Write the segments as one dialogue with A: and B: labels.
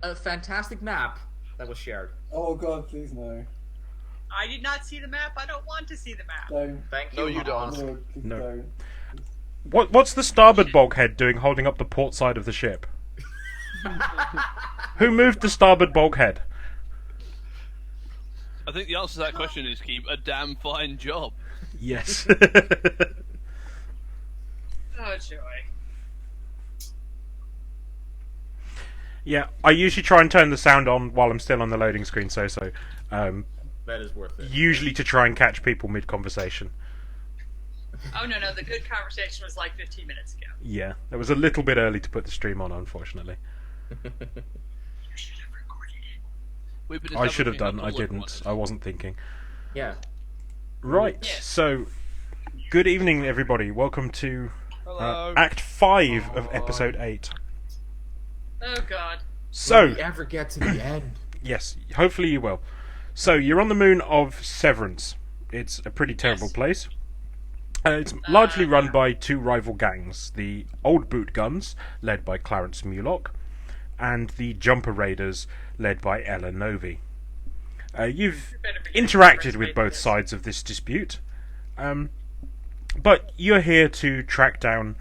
A: a fantastic map that was shared.
B: Oh god, please no.
C: I did not see the map. I don't want to see the map.
B: Don't.
A: Thank
D: No,
A: you,
D: you don't.
A: Hans.
B: No, please
E: No.
B: don't.
E: What's the starboard bulkhead doing holding up the port side of the ship? Who moved the starboard bulkhead?
D: I think the answer to that question is keep a damn fine job.
E: Yes.
C: Oh, joy.
E: Yeah, I usually try and turn the sound on while I'm still on the loading screen,
A: That is worth it.
E: usually to try and catch people mid-conversation.
C: Oh, no. The good conversation was like 15 minutes ago.
E: Yeah, it was a little bit early to put the stream on, unfortunately.
C: You should have recorded it.
D: We've been
E: I should have
D: establishing
E: done,
D: how
E: I
D: to work
E: didn't.
D: on it.
E: I wasn't thinking.
A: Yeah.
E: Right,
C: Yes.
E: so, good evening, everybody. Welcome to
D: Hello.
E: Act 5 of Episode 8.
C: Oh, God.
E: So,
A: Will we ever get to the end?
E: yes, hopefully you will. So, you're on the moon of Severance. It's a pretty terrible
C: Yes.
E: place. It's largely run by two rival gangs, the Old Boot Guns, led by Clarence Mulock, and the Jumper Raiders, led by Ella Novi. You've
C: better be getting
E: interacted
C: first
E: with
C: aid
E: both
C: this.
E: sides of this dispute, but you're here to track down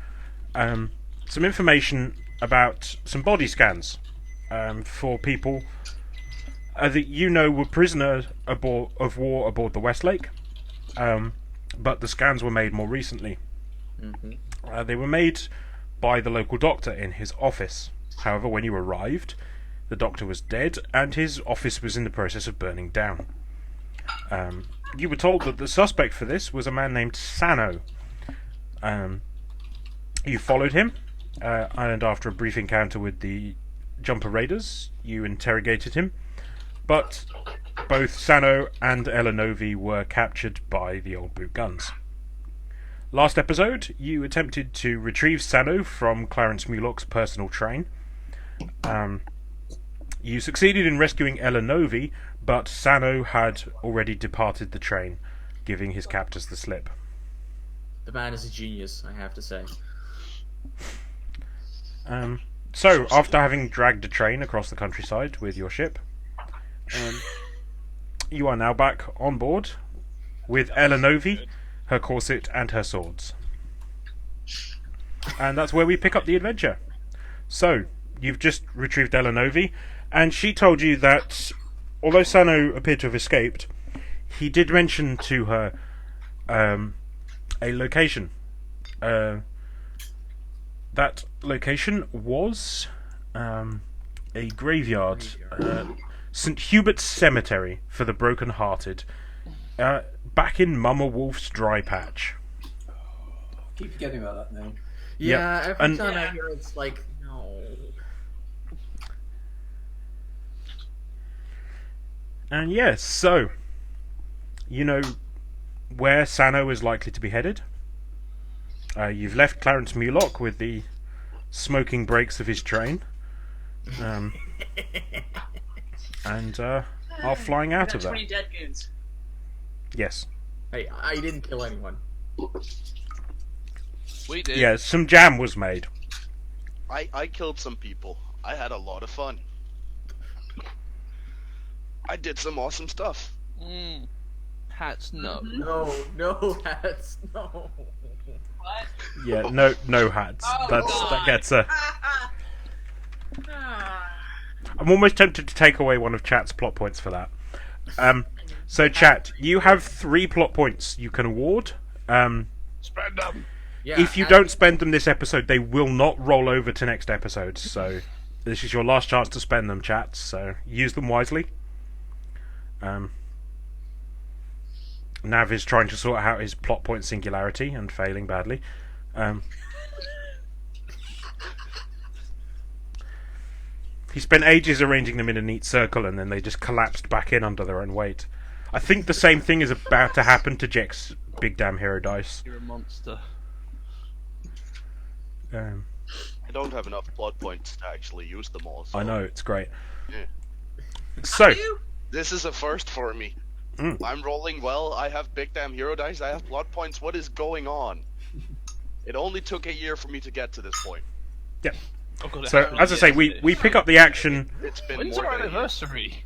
E: some information about some body scans for people that you know were prisoners of war aboard the Westlake, but the scans were made more recently. They were made by the local doctor in his office. However, when you arrived, the doctor was dead and his office was in the process of burning down. You were told that the suspect for this was a man named Sano. You followed him, and after a brief encounter with the Jumper Raiders, you interrogated him, but both Sano and Ella Novi were captured by the Old Boot Guns. Last episode, you attempted to retrieve Sano from Clarence Mulock's personal train. You succeeded in rescuing Ella Novi, but Sano had already departed the train, giving his captors the slip.
A: The man is a genius, I have to say.
E: So, after having dragged a train across the countryside with your ship, you are now back on board with Ella Novi, her corset, and her swords. And that's where we pick up the adventure. So, you've just retrieved Ella Novi, and she told you that, although Sano appeared to have escaped, he did mention to her a location. That location was a graveyard, St. Hubert's Cemetery for the Broken-Hearted, back in Mama Wolf's dry patch.
B: Keep forgetting about that name.
A: Yeah, every
E: and-
A: time I hear it's like, no.
E: And yes, so you know where Sano is likely to be headed. You've left Clarence Mulock with the smoking brakes of his train, and are flying out
C: Got
E: of there.
C: 20 dead goons.
E: Yes,
A: Hey, I didn't kill anyone.
D: We did.
E: yeah. Some jam was made.
F: I killed some people. I had a lot of fun. I did some awesome stuff.
D: Hats, no.
A: No, hats, no.
C: What?
E: Yeah, no hats.
C: Oh,
E: That
C: God.
E: gets a.
C: Ah.
E: I'm almost tempted to take away one of Chat's plot points for that. So Chat, you have 3 plot points you can award.
D: Spend them.
A: Yeah,
E: If you
A: and-
E: don't spend them this episode, they will not roll over to next episode. So this is your last chance to spend them, Chat. So use them wisely. Nav is trying to sort out his plot point singularity and failing badly. He spent ages arranging them in a neat circle, and then they just collapsed back in under their own weight. I think the same thing is about to happen to Jack's Big Damn Hero Dice.
D: You're a monster.
F: I don't have enough plot points to actually use them all. So
E: I know, it's great.
F: Yeah.
E: So,
C: You?
F: This is a first for me.
E: Mm.
F: I'm rolling well. I have big damn hero dice. I have plot points. What is going on? It only took a year for me to get to this point.
D: Oh, God, it
E: So,
D: happened
E: as I say, we
D: yesterday.
E: pick up the action.
F: It's been
D: When's
F: more
D: our
F: than a year.
D: anniversary?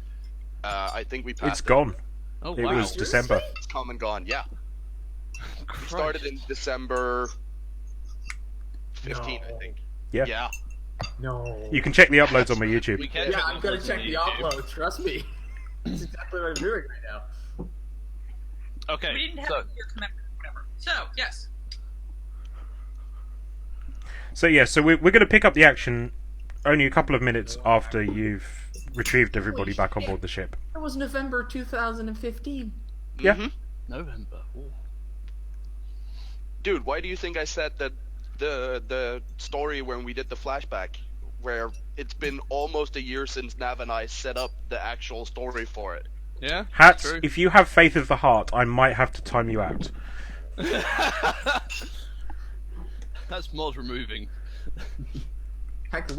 F: I think we passed
E: It's gone.
D: Oh,
E: It
D: wow.
E: was December.
F: It's come and gone. Yeah, we
D: Christ.
F: started in December 15,
A: No.
F: I think.
E: Yeah.
F: Yeah.
A: No.
E: You can check the uploads on my YouTube.
D: We can
A: Yeah,
D: check
A: I'm gonna
D: uploads
A: check
D: on
A: the
D: YouTube.
A: upload. Trust me. That's exactly what I'm doing right now.
D: Okay,
C: We didn't have
D: so
C: your commemorative whatever. So, yes.
E: So yeah, so we're going to pick up the action only a couple of minutes after you've retrieved everybody back on board the ship.
A: That was November 2015.
E: Yeah.
F: Mhm.
D: November. Ooh.
F: Dude, why do you think I said that the story when we did the flashback, where it's been almost a year since Nav and I set up the actual story for it?
D: Yeah.
E: Hats,
D: True.
E: if you have faith of the heart, I might have to time you out.
D: That's mod removing.
A: Heck,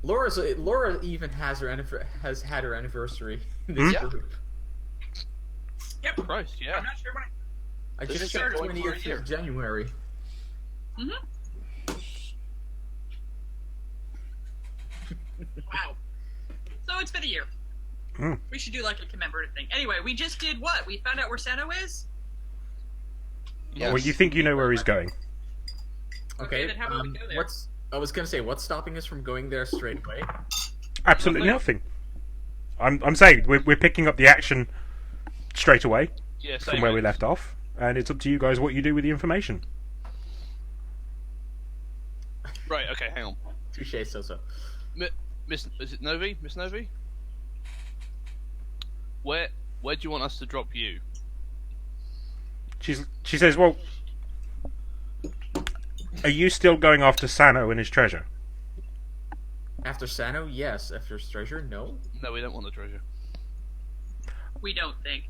A: Laura even has had her anniversary in this
F: Hmm?
A: group.
C: Yep.
D: Christ, yeah.
C: I'm not sure when
A: I
F: This
A: just
F: has been
A: started
F: going for a
A: 20th
F: year.
A: of January.
C: Wow. So it's been a year.
E: Mm.
C: We should do like a commemorative thing. Anyway, we just did what? We found out where Sano is?
F: Yes.
E: Well, you think you know where he's going.
C: Okay, then how about we go there?
A: I was gonna say, what's stopping us from going there straight away?
E: Absolutely nothing. I'm saying we're picking up the action straight away
D: Yeah,
E: from
D: same
E: where
D: way.
E: we left off, and it's up to you guys what you do with the information.
D: Right, okay, hang on.
A: Touche, so.
D: Miss, is it Novi? Miss Novi? Where do you want us to drop you?
E: She says, well, are you still going after Sano and his treasure?
A: After Sano, yes. After his treasure, no.
D: No, we don't want the treasure.
C: We don't think.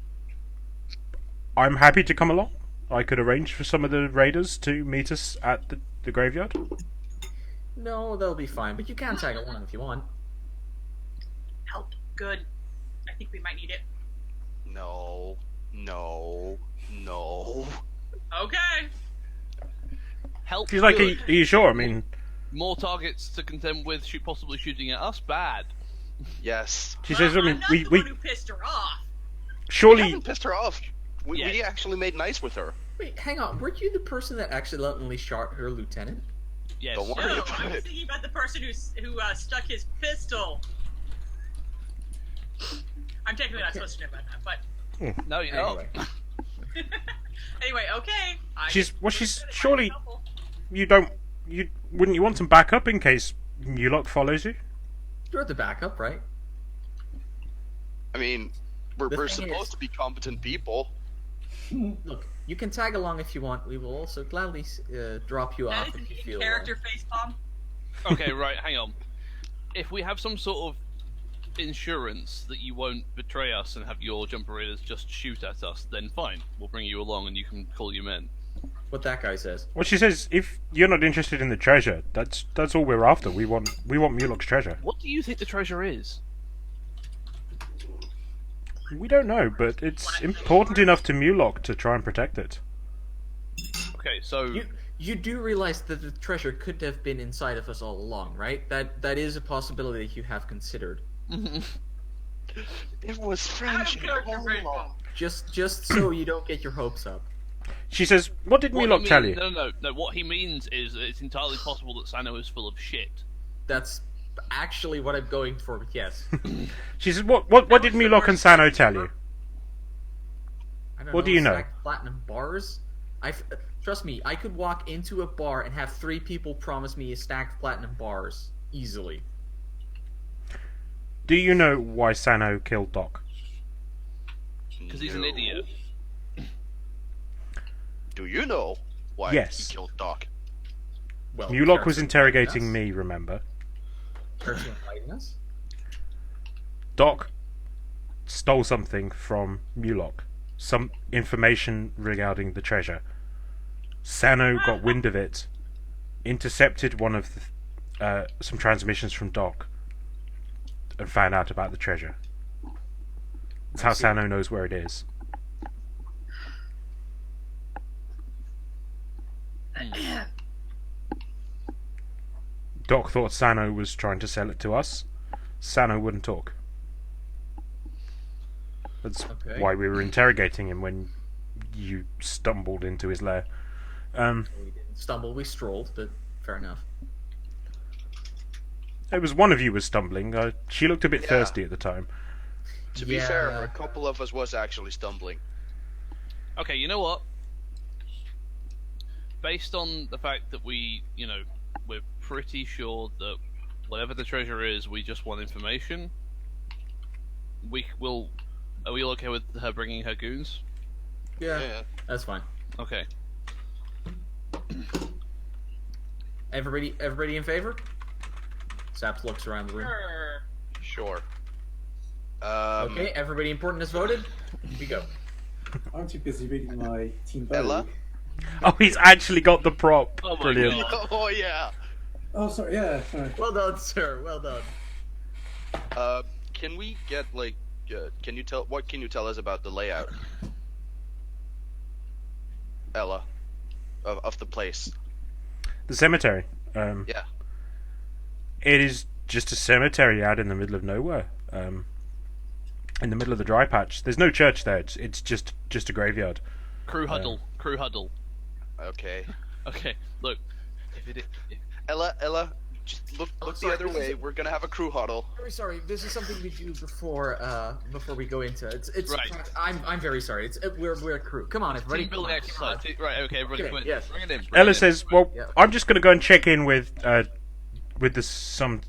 E: I'm happy to come along. I could arrange for some of the raiders to meet us at the graveyard.
A: No, they'll be fine, but you can tag along if you want.
C: Help. Good. I think we might need it.
F: No.
C: Okay.
D: Help.
E: She's like,
D: good.
E: are you sure? I mean,
D: More targets to contend with, possibly shooting at us. Bad.
F: Yes.
E: she says, I
C: I'm
E: mean,
C: not
E: we
C: the one who pissed her off.
F: We
E: surely.
F: haven't pissed her off. We
D: Yeah.
F: actually made nice with her.
A: Wait, hang on. Weren't you the person that accidentally shot her lieutenant?
D: Yes.
F: Don't worry
C: No,
F: about
C: I was
F: it.
C: thinking about the person who stuck his pistol. I'm technically not supposed to know about that, but
D: No, you don't.
A: Anyway.
C: anyway, okay.
E: She's
C: It might
E: surely
C: be helpful.
E: you wouldn't you want some backup in case Mulok follows you?
A: You're the backup, right?
F: I mean, we're
A: The thing
F: supposed
A: is-
F: to be competent people.
A: Look, you can tag along if you want. We will also gladly drop you
C: That
A: off
C: is
A: if you
C: an
A: feel.
C: in-character facepalm.
D: Okay, right, hang on. If we have some sort of insurance that you won't betray us and have your jumper raiders just shoot at us, then fine. We'll bring you along and you can call your men.
A: What that guy says.
E: Well, she says, if you're not interested in the treasure, that's all we're after. We want Mulok's treasure.
D: What do you think the treasure is?
E: We don't know, but it's important enough to Mulok to try and protect it.
D: Okay, so
A: You do realize that the treasure could have been inside of us all along, right? That is a possibility that you have considered.
F: It was
C: Out of
F: friendship
C: character
F: all
C: facepalm.
F: along.
A: Just so you don't get your hopes up.
E: She says, what did
D: What he
E: Mulok tell
D: means-
E: you?
D: No. What he means is that it's entirely possible that Sano is full of shit.
A: That's actually what I'm going for. Yes.
E: She says, what did Mulok and Sano tell you?
A: I don't
E: What do you know?
A: stacked platinum bars. Trust me. I could walk into a bar and have 3 people promise me a stacked platinum bars easily.
E: Do you know why Sano killed Doc?
D: Because he's an
F: No.
D: idiot.
F: Do you know why
E: Yes.
F: he killed Doc?
A: Well,
E: Mulok was
A: Character
E: interrogating
A: enlighten
E: me, remember?
A: us. Character enlighten us?
E: Doc stole something from Mulok. Some information regarding the treasure. Sano got wind of it, intercepted one of some transmissions from Doc, and found out about the treasure. That's how Sano knows where it is. Doc thought Sano was trying to sell it to us. Sano wouldn't talk. That's
A: Okay.
E: why we were interrogating him when you stumbled into his lair.
A: We didn't stumble, we strolled, but fair enough.
E: It was one of you was stumbling. She looked a bit
F: Yeah.
E: thirsty at the time.
F: To be
A: Yeah.
F: fair, a couple of us was actually stumbling.
D: Okay, you know what? Based on the fact that we're pretty sure that whatever the treasure is, we just want information. Are we all okay with her bringing her goons?
A: Yeah, that's fine.
D: Okay.
A: Everybody in favor? Saps looks around the room.
C: Sure.
F: Sure.
A: Okay, everybody important has voted. We go.
B: I'm too busy reading my Team Vogue.
F: Ella?
E: Oh, he's actually got the prop.
D: Oh my
E: Brilliant.
D: God.
F: Oh yeah.
B: Oh, sorry, yeah. Sorry.
A: Well done, sir. Well done.
F: Can we get what can you tell us about the layout, Ella, of the place?
E: The cemetery.
F: Yeah.
E: It is just a cemetery out in the middle of nowhere. In the middle of the dry patch. There's no church there. It's just a graveyard.
D: Crew huddle. Crew huddle.
F: Okay.
D: Okay. Look. If
F: Ella, just look the
A: sorry,
F: other
A: this
F: way.
A: is-
F: We're gonna have a crew huddle.
A: Very sorry. This is something we do before we go into it. It's
D: Right.
A: I'm very sorry. We're a crew. Come on, everybody.
D: team building
A: Come on, come on.
D: exercise. Right. Okay. Everybody,
A: Okay,
D: come in.
A: yes.
D: Bring it in.
E: Ella says, "Well,
A: Yeah.
E: I'm just going to go and check in with the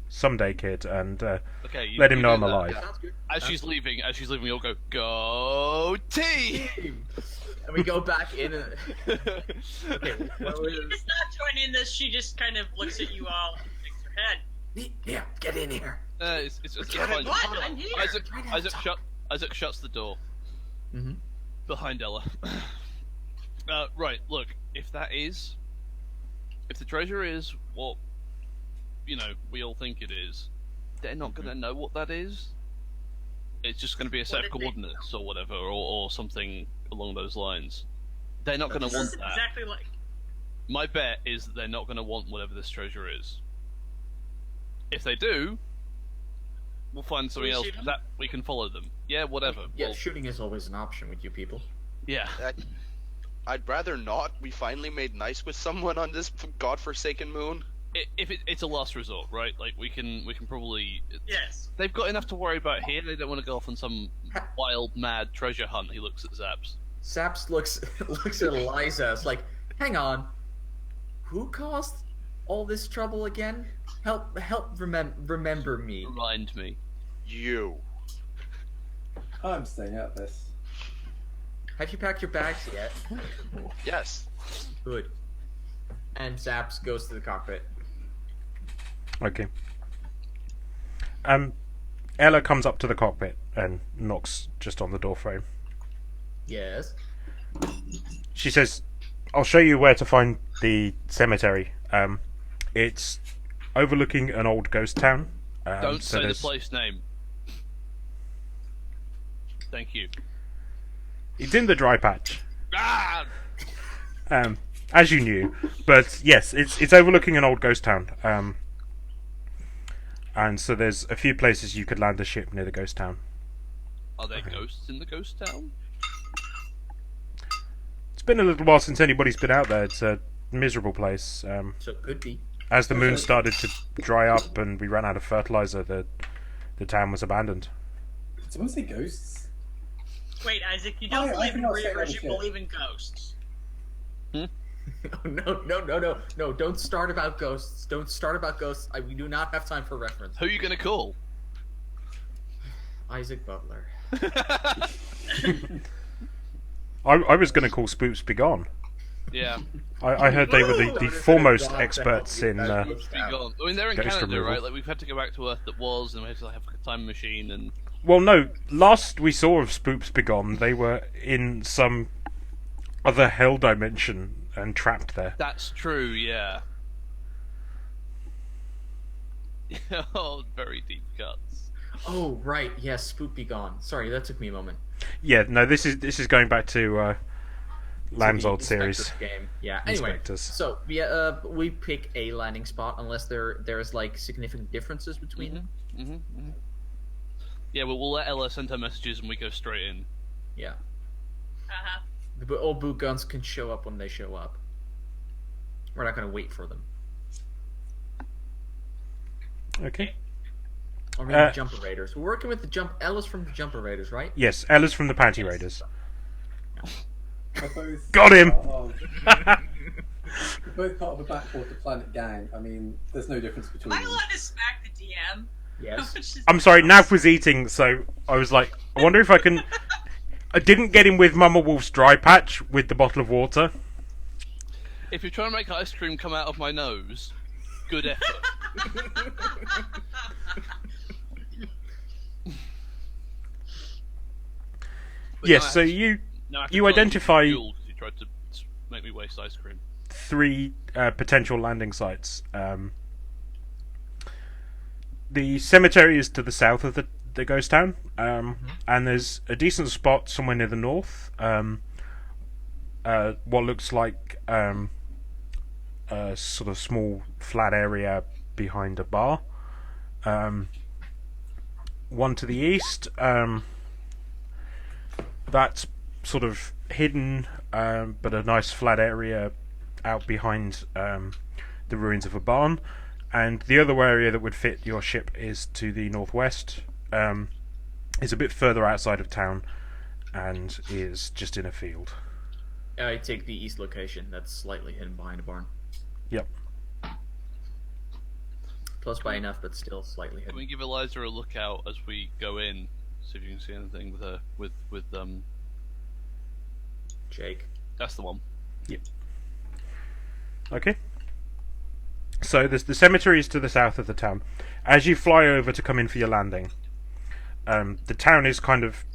E: someday kid and
D: Okay.
E: let him
D: you
E: know
D: do
E: I'm
D: that.
E: alive."
A: Sounds good.
D: As she's leaving, we all go team.
A: And we go back in. Okay. What was-
C: She's not joining this. She just kind of looks at you all and shakes her head.
A: Yeah, get in here.
D: It's fine.
C: What? I'm here.
D: Isaac shuts the door
A: Mm-hmm.
D: behind Ella. Right. Look, if the treasure is what we all think it is, they're not gonna know what that is. It's just gonna be a set
C: What
D: of
C: did they-
D: coordinates or whatever, or something along those lines. They're not gonna
C: This
D: want
C: is
D: that.
C: exactly like.
D: My bet is that they're not gonna want whatever this treasure is. If they do, we'll find something
C: we
D: else
C: shoot 'em?
D: that we can follow them. Yeah, whatever.
A: Yeah,
D: Well,
A: shooting is always an option with you people.
D: yeah.
F: I'd rather not. We finally made nice with someone on this godforsaken moon.
D: It's a last resort, right? Like we can probably.
C: Yes.
D: They've got enough to worry about here. They don't want to go off on some wild, mad treasure hunt. He looks at Zaps.
A: Saps looks at Eliza. It's like, hang on, who caused all this trouble again? Help remember me.
D: Remind me.
F: You.
B: I'm staying out of this.
A: Have you packed your bags yet?
F: Yes.
A: Good. And Zaps goes to the cockpit.
E: Okay. Ella comes up to the cockpit and knocks just on the door frame.
A: Yes.
E: She says, "I'll show you where to find the cemetery. It's overlooking an old ghost town.
D: Don't
E: so
D: say the
E: there's-
D: place name. Thank you.
E: It's in the dry patch,
D: Ah!
E: as you knew. But yes, it's overlooking an old ghost town. And so there's a few places you could land a ship near the ghost town.
D: Are there ghosts in the ghost town?
E: It's been a little while since anybody's been out there. It's a miserable place.
A: So it could be.
E: As the moon started to dry up and we ran out of fertilizer, the town was abandoned.
B: Did someone say ghosts?
C: Wait, Isaac, you
B: Oh,
C: don't
B: yeah, I
C: believe in
B: think I'll say
C: reavers,
B: that
C: you
B: shit.
C: believe in ghosts.
A: No! Don't start about ghosts. Don't start about ghosts. We do not have time for reference.
D: Who are you gonna call?
A: Isaac Butler.
E: I was going to call Spooks Begone.
D: Yeah.
E: I heard they were the foremost experts in.
D: Be gone. I mean, they're in
E: Ghost
D: Canada,
E: removal.
D: right? Like we've had to go back to Earth that was, and we had to have a time machine, and
E: Well, no. Last we saw of Spooks Begone, they were in some other hell dimension and trapped there.
D: that's true. Yeah. Oh, very deep cuts.
A: Oh right, yes, Spook Be Gone. Sorry, that took me a moment.
E: Yeah, no. This is going back to Lamb's
A: the
E: old series.
A: Inspectors game. Yeah. Anyway,
E: Inspectors.
A: so we pick a landing spot unless there's like significant differences between them.
D: Mm-hmm. Yeah, we'll let Ella send her messages and we go straight in.
A: Yeah.
C: Uh-huh.
A: But all boot guns can show up when they show up. We're not going to wait for them.
E: Okay.
A: Or maybe Jumper Raiders. We're working with Ella's from the Jumper Raiders, right?
E: Yes, Ella's from the Panty Raiders.
B: They're both
E: Got him!
B: they're both part of a Backwater Planet gang. I mean, there's no difference between
C: Am I
B: them.
C: allowed to smack the DM?
A: Yes.
E: I'm sorry, Nav was eating, so I was like, I wonder if I can... I didn't get him with Mama Wolf's dry patch with the bottle of water.
D: If you're trying to make ice cream come out of my nose, good effort. But
E: Yes,
D: now I
E: so
D: have to-
E: you
D: now I have to
E: you
D: tell
E: identify
D: you're fueled 'cause you tried to make me waste ice cream.
E: 3 potential landing sites. The cemetery is to the south of the ghost town, and there's a decent spot somewhere near the north. What looks like a sort of small flat area behind a bar. One to the east, that's sort of hidden, but a nice flat area out behind the ruins of a barn. And the other area that would fit your ship is to the northwest. It's a bit further outside of town, and is just in a field.
A: I take the east location. That's slightly hidden behind a barn.
E: Yep.
A: Close by enough, but still slightly
D: Can we
A: hidden.
D: give Eliza a look out as we go in? See if you can see anything with her. With
A: Jake.
D: that's the one.
E: Okay. So the cemetery is to the south of the town. As you fly over to come in for your landing, the town is kind of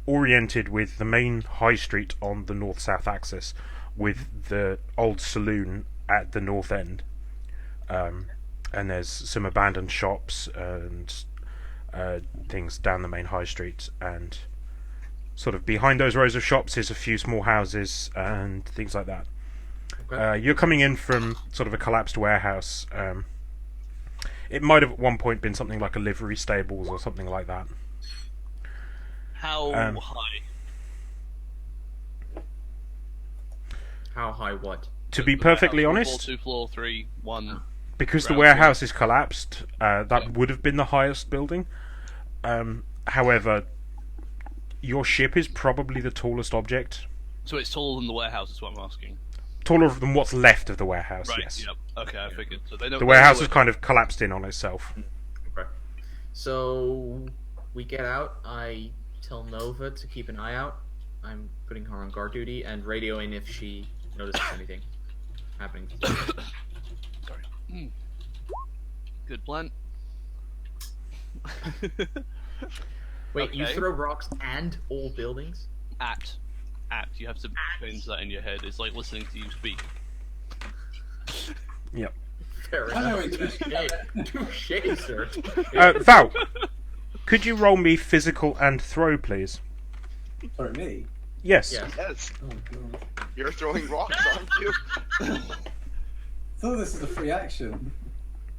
E: oriented with the main high street on the north-south axis, with the old saloon at the north end. And there's some abandoned shops and things down the main high street, and sort of behind those rows of shops is a few small houses and things like that.
A: Okay.
E: You're coming in from sort of a collapsed warehouse. It might have at one point been something like a livery stables or something like that.
D: How high?
A: How high? What?
E: To be
D: The
E: perfectly
D: warehouse,
E: honest,
D: 2 floor, 3, 1.
E: because the
D: ground
E: warehouse is collapsed, that
D: Yeah.
E: would have been the highest building. However, your ship is probably the tallest object.
D: So it's taller than the warehouse, is what I'm asking.
E: Taller than what's left of the warehouse,
D: Right.
E: yes.
D: Yep. Okay, I figured. So they know
E: The warehouse
D: they
E: has
D: know
E: kind of collapsed in on itself.
A: Okay. So we get out. I tell Nova to keep an eye out. I'm putting her on guard duty and radioing if she notices anything happening.
D: Sorry. Good plan.
A: Wait, you
D: Okay.
A: throw rocks and all buildings?
D: At. You have to change that in your head. It's like listening to you speak.
E: Yep.
A: Fair
B: I know
A: enough.
B: it.
A: Touche, sir.
E: Val, could you roll me physical and throw, please?
B: Sorry, me?
E: Yes.
A: Yeah.
F: Yes,
B: Oh, God.
F: you're throwing rocks, aren't you?
B: I thought this was a free action.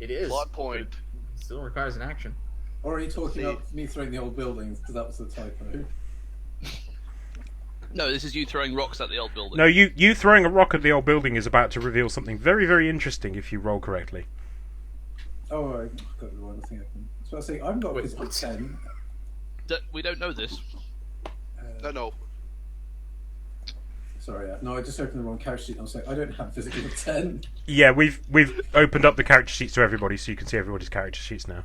A: It is.
F: Plot point.
A: But it still requires an action.
B: Or are you talking
F: See.
B: about me throwing the old buildings? Because that was the typo.
D: No, this is you throwing rocks at the old building.
E: No, you throwing a rock at the old building is about to reveal something very, very interesting if you roll correctly.
B: Oh, I got the wrong thing open. So I was saying, I've got
A: Wait,
B: physical
A: what?
B: 10.
D: We don't know this.
F: No.
B: Sorry, no, I just opened the wrong couch sheet. I was saying, I don't have physical 10.
E: Yeah, we've opened up the character sheets to everybody, so you can see everybody's character sheets now.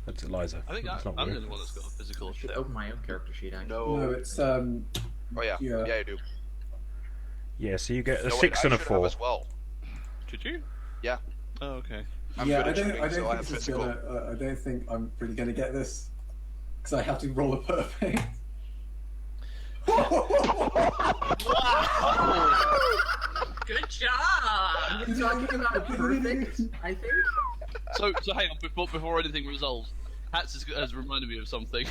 E: That's Eliza.
D: I think
E: That's
D: I'm
E: not
D: the
E: weird.
D: only one that's got a physical
A: I should
D: thing.
A: open my own character sheet, actually.
F: No.
B: No, it's,
F: Oh yeah.
B: Yeah.
F: Yeah, you do.
E: Yeah, so you get a
F: No, wait,
E: 6 and
F: I
E: a
F: should
E: 4.
F: have as well.
D: Did you?
F: Yeah.
D: Oh, okay.
F: I'm
B: yeah,
F: good
B: I
F: at
B: don't
F: shooting, so I
B: think
F: have
B: this is
F: physical.
B: gonna. I don't think I'm really gonna get this because I have to roll a perfect.
C: Good job.
A: You're talking about a perfect, I think?
D: So hang on, before anything resolves, Hats has reminded me of something.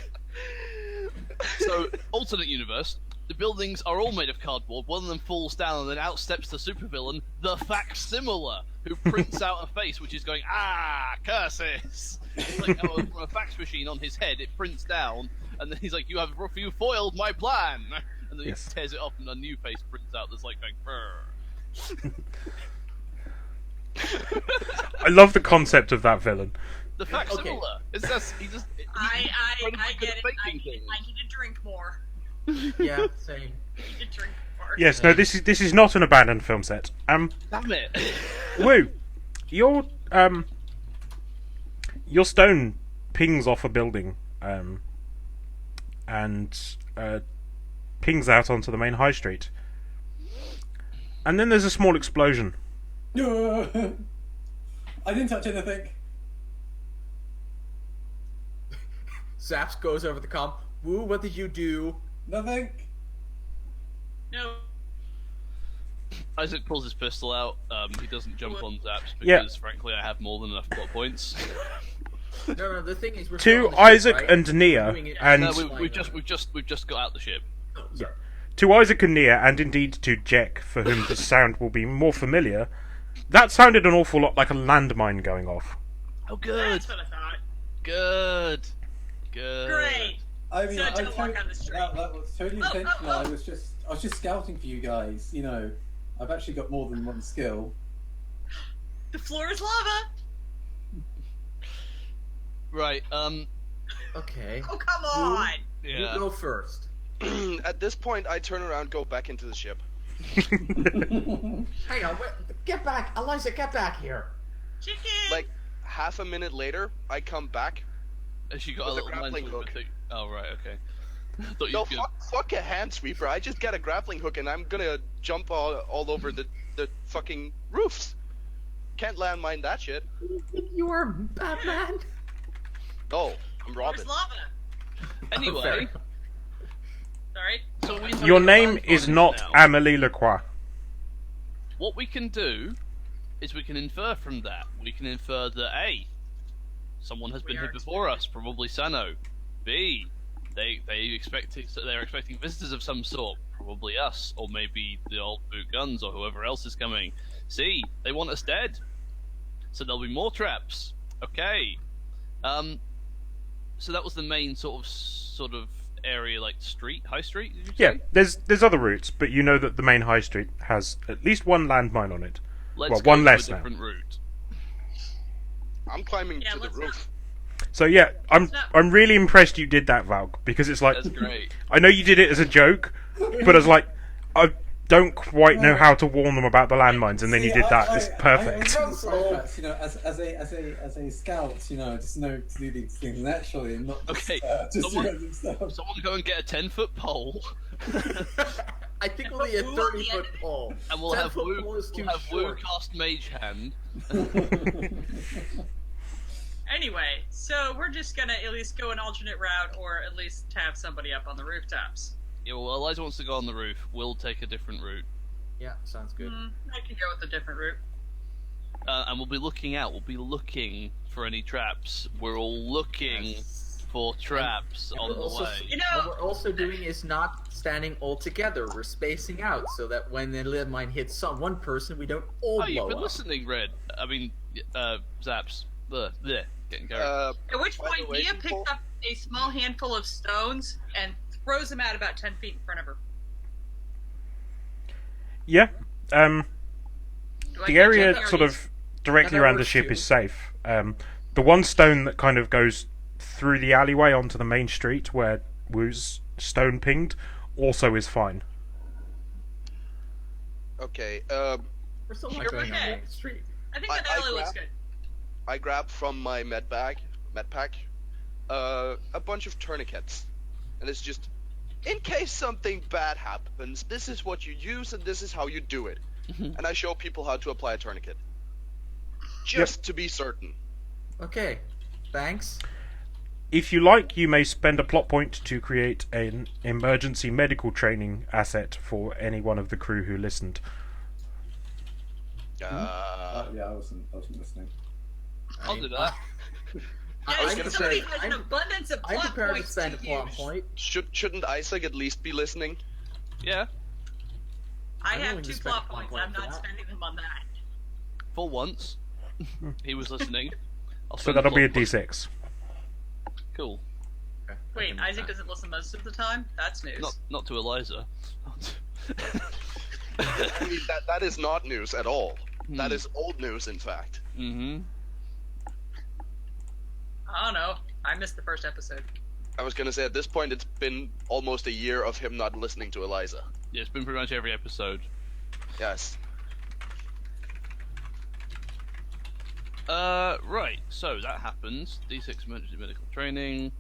D: So, alternate universe, The buildings are all made of cardboard. One of them falls down, and then out steps the supervillain, the Facsimilar, who prints out a face which is going, "Ah, curses!" It's like from a fax machine on his head. It prints down, and then he's like, "You foiled my plan," and then
E: Yes.
D: he tears it off, and a new face prints out that's like going, "Brr."
E: I love the concept of that villain.
D: The Facsimilar. It's just he just.
C: I
D: incredibly good
C: get
D: at
C: it.
D: faking
C: I need to drink more.
A: Yeah, same.
C: I need to drink more.
E: Yes, no, this is not an abandoned film set.
D: Damn it!
E: Woo, your stone pings off a building, and pings out onto the main high street, and then there's a small explosion.
B: I didn't touch anything.
A: Zaps goes over the comm. Woo, what did you do?
B: Nothing.
C: No.
D: Isaac pulls his pistol out. He doesn't jump on Zaps because,
E: Yeah.
D: frankly, I have more than enough plot points.
A: No, the thing is, we're still
E: To
A: on the ship,
E: Isaac
A: right?
E: and Nia,
A: Doing it-
E: and
D: No,
A: Flying
D: we've
A: over.
D: just got out the ship.
A: Oh, sorry.
E: to Isaac and Nia, and indeed to Jack, for whom the sound will be more familiar, that sounded an awful lot like a landmine going off.
D: Oh, good,
C: That's what I thought.
D: good.
C: Great.
B: I mean,
C: So
B: I
C: don't walk on the street.
B: that was totally
C: Oh,
B: intentional.
C: oh, oh.
B: I was just scouting for you guys. You know, I've actually got more than one skill.
C: The floor is lava.
D: Right.
A: Okay.
C: Oh, come on.
D: Yeah.
A: You go first.
F: At this point, I turn around, go back into the ship.
A: Hang on, get back, Eliza, get back here.
C: Chicken.
F: Like half a minute later, I come back.
D: Has she got a
F: With a
D: little
F: grappling
D: mantle
F: hook.
D: with it? Oh, right, okay. I thought you
F: No,
D: were gonna...
F: fuck a hand sweeper. I just get a grappling hook and I'm gonna jump all over the fucking roofs. Can't landmine that shit.
A: You are Batman.
F: No, I'm Robin.
C: There's lava.
D: Anyway,
A: Fair.
C: Sorry.
D: so we know
E: Your
D: the
E: name
D: landmine
E: is not
D: now.
E: Amélie Lacroix.
D: What we can do is we can infer from that. We can infer that A, someone has been
C: We
D: here
C: are
D: before us, probably Sano. B, they're expecting visitors of some sort, probably us, or maybe the old boot guns, or whoever else is coming. C, they want us dead, so there'll be more traps. Okay. So that was the main sort of area, like street, high street. Did you
E: Yeah,
D: say?
E: there's other routes, but you know that the main high street has at least one landmine on it.
D: Let's
E: well,
D: go
E: one
D: to
E: less
D: a
E: now.
D: different route.
F: I'm climbing
C: Yeah,
F: to the
C: let's
F: roof.
E: So yeah, I'm
C: not-
E: really impressed you did that, Valk, because it's like
D: That's great.
E: I know you did it as a joke, but I was like, I don't quite know how to warn them about the landmines, and then you did that. It's perfect.
B: I flashbacks, you know, as a scout, you know, just know to do these things naturally and not just,
D: Okay,
B: just
D: someone-
B: random stuff.
D: Someone go and get a 10-foot pole,
A: I think we'll need a 30-foot pole.
D: and we'll have
A: 10-foot
D: Wu,
A: pole is too
D: we'll have Wu
A: short.
D: cast Mage Hand.
C: Anyway, so we're just gonna at least go an alternate route, or at least have somebody up on the rooftops.
D: Yeah, well, Eliza wants to go on the roof. We'll take a different route,
A: Yeah, sounds good.
C: I can go with a different route.
D: and we'll be looking out. We'll be looking for any traps. We're all looking for traps on
A: We're
D: the
A: also,
D: way.
C: You know-
A: what we're also doing is not standing all together. We're spacing out so that when the landmine hits one person, we don't all
D: Oh, you've
A: blow
D: been
A: up.
D: listening, Red. I mean, Zaps. Bleh, getting carried.
C: At which
F: By the
C: point,
F: way,
C: Nia
F: people-
C: picks up a small handful of stones and throws them out about 10 feet in front of her.
E: Yeah,
C: Do I
E: the
C: catch
E: area
C: anything, or
E: sort
C: you-
E: of directly
A: that
E: around the
A: works
E: ship
A: too.
E: is safe. The one stone that kind of goes through the alleyway onto the main street where Wu's stone pinged also is fine.
F: Okay,
A: We're still not
C: You're
A: going
C: okay.
A: on the street.
C: I think
F: I-
C: the
F: I
C: alley looks
F: grab-
C: good.
F: I grab from my med pack, a bunch of tourniquets, and it's just, in case something bad happens, this is what you use and this is how you do it. And I show people how to apply a tourniquet, just to be certain.
A: Okay, thanks.
E: If you like, you may spend a plot point to create an emergency medical training asset for any one of the crew who listened.
B: Yeah, I wasn't listening.
D: I'll do that.
C: Yeah,
F: was
C: if
F: gonna
C: somebody
A: say,
C: has an
A: I'm-
C: abundance of
A: I'm
C: plot
A: prepared to
C: points
A: spend a
C: to
A: plot
C: use.
A: point.
F: Shouldn't Isaac at least be listening?
D: Yeah,
C: I
A: I'm
C: have
A: willing to
C: 2
A: spend
C: plot
A: a
C: points.
A: point
C: I'm
A: for
C: not
A: that.
C: spending them on that.
D: for once. He was listening. I'll
E: So
D: spend
E: that'll be a
D: plot point.
E: D6.
D: Cool.
A: Okay, I
C: Wait,
A: can do
C: Isaac
A: that.
C: doesn't listen most of the time? That's news.
D: Not to Eliza.
F: I mean, that is not news at all. That
D: Hmm.
F: is old news, in fact.
D: Mm-hmm.
C: I don't know. I missed the first episode.
F: I was gonna say, at this point, it's been almost a year of him not listening to Eliza.
D: Yeah, it's been pretty much every episode.
F: Yes.
D: Right. So that happens. D6 emergency medical training.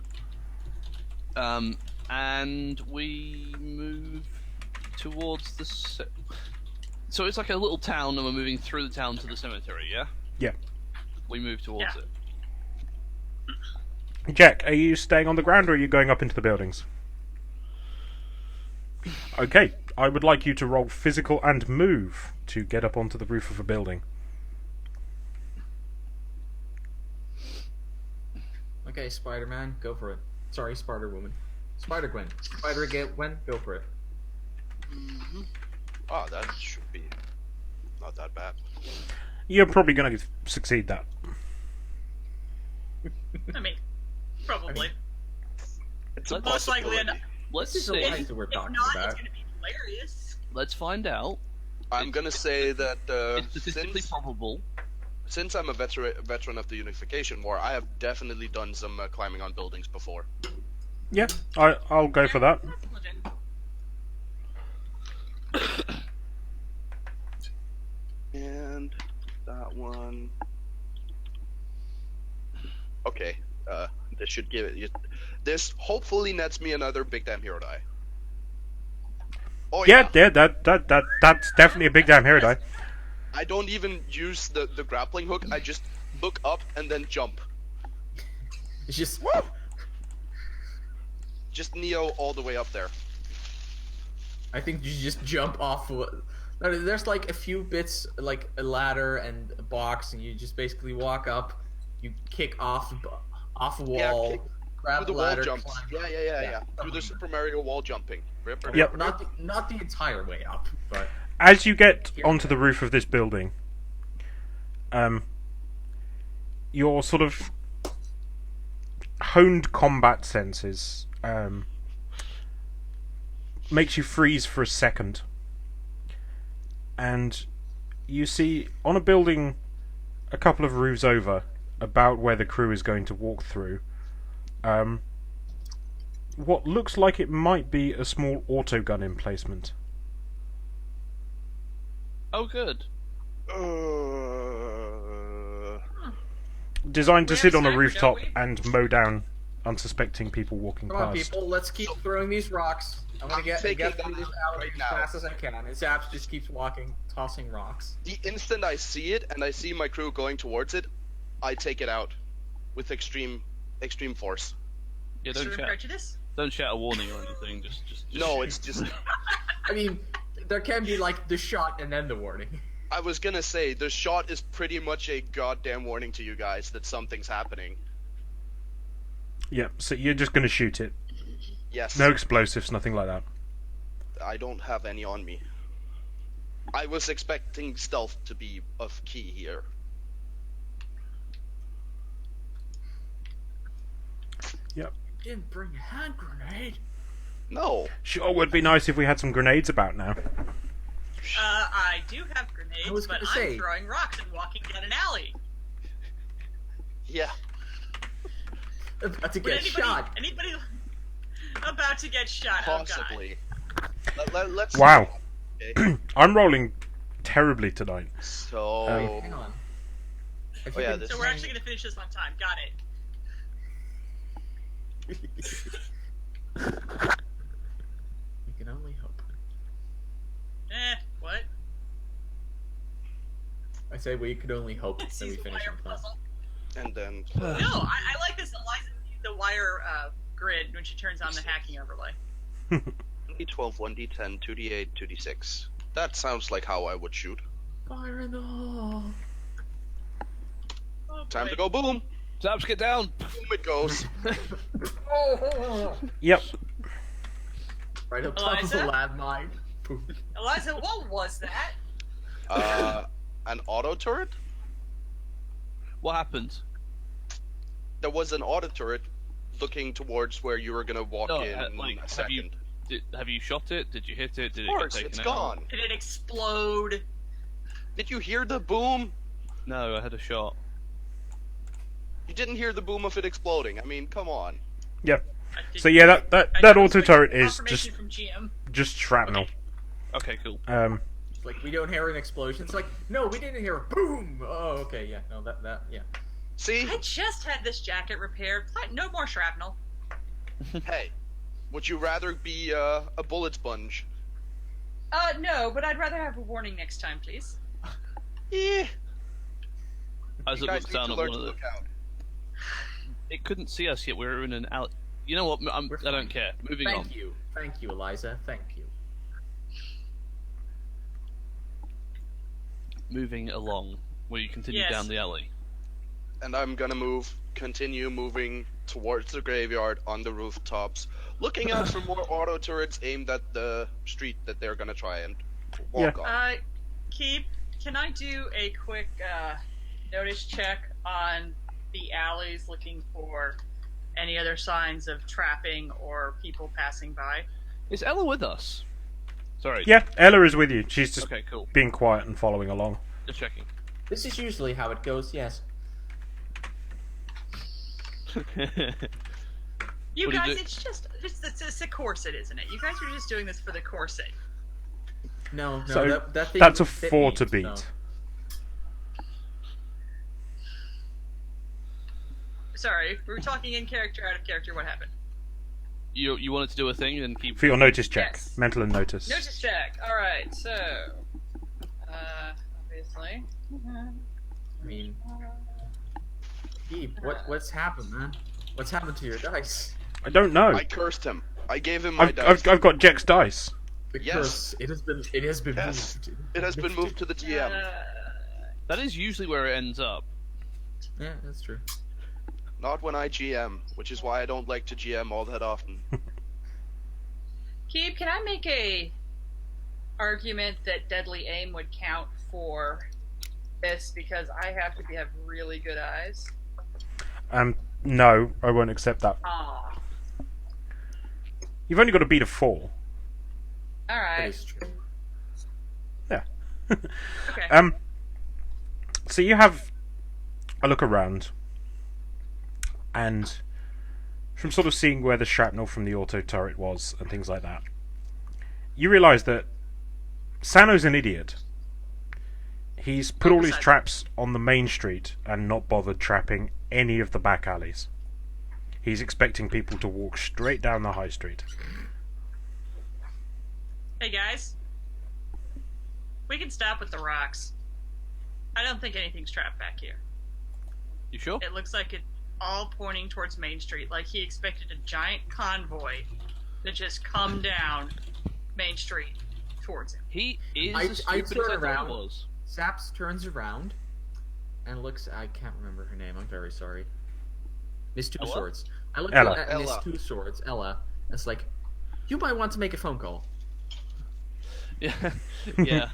D: And we move towards the. So it's like a little town, and we're moving through the town to the cemetery. Yeah.
E: Yeah.
D: We move towards
C: Yeah.
D: it.
E: Jack, are you staying on the ground or are you going up into the buildings? Okay, I would like you to roll physical and move to get up onto the roof of a building.
A: Okay, Spider-Man, go for it. Sorry, Spider-Woman. Spider-Gwen. Spider-Gwen, go for it.
F: Mm-hmm. Oh, that should be not that bad.
E: You're probably going to succeed that.
C: I mean, probably.
F: It's
D: Let's-
F: a
C: Most likely
F: possibility.
D: Let's
A: This is
D: see.
A: Eliza we're
C: If
A: talking
C: not,
A: about.
C: it's going to be hilarious.
D: Let's find out.
F: I'm gonna say that
D: It's statistically
F: since,
D: probable.
F: since I'm a veteran of the Unification War, I have definitely done some climbing on buildings before.
E: Yeah, I'll go for that.
C: That's legit.
F: And that one. Okay, this should give it. This hopefully nets me another big damn hero die. Oh
E: Yeah, that's definitely a big damn hero die.
F: I don't even use the grappling hook. I just look up and then jump.
A: It's just
F: Just Neo all the way up there.
A: I think you just jump off. There's like a few bits, like a ladder and a box, and you just basically walk up. You kick off a
F: Yeah,
A: wall,
F: kick
A: grab
F: Do
A: the
F: the wall
A: ladder,
F: jumps.
A: climb.
F: Yeah. Do the Super Mario wall jumping. Rip, rip,
E: Yep.
F: rip, rip.
A: Not the entire way up, but
E: As you get onto the roof of this building, your sort of honed combat senses makes you freeze for a second, and you see on a building a couple of roofs over, about where the crew is going to walk through, what looks like it might be a small autogun emplacement.
D: Oh, good.
E: Designed to
C: We
E: sit
C: have
E: on a
C: sniper,
E: rooftop
C: don't we?
E: and mow down unsuspecting people walking
A: come on,
E: past.
A: people, let's keep throwing these rocks. I'm gonna
F: I'm
A: get
F: taking
A: through
F: them
A: this
F: out
A: alley
F: right
A: as
F: now.
A: fast as I can. And Zaps just keeps walking, tossing rocks.
F: The instant I see it and I see my crew going towards it, I take it out with extreme force.
D: Yeah,
C: Extreme prejudice?
D: don't shout a warning or anything. Just
F: No,
D: shoot.
F: it's just.
A: I mean, there can be like the shot and then the warning.
F: I was gonna say the shot is pretty much a goddamn warning to you guys that something's happening.
E: Yeah, so you're just going to shoot it.
F: Yes.
E: No explosives, nothing like that.
F: I don't have any on me. I was expecting stealth to be of key here.
E: Yep.
A: Didn't bring a hand grenade.
F: No.
E: Sure would be nice if we had some grenades about now.
C: I do have grenades,
A: I was
C: but
A: gonna
C: I'm
A: say-
C: throwing rocks and walking down an alley.
F: Yeah.
A: About to
C: Would
A: get shot.
C: Anybody about to get shot? Oh, God.
F: Possibly. Let's.
E: Wow.
F: Okay.
E: I'm rolling terribly tonight.
F: So.
A: Hang on. If
F: Oh,
A: you
F: yeah,
A: can
F: this-
C: So we're actually gonna finish this on time. Got it.
A: You can only hope.
C: What?
A: I say we could only hope that we
C: Sees the
A: finish
C: wire
A: on time.
C: puzzle.
F: And then.
C: No, I like this Eliza the wire grid when she turns on the hacking overlay.
F: 1d12, 1d10, 2d8, 2d6. That sounds like how I would shoot.
A: Fire in the hole.
C: Oh,
F: Time
C: boy.
F: to go boom!
D: Zaps, get down.
F: Boom it goes.
E: Yep.
A: Right up top of the
C: Eliza?
A: landmine. Boom.
C: Eliza, what was that?
F: An auto turret?
D: What happened?
F: There was an auto turret looking towards where you were gonna walk
D: No,
F: in
D: like,
F: a
D: have
F: second.
D: have you shot it? Did you hit it? Did
F: Of
D: it get
F: course,
D: taken
F: it's
D: out?
F: gone.
C: Did it explode?
F: Did you hear the boom?
D: No, I had a shot.
F: You didn't hear the boom of it exploding. I mean, come on.
E: Yeah.
C: I did-
E: So yeah, that
C: I
E: auto
C: was
E: turret
C: waiting
E: is
C: for
E: just
C: confirmation from GM.
E: shrapnel.
D: Okay, cool.
A: It's like, we don't hear an explosion. It's like, no, we didn't hear a boom. Oh, okay, yeah. No, yeah.
F: See?
C: I just had this jacket repaired. No more shrapnel.
F: Hey, would you rather be a bullet sponge?
C: No, but I'd rather have a warning next time, please.
F: Yeah.
D: As
F: You
D: it
F: guys
D: looks
F: need
D: down
F: to
D: at
F: learn
D: one
F: to
D: of the,
F: look out.
D: it couldn't see us yet. We were in an alley. You know what? I don't care. Moving on.
A: Thank you, Eliza. Thank you.
D: Moving along. Will you continue
C: Yes.
D: down the alley?
F: And I'm gonna continue moving towards the graveyard on the rooftops, looking out for more auto turrets aimed at the street that they're gonna try and walk on.
C: Keep, can I do a quick notice check on the alleys looking for any other signs of trapping or people passing by?
D: Is Ella with us? Sorry.
E: Yeah, Ella is with you. She's just
D: Okay, cool.
E: being quiet and following along.
D: Just checking.
A: This is usually how it goes, yes.
C: You
D: What do you
C: guys,
D: do?
C: it's a corset, isn't it? You guys are just doing this for the corset.
A: No,
E: So
A: that thing
E: that's a
A: fit
E: 4
A: me,
E: to beat.
A: so-
C: Sorry, we were talking in character, out of character. What happened?
D: You wanted to do a thing and keep.
E: For your notice check,
C: Yes.
E: mental and notice.
C: Notice check. All right, so obviously.
A: I mean, Keep, what's happened, man? What's happened to your dice?
E: I don't know.
F: I cursed him. I gave him my
E: I've,
F: dice.
E: I've got Jack's dice.
A: Because it has been
F: Yes.
A: moved.
F: It has been moved to the GM.
D: That is usually where it ends up.
A: Yeah, that's true.
F: Not when I GM, which is why I don't like to GM all that often.
C: Keep, can I make a argument that deadly aim would count for this because I have really good eyes?
E: No, I won't accept that.
C: Ah,
E: You've only got to beat a 4.
C: all
A: That
C: right.
A: is true.
E: Yeah.
C: Okay.
E: So you have a look around, and from sort of seeing where the shrapnel from the auto turret was and things like that, you realise that Sano's an idiot. He's put all his traps on the main street and not bothered trapping any of the back alleys. He's expecting people to walk straight down the high street.
C: Hey guys, we can stop with the rocks. I don't think anything's trapped back here.
D: You sure?
C: It looks like it's all pointing towards Main Street, like he expected a giant convoy to just come down Main Street towards him.
D: He is
A: I
D: as stupid as
A: turn
D: I thought
A: around.
D: he was.
A: Saps turns around and looks. I can't remember her name. I'm very sorry. Miss Two
D: Ella?
A: Swords. I look
E: Ella.
A: at Miss
F: Ella.
A: Two Swords, Ella. And it's like, you might want to make a phone call.
D: Yeah. Yeah.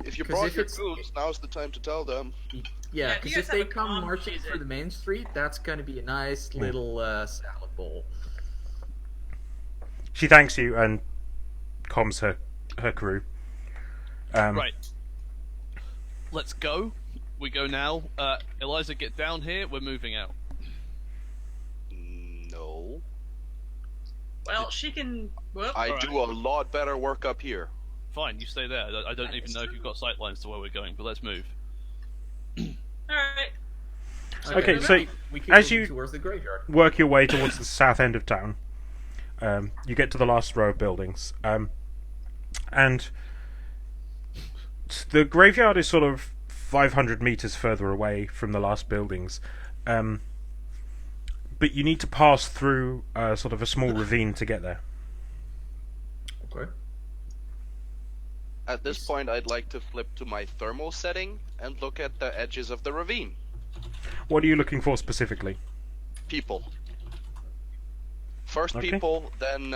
F: If you
A: 'Cause
F: brought
A: if
F: your
A: it's-
F: goons, now's the time to tell them.
A: Yeah,
C: Yeah, if
A: because
C: you
A: if
C: guys
A: they
C: have a
A: come
C: calm,
A: marching
C: choose
A: through
C: it.
A: the main street, that's going to be a nice little salad bowl.
E: She thanks you and comms her crew.
D: Right. Let's go. We go now. Eliza, get down here. We're moving out.
F: No.
C: Well, she can. Whoop.
F: I
D: Alright.
F: do a lot better work up here.
D: Fine, you stay there. I don't even know if you've got sight lines to where we're going, but let's move.
C: All right.
E: Okay, so
A: we keep
E: as
A: moving
E: you-
A: towards the graveyard.
E: work your way towards the south end of town. You get to the last row of buildings, and the graveyard is sort of 500 meters further away from the last buildings, but you need to pass through sort of a small ravine to get there.
A: Okay.
F: At this point, I'd like to flip to my thermal setting and look at the edges of the ravine.
E: What are you looking for specifically?
F: People. First
E: Okay.
F: people, then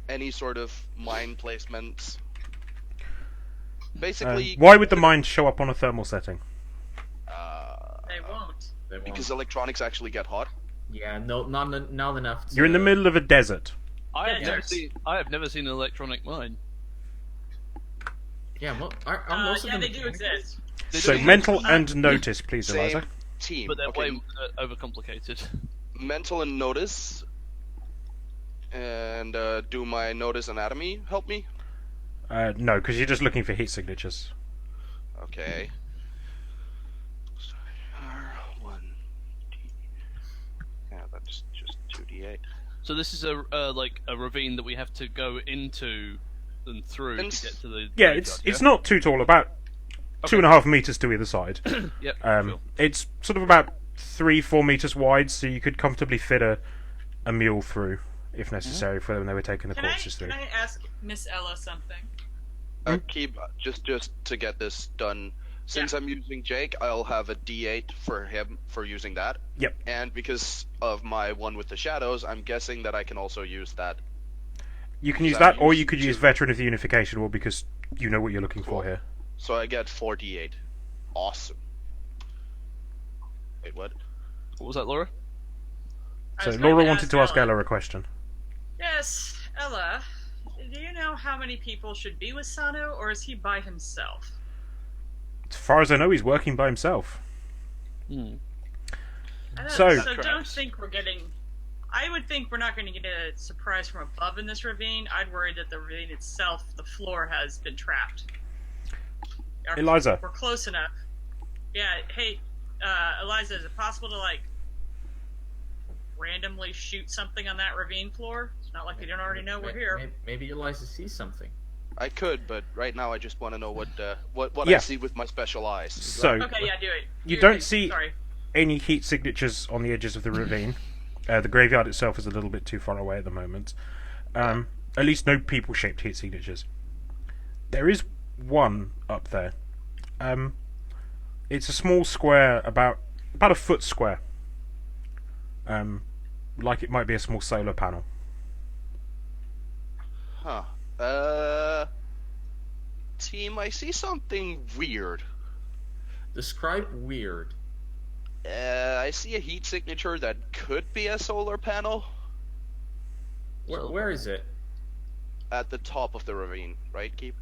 F: any sort of mine placements. Basically,
E: Why would the mine show up on a thermal setting?
C: They won't.
A: They won't.
F: because electronics actually get hot.
A: Yeah, no, not enough. To,
E: You're in the middle of a desert.
D: I have
C: Yeah,
D: never
C: yes.
D: seen. I have never seen an electronic mine.
A: Yeah, are most of
C: Yeah,
A: them
C: they do
A: mechanical?
C: exist.
D: They
E: So
D: don't-
E: mental and notice, please,
F: Same
E: Eliza.
F: team.
D: but they're
F: Okay,
D: way overcomplicated.
F: mental and notice, and do my notice anatomy help me?
E: No, because you're just looking for heat signatures.
F: Okay. R1. Yeah, that's just 2d8.
D: So this is like a ravine that we have to go into and through
F: And
D: to get to the.
E: Yeah,
D: graveyard,
E: it's not too tall, about 2.5 meters to either side.
D: Yep. Sure.
E: It's sort of about 3-4 meters wide, so you could comfortably fit a mule through if necessary for when they were taking the corpses through.
C: Can I ask Miss Ella something?
F: Keep just to get this done. Since I'm using Jake, I'll have a D8 for him for using that.
E: Yep.
F: And because of my one with the shadows, I'm guessing that I can also use that.
E: You can use
F: that
E: that, or
F: used
E: you could
F: to-
E: use Veteran of the Unification War because you know what you're looking for here.
F: So I get 4d8. Awesome. Wait, what?
D: What was that, Laura?
C: I
E: So
C: was going
E: Laura
C: to
E: wanted to ask Ella a question.
C: Yes, Ella. Do you know how many people should be with Sano, or is he by himself?
E: As far as I know, he's working by himself.
D: Hmm.
E: So-
C: don't
D: Perhaps.
C: think we're getting. I would think we're not going to get a surprise from above in this ravine. I'd worry that the ravine itself, the floor, has been trapped.
E: Eliza.
C: We're close enough. Yeah. Hey, Eliza, is it possible to randomly shoot something on that ravine floor? It's not like they don't already know we're here.
A: Maybe Eliza sees something.
F: I could, but right now I just want to know what
E: Yeah.
F: I see with my special eyes.
E: So,
C: Okay, yeah, do it.
E: You
C: Do
E: don't
C: it.
E: see-
C: Sorry.
E: any heat signatures on the edges of the ravine. The graveyard itself is a little bit too far away at the moment. At least no people-shaped heat signatures. There is one up there. It's a small square, about a foot square. Like it might be a small solar panel.
F: Huh. Team, I see something weird.
A: Describe weird.
F: I see a heat signature that could be a solar panel
A: Where is it?
F: at the top of the ravine, right, Keep?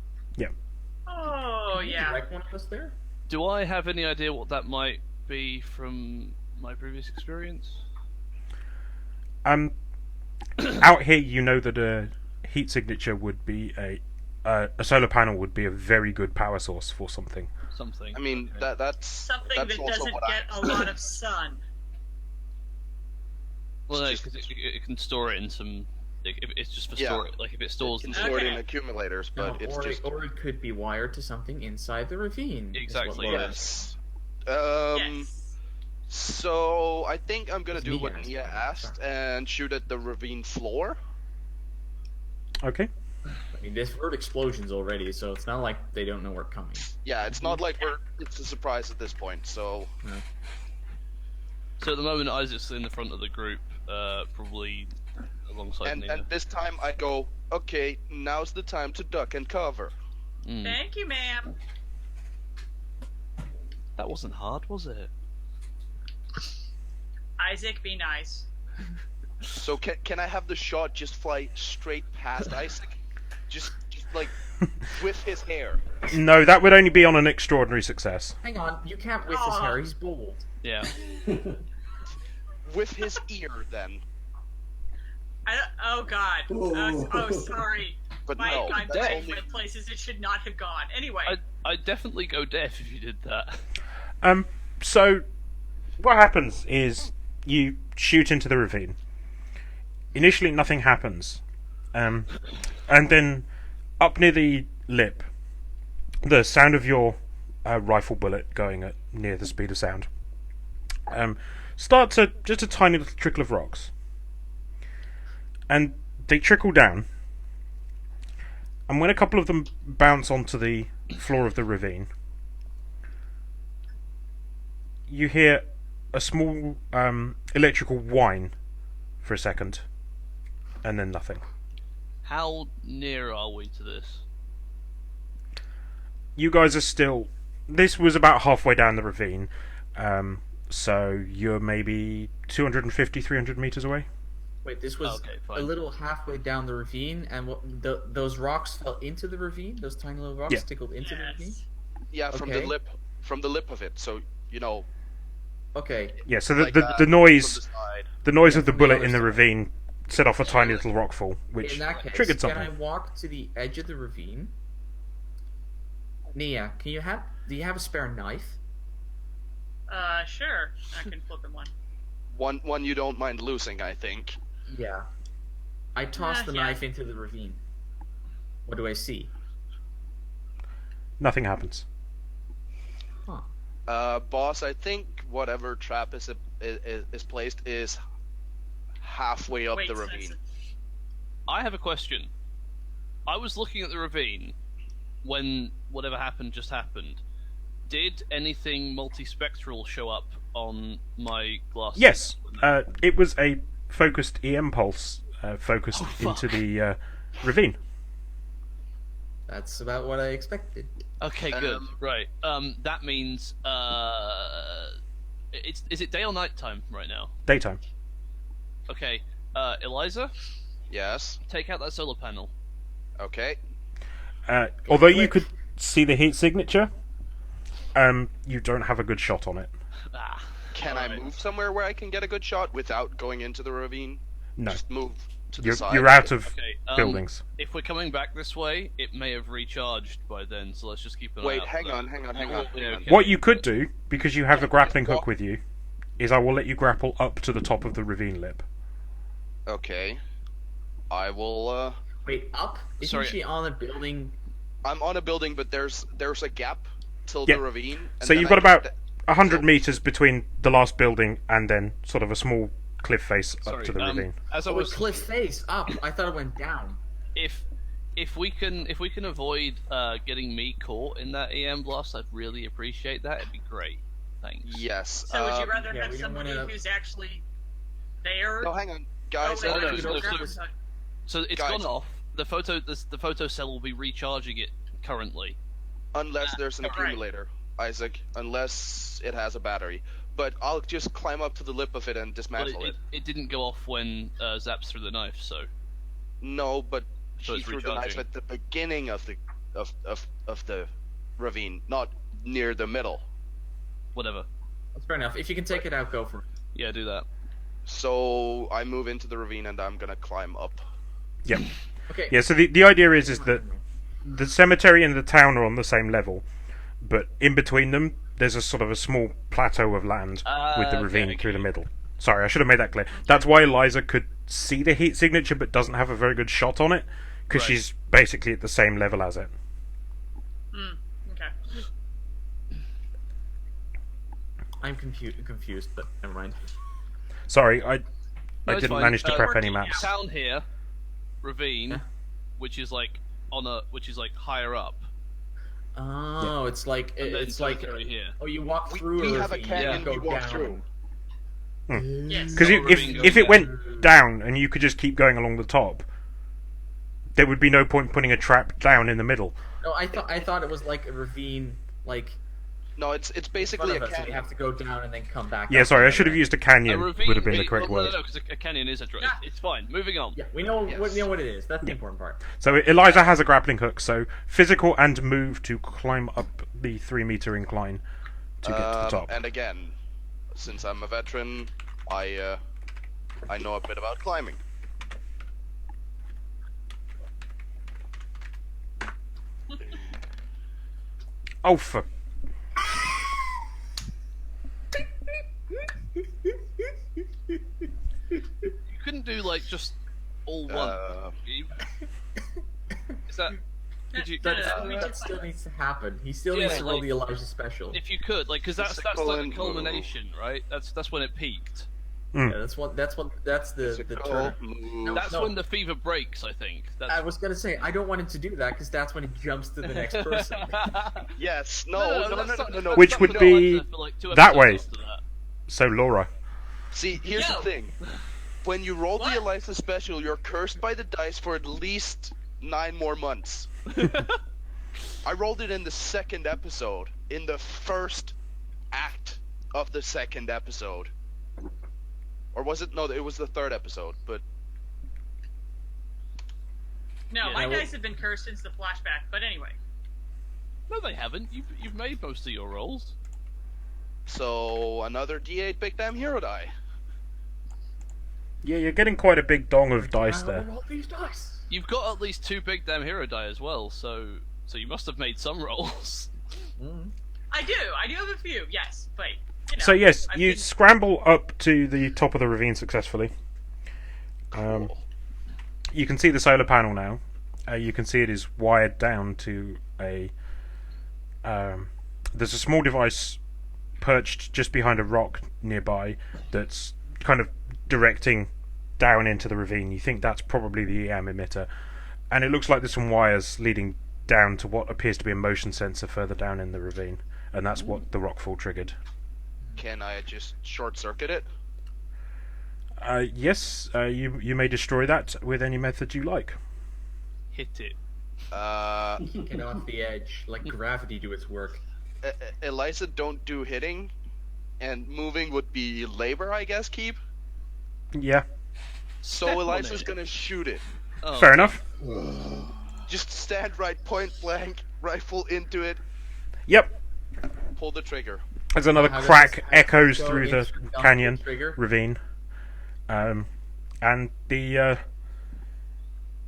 C: Oh,
A: Can you
C: yeah.
A: direct one of us there?
D: Do I have any idea what that might be from my previous experience?
E: Out here, you know that a heat signature would be a solar panel would be a very good power source for something.
D: Something.
F: I mean,
A: Okay.
F: that's
C: Something
F: that's
C: that
F: also
C: doesn't
F: what
C: get a lot of sun.
D: Well, no,
F: It's
D: because it can store it in some. If it's just for
F: Yeah.
D: store it, like if it stores.
F: can
D: in
F: store it in
C: Okay.
F: accumulators, but
A: No,
F: it's
A: or,
F: just
A: or it could be wired to something inside the ravine. is what
D: Exactly,
A: Laura-
F: yes.
C: Yes.
F: So I think I'm gonna
A: It's
F: do
A: Nia
F: what
A: asking.
F: Nia asked and shoot at the ravine floor.
E: Okay.
A: I mean, they've heard explosions already, so it's not like they don't know we're coming.
F: Yeah, it's not like it's a surprise at this point. So
D: So at the moment, Isaac's in the front of the group, probably alongside
F: and
D: Nina.
F: this time I go, okay, now's the time to duck and cover.
D: Mm.
C: Thank you, ma'am.
D: That wasn't hard, was it?
C: Isaac, be nice.
F: So can I have the shot just fly straight past Isaac, just like with his hair?
E: No, that would only be on an extraordinary success.
A: Hang on, you can't with his
C: Aw.
A: hair. He's bald.
D: Yeah.
F: With his ear, then.
C: Oh God. Oh, sorry.
F: But
C: My
F: no,
C: my
F: that's
C: brain
F: only.
C: went places it should not have gone. Anyway.
D: I'd definitely go deaf if you did that.
E: So what happens is you shoot into the ravine. Initially, nothing happens, and then up near the lip, the sound of your rifle bullet going at near the speed of sound starts just a tiny little trickle of rocks, and they trickle down. And when a couple of them bounce onto the floor of the ravine, you hear a small electrical whine for a second, and then nothing.
D: How near are we to this?
E: You guys are still. This was about halfway down the ravine, so you're maybe 250, 300 meters away.
A: Wait, this was
D: Okay,
A: a
D: fine.
A: little halfway down the ravine, and those rocks fell into the ravine. Those tiny little rocks
E: Yeah.
A: tickled into the ravine.
C: Yes.
F: Yeah, from
A: Okay.
F: the lip of it. So you know,
A: Okay,
E: Yeah. So the
F: like
E: the,
F: that
E: the
F: from
E: noise
F: the side.
E: the noise of the
A: from the
E: bullet
A: other
E: in the
A: side.
E: ravine set off a tiny little rockfall, which
A: in that case,
E: triggered
A: can I
E: something.
A: walk to the edge of the ravine? Nia, do you have a spare knife?
C: Sure. I can flip him one.
F: One you don't mind losing, I think.
A: Yeah. I toss the
C: yeah.
A: knife into the ravine. What do I see?
E: Nothing happens.
F: Boss, I think whatever trap is placed is halfway up
C: Wait,
F: the
C: so
F: ravine.
D: I have a question. I was looking at the ravine when whatever happened just happened. Did anything multispectral show up on my glasses?
E: Yes, it was a focused EM pulse focused
D: fuck.
E: into the ravine.
A: That's about what I expected.
D: Okay, good. Right. That means is it day or night time right now?
E: Daytime.
D: Okay. Eliza,
F: Yes.
D: take out that solar panel.
F: Okay.
E: Although you could see the heat signature, you don't have a good shot on it.
D: Ah.
F: Can I
D: Alright.
F: move somewhere where I can get a good shot without going into the ravine?
E: No,
F: Just move to the
E: you're
F: side.
E: you're out of
D: Okay.
E: buildings.
D: If we're coming back this way, it may have recharged by then, so let's just keep an eye
F: Wait,
D: out.
F: hang
D: for
F: on.
D: that. Yeah, okay.
E: What you could do, because you have the grappling hook with you, is I will let you grapple up to the top of the ravine lip.
F: Okay. I will.
A: Wait, up? Isn't
D: Sorry.
A: she on a building?
F: I'm on a building, but there's a gap till
E: Yeah.
F: the ravine. And
E: So
F: then
E: you've
F: I
E: got
F: can
E: about 100 meters between the last building and then sort of a small cliff face up
D: Sorry,
E: to the ravine.
D: as I
A: Oh,
D: was,
A: a cliff face up. I thought it went down.
D: if we can avoid getting me caught in that EM blast, I'd really appreciate that. It'd be great. Thanks.
F: Yes.
C: So would you rather
A: yeah,
C: have
A: we don't
C: somebody
A: wanna-
C: who's actually there?
F: No, hang on,
C: Oh,
F: guys.
C: wait,
D: no,
C: no,
D: no,
C: you
D: so-
C: don't grab
D: so-
C: the-
D: So it's
F: Guys.
D: gone off. The photo cell will be recharging it currently.
F: Unless there's an
C: Right.
F: accumulator, Isaac. Unless it has a battery. But I'll just climb up to the lip of it and
D: But
F: dismantle
D: it didn't go off when Zaps threw the knife, so
F: No, but
D: So
F: she
D: it's
F: threw the knife
D: recharging.
F: at the beginning of the ravine, not near the middle.
D: whatever.
A: That's fair enough. If you can take it out, go for it.
D: Yeah, do that.
F: So I move into the ravine and I'm gonna climb up.
E: Yep.
A: Okay.
E: Yeah, so the idea is that the cemetery and the town are on the same level, but in between them, there's a sort of a small plateau of land with the
D: Okay,
E: ravine
D: okay.
E: through the middle. Sorry, I should have made that clear. That's why Eliza could see the heat signature but doesn't have a very good shot on it, because
D: Right.
E: she's basically at the same level as it.
C: Okay.
A: I'm confused, but never mind.
E: Sorry,
D: No,
E: I
D: it's
E: didn't
D: fine.
E: manage to prep any
C: working
E: maps.
D: Town here, ravine,
A: Yeah.
D: which is like higher up.
A: Oh, it's like
D: And then
A: it's like
D: cemetery here.
A: oh, you walk through.
F: we
A: a
F: have a
A: ravine,
F: canyon
A: you go
F: we walk
A: down.
F: through.
C: Yes.
E: Because
D: Ravine
E: if
D: goes
E: it
D: down.
E: went down and you could just keep going along the top, there would be no point putting a trap down in the middle.
A: No, I thought it was like a ravine, like
F: No, it's
A: in
F: basically
A: front
F: a
A: of us, and you
F: canyon.
A: have to go down and then come back.
E: Yeah,
A: up
E: sorry, I
A: and
E: should have
A: then-
E: used a canyon.
D: A ravine
E: Would have been the
D: being-
E: correct
D: well,
E: word.
D: No, because a canyon is a dry.
C: Yeah.
D: It's fine. Moving on.
A: Yeah, we know
F: Yes.
A: we know what it is. That's the important part.
E: So Eliza has a grappling hook, so physical and move to climb up the 3-meter incline to get to the top.
F: And again, since I'm a veteran, I know a bit about climbing.
E: Oh, for...
D: You couldn't do like just all one. Is that? Could you?
A: That still needs to happen. He still
D: Yeah,
A: needs to roll
D: like-
A: the Elijah special.
D: If you could, like, because that's
F: Physical
D: like
F: and
D: the culmination, right? That's when it peaked.
A: Yeah, that's the
F: Physical
A: turn.
F: move.
D: That's
A: No.
D: when the fever breaks, I think.
A: I
D: That's...
A: was gonna say I don't want him to do that because that's when he jumps to the next person.
F: Yes. No.
D: that's not-
F: No.
E: Which
D: that's
E: would
D: not
E: be
D: for, like, two
E: that
D: episodes
E: way.
D: after that.
E: So, Laura.
F: See, here's
C: No.
F: the thing. when you roll
C: What?
F: the Eliza special, you're cursed by the dice for at least 9 more months. I rolled it in the second episode, in the first act of the second episode. Or was it? No, it was the third episode, but
C: No,
D: Yeah,
C: my
A: well-
C: dice have been cursed since the flashback. But anyway,
D: No, they haven't. You've made most of your rolls.
F: so another D8 big damn hero die.
E: Yeah, you're getting quite a big dong of dice there.
A: Roll these dice.
D: You've got at least 2 big damn hero die as well, so you must have made some rolls.
A: Mm.
C: I do have a few. Yes, but you know,
E: So yes,
C: I've
E: you
C: been-
E: scramble up to the top of the ravine successfully.
F: Cool.
E: You can see the solar panel now. You can see it is wired down to a. There's a small device perched just behind a rock nearby that's kind of directing down into the ravine. You think that's probably the EM emitter, and it looks like there's some wires leading down to what appears to be a motion sensor further down in the ravine, and that's what the rockfall triggered.
F: Can I just short circuit it?
E: Yes, you may destroy that with any method you like.
D: Hit it.
A: Get off the edge. Let gravity do its work.
F: Eliza don't do hitting, and moving would be labor, I guess. Keep.
E: Yeah,
F: So
D: Step on
F: Eliza's
D: it.
F: gonna shoot it.
D: Oh,
E: fair enough.
F: Just stand right, point blank, rifle into it,
E: Yep.
F: pull the trigger.
E: As another
A: How does
E: crack
A: this
E: echoes
A: go
E: through the
A: into the
E: canyon
A: trigger?
E: ravine, and the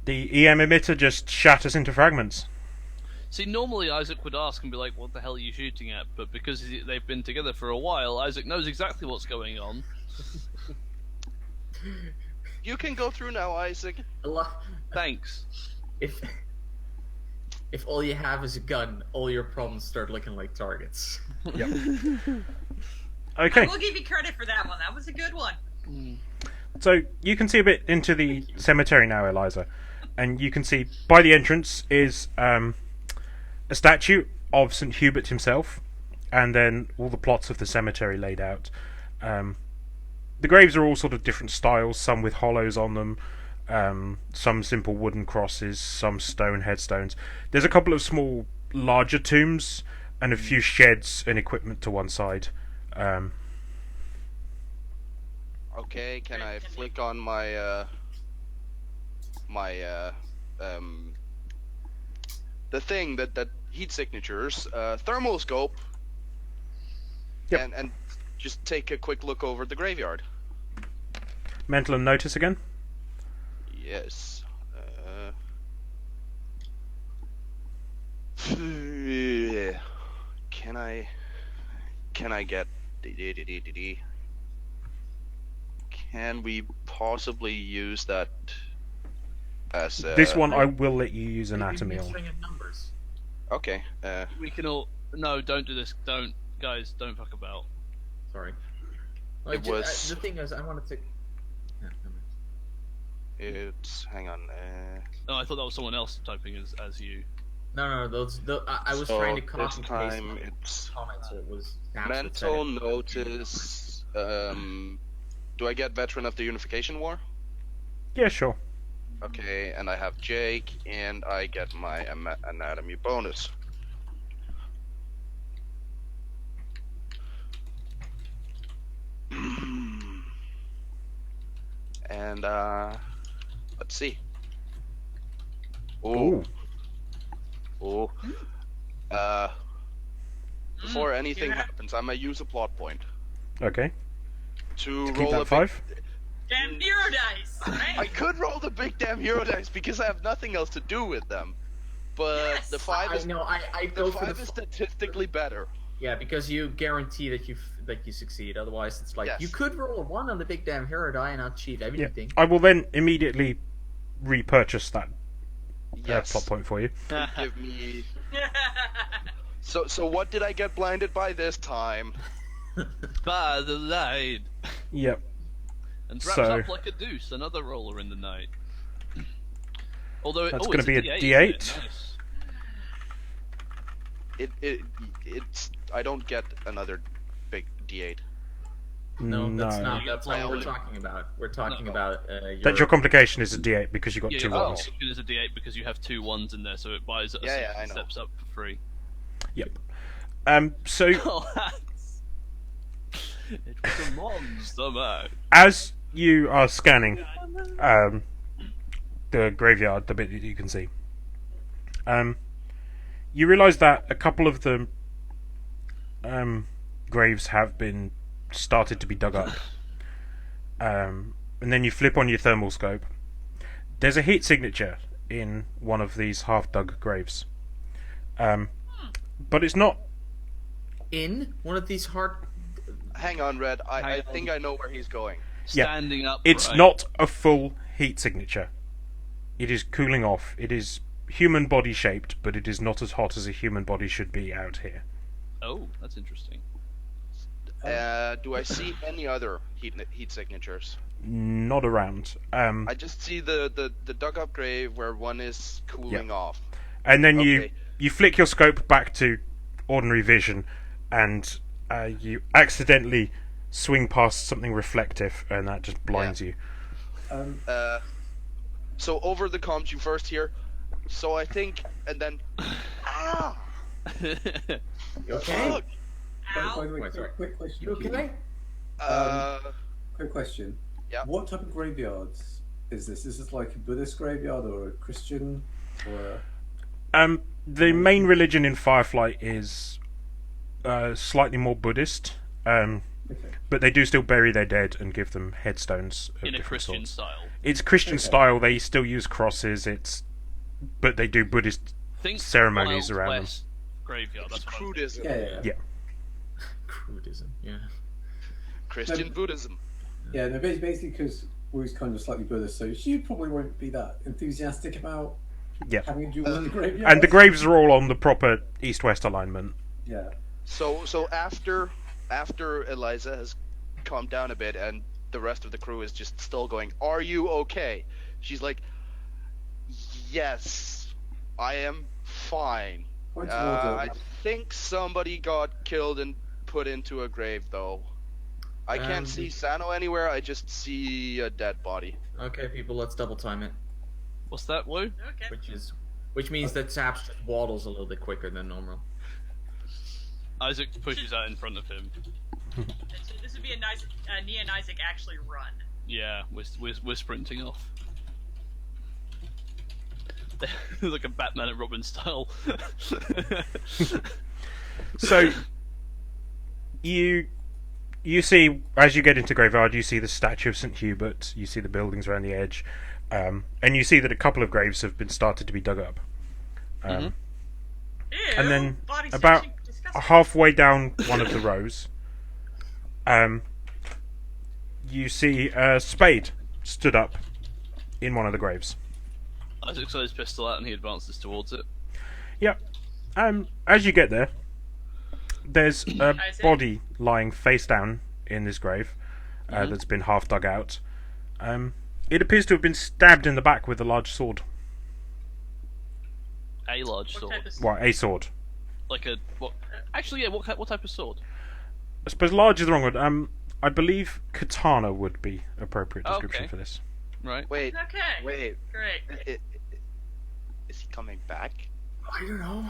E: EM emitter just shatters into fragments.
D: See, normally Isaac would ask and be like, "What the hell are you shooting at?" But because they've been together for a while, Isaac knows exactly what's going on.
F: You can go through now, Isaac.
D: Thanks.
A: If all you have is a gun, all your problems start looking like targets.
C: I
E: Okay,
C: will give you credit for that one. That was a good one.
E: so you can see a bit into the cemetery now, Eliza, and you can see by the entrance is a statue of St. Hubert himself, and then all the plots of the cemetery laid out. The graves are all sort of different styles, some with hollows on them, some simple wooden crosses, some stone headstones. There's a couple of small, larger tombs, and a few sheds and equipment to one side.
F: Okay, can I
C: Can
F: flick on my the thing that heat signatures, thermal scope,
E: Yep.
F: and just take a quick look over the graveyard.
E: Mental and notice again.
F: Yes. Can I get? Can we possibly use that as
E: This one I will let you use anatomy
A: Maybe a
E: on.
A: string of numbers.
F: Okay.
D: We can all. No, don't do this. Don't, guys. Don't fuck about.
A: Sorry.
F: It was-
A: The thing is, I wanted to. Yeah, never mind.
F: It's hang on.
D: Oh, I thought that was someone else typing as you.
A: No, I was
F: So
A: trying to
F: this
A: copy and paste
F: time
A: my
F: it's
A: comments, so it was
F: mental notice. Do I get veteran of the Unification War?
E: Yeah, sure.
F: Okay, and I have Jake, and I get my anatomy bonus. And let's see.
E: Ooh.
F: Ooh. Before anything
C: you have-
F: happens, I'm gonna use a plot point
E: Okay.
F: to
E: To keep
F: roll a
E: that
F: big.
E: 5.
C: Damn hero dice,
F: I
C: right?
F: could roll the big damn hero dice because I have nothing else to do with them. But
C: Yes!
F: the 5
A: I
F: is
A: know. I
F: the
A: go for
F: 5
A: the
F: is statistically better.
A: yeah, because you guarantee that you succeed. Otherwise, it's like
F: Yes.
A: you could roll a 1 on the big damn hero die and achieve
E: Yeah.
A: everything.
E: I will then immediately repurchase that
F: Yes.
E: plot point for you.
F: Give me. So what did I get blinded by this time?
D: By the light.
E: Yep.
D: And wraps
E: So-
D: up like a deuce, another roller in the night. Although
E: That's
D: going
E: gonna
D: to
E: be a
D: D8.
E: D8.
D: isn't it? Nice.
F: It's I don't get another big D8.
A: No, that's
E: No.
A: not. That's not what we're
F: No.
A: talking about. We're talking
D: No.
A: about
E: That your complication is a D8 because you got
D: Yeah,
E: two
D: your
E: ones.
D: complication is a D8 because you have 2 1s in there, so it buys it
F: Yeah, I know.
D: steps up for free.
E: Yep. So
D: Oh, that's... It was a monster, man.
E: as you are scanning the graveyard, the bit that you can see, you realise that a couple of the graves have been started to be dug up. And then you flip on your thermal scope. There's a heat signature in one of these half-dug graves, but it's not.
A: in one of these hard.
F: Hang on, Red. I
D: Hang on.
F: think I know where he's going.
E: Yeah,
D: Standing up.
E: It's
D: right.
E: not a full heat signature. It is cooling off. It is human body shaped, but it is not as hot as a human body should be out here.
D: Oh, that's interesting.
F: Do I see any other heat signatures?
E: Not around.
F: I just see the dug up grave where one is cooling off.
E: And then
F: Okay.
E: you flick your scope back to ordinary vision, and you accidentally swing past something reflective, and that just blinds you.
F: So over the comms, you first hear. So I think, and then. Ah!
A: You okay?
F: Fuck!
B: By the way,
A: Wait, sorry.
B: quick question.
A: You okay?
B: Quick question.
F: Yeah.
B: What type of graveyards is this? Is this like a Buddhist graveyard or a Christian or a...
E: The main religion in Firefly is slightly more Buddhist,
B: Okay.
E: but they do still bury their dead and give them headstones of
D: In a
E: different
D: Christian
E: sorts.
D: style.
E: It's Christian
B: Okay.
E: style. They still use crosses. But they do Buddhist
D: Think
E: ceremonies
D: Wild
E: around them.
D: West Graveyard.
F: It's
D: That's what I'm
F: Crudism.
B: Yeah.
A: Crudism. Yeah.
F: Christian
B: No.
F: Buddhism.
B: Yeah, no, basically because Wu's kind of slightly Buddhist, so she probably won't be that enthusiastic about
E: Yeah.
B: having a duel in the graveyard.
E: And the graves are all on the proper east-west alignment.
B: Yeah.
F: So after Eliza has calmed down a bit and the rest of the crew is just still going, "Are you okay?" She's like, "Yes, I am fine.
B: Point towards her.
F: I think somebody got killed and put into a grave, though. I can't see Sano anywhere. I just see a dead body."
A: Okay, people, let's double time it.
D: What's that, Woo?
C: Okay.
A: Which means that Saps just waddles a little bit quicker than normal.
D: Isaac pushes out in front of him.
C: This would be a nice Nia and Isaac actually run.
D: Yeah, we're sprinting off. Like a Batman and Robin style.
E: So you see, as you get into Graveyard, you see the statue of St. Hubert, you see the buildings around the edge, and you see that a couple of graves have been started to be dug up.
C: Ew,
E: And then
C: body
E: about
C: searching, disgusting.
E: halfway down one of the rows, you see a spade stood up in one of the graves.
D: Isaac got his pistol out and he advances towards it.
E: Yep. As you get there, there's a
C: Isaac?
E: body lying face down in this grave that's been half dug out. It appears to have been stabbed in the back with a large sword.
D: A large
C: What
D: sword.
C: type of
E: Well, a sword.
D: Like a what? Actually, yeah. What type of sword?
E: I suppose large is the wrong word. I believe katana would be appropriate description
D: Okay.
E: for this.
D: Right.
F: Wait,
C: Okay.
F: wait.
C: Great.
F: Is he coming back?
A: I don't know.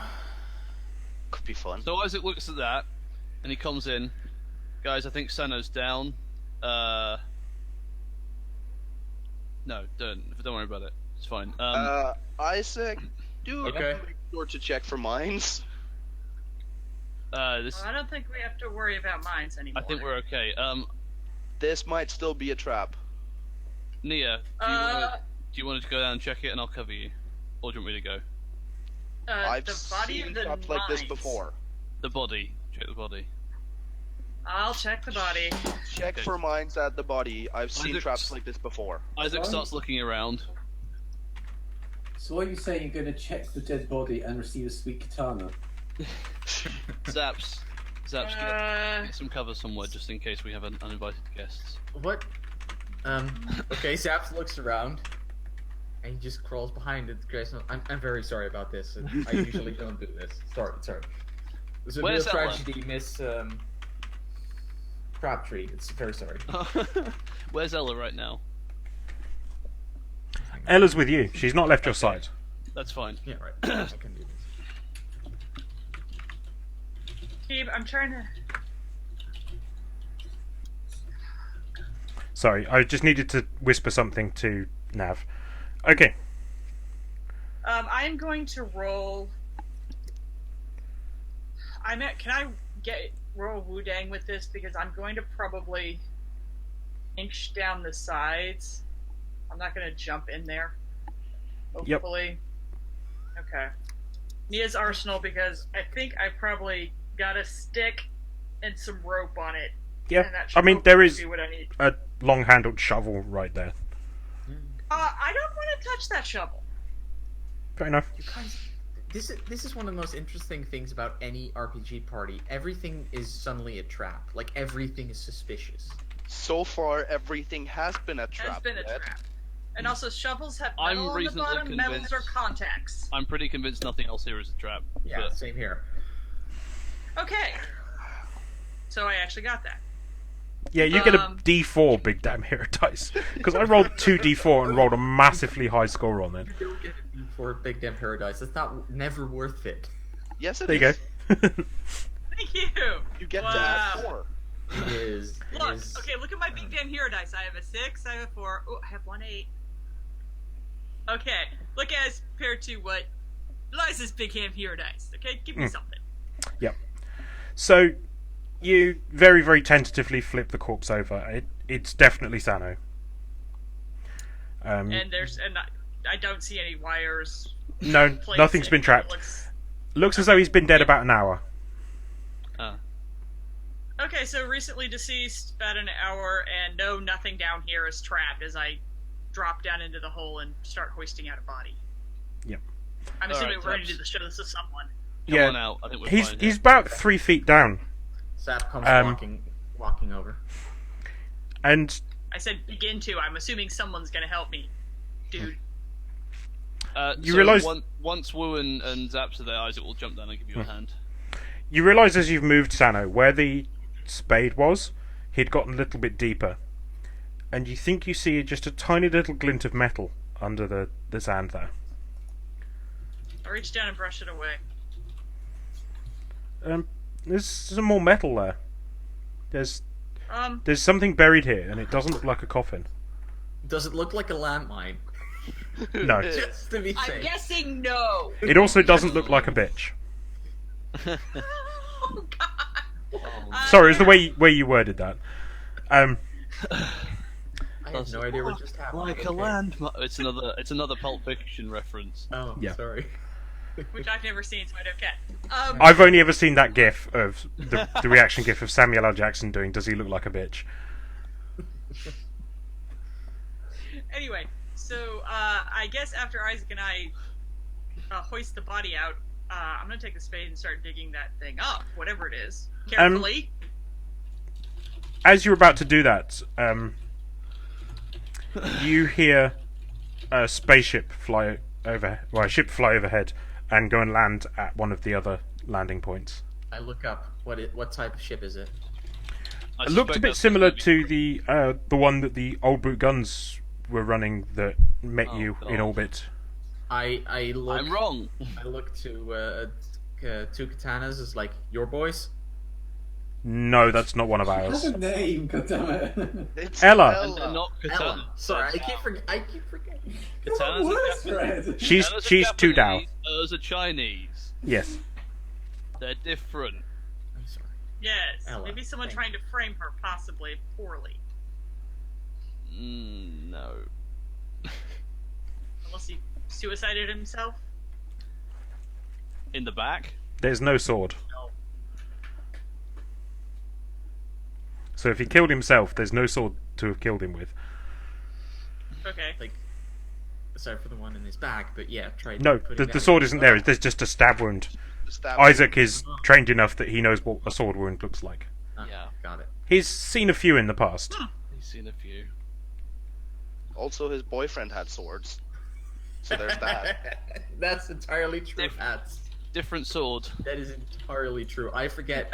F: Could be fun.
D: So Isaac looks at that, and he comes in. Guys, I think Sano's down. No, don't worry about it. It's fine.
F: Isaac, do
A: Okay.
F: make sure to check for mines.
D: This.
C: Well, I don't think we have to worry about mines anymore.
D: I think we're okay.
F: This might still be a trap.
D: Nia, do you want to go down and check it, and I'll cover you, or do you want me to go?
F: I've
C: the body
F: seen
C: of the
F: traps like this
C: mines.
F: before.
D: The body. Check the body.
C: I'll check the body.
F: Check
D: Okay.
F: for mines at the body. I've seen
D: Isaac-
F: traps like this before.
D: Isaac
B: Sorry?
D: starts looking around.
B: So are you saying you're going to check the dead body and receive a sweet katana?
D: Zaps,
C: Uh,
D: get some cover somewhere just in case we have uninvited guests.
A: What? Okay, Saps looks around, and he just crawls behind it. Grace, I'm very sorry about this. I usually don't do this. Sorry. It was a real
D: Where's Ella?
A: tragedy, Miss. Crabtree. It's very sorry.
D: Where's Ella right now?
E: Ella's with you. She's not left your side.
D: That's fine.
A: Yeah, right. I can do this.
C: Steve, I'm trying to.
E: Sorry, I just needed to whisper something to Nav. Okay.
C: I'm going to roll. Can I roll Wudang with this, because I'm going to probably inch down the sides. I'm not going to jump in there.
E: Yep.
C: Hopefully. Okay. Nia's arsenal, because I think I probably got a stick and some rope on it.
E: Yeah.
C: And that should
E: I mean, there
C: hopefully
E: is
C: be what I need.
E: a long-handled shovel right there.
C: I don't want to touch that shovel.
E: Fair enough.
A: You guys, this is one of the most interesting things about any RPG party. Everything is suddenly a trap. Like, everything is suspicious.
F: So far, everything has been a trap.
C: Has been a
F: Ed.
C: trap. And also, shovels have
D: I'm
C: metal on the
D: reasonably
C: bottom. Metals
D: convinced-
C: are contacts.
D: I'm pretty convinced nothing else here is a trap.
A: Yeah,
D: but-
A: same here.
C: Okay. So I actually got that.
E: Yeah, you get a
C: Um,
E: D4 big damn hero dice. Because I rolled 2 D4 and rolled a massively high score on it.
A: You don't get it for Big Damn Paradise. It's never worth it.
F: Yes, it
E: There you
F: is.
E: go.
C: Thank you.
F: You get to
C: Wow.
F: add 4.
A: It is. It
C: Look,
A: is-
C: okay, look at my big damn hero dice. I have a 6, I have a 4. Oh, I have 1 8. Okay, look as compared to what Liza's big damn hero dice. Okay, give me something.
E: Yep. So, you very, very tentatively flip the corpse over. It's definitely Sano.
C: And I don't see any wires.
E: No,
C: placed
E: nothing's
C: in
E: been
C: it.
E: trapped.
C: Looks-
E: Looks as though he's been dead about an hour.
C: Okay, so recently deceased, about an hour, and no, nothing down here is trapped as I drop down into the hole and start hoisting out a body.
E: Yep.
C: I'm assuming
D: Alright,
C: we're ready to
D: Taps.
C: do the show. This is someone.
D: Come on out. I think we're
E: he's
D: fine
E: he's
D: here.
E: about 3 feet down,
A: Sap comes walking over.
E: and
C: I said begin to. I'm assuming someone's gonna help me, dude.
E: You
D: so
E: realise-
D: once Wu and Zaps are there, Isaac will jump down and give you a
E: Hmm.
D: hand.
E: you realise as you've moved Sano where the spade was, he'd gotten a little bit deeper, and you think you see just a tiny little glint of metal under the sand there.
C: I reach down and brush it away.
E: There's some more metal there. There's something buried here, and it doesn't look like a coffin.
A: Does it look like a landmine?
E: No.
A: Just to be
C: I'm
A: safe.
C: guessing no.
E: It also doesn't look like a bitch.
C: Oh God.
E: Sorry, it's the way you worded that.
A: I have no idea what just happened.
D: Like a
A: Okay.
D: landmark. It's another Pulp Fiction reference.
A: Oh,
E: Yeah.
A: sorry.
C: Which I've never seen, so I don't get.
E: I've only ever seen that gif of the reaction gif of Samuel L. Jackson doing "Does he look like a bitch?"
C: Anyway, so I guess after Isaac and I hoist the body out, I'm gonna take the spade and start digging that thing up, whatever it is, carefully.
E: As you're about to do that, you hear a spaceship fly overhead and go and land at one of the other landing points.
A: I look up. What type of ship is it?
D: I
E: It looked a
D: suspect
E: bit
D: that's
E: similar
D: gonna
E: to the one that the old boot guns were running that met
D: Oh,
E: you in
D: God.
E: orbit.
A: I look.
D: I'm wrong.
A: I look to two katanas as like your boys.
E: No, that's not one of
B: What's
E: ours.
B: a name? God damn it!
F: It's
E: Ella.
D: And they're not katana.
A: Ellen. Sorry, I keep forgetting.
D: Katanas are
B: Worse,
D: Japanese.
B: Fred.
E: She's
D: Katanas are
E: two Dao.
D: Japanese, Those are Chinese.
E: Yes.
D: They're different.
A: I'm sorry.
C: Yes,
A: Ella,
C: maybe someone
A: thank
C: trying to frame her, possibly poorly,
D: No.
C: unless he suicided himself.
D: In the back.
E: There's no sword.
C: No.
E: So if he killed himself, there's no sword to have killed him with.
C: Okay.
A: Like, aside from the one in his back, but yeah, try.
E: No,
A: putting
E: the
A: that-
E: sword isn't there. There's just a stab wound.
F: Stab-
E: Isaac is trained enough that he knows what a sword wound looks like.
A: Ah,
D: Yeah.
A: got it.
E: He's seen a few in the past.
D: He's seen a few.
F: Also, his boyfriend had swords. So there's that.
A: That's entirely true.
D: Diff-
A: That's
D: Different sword.
A: That is entirely true. I forget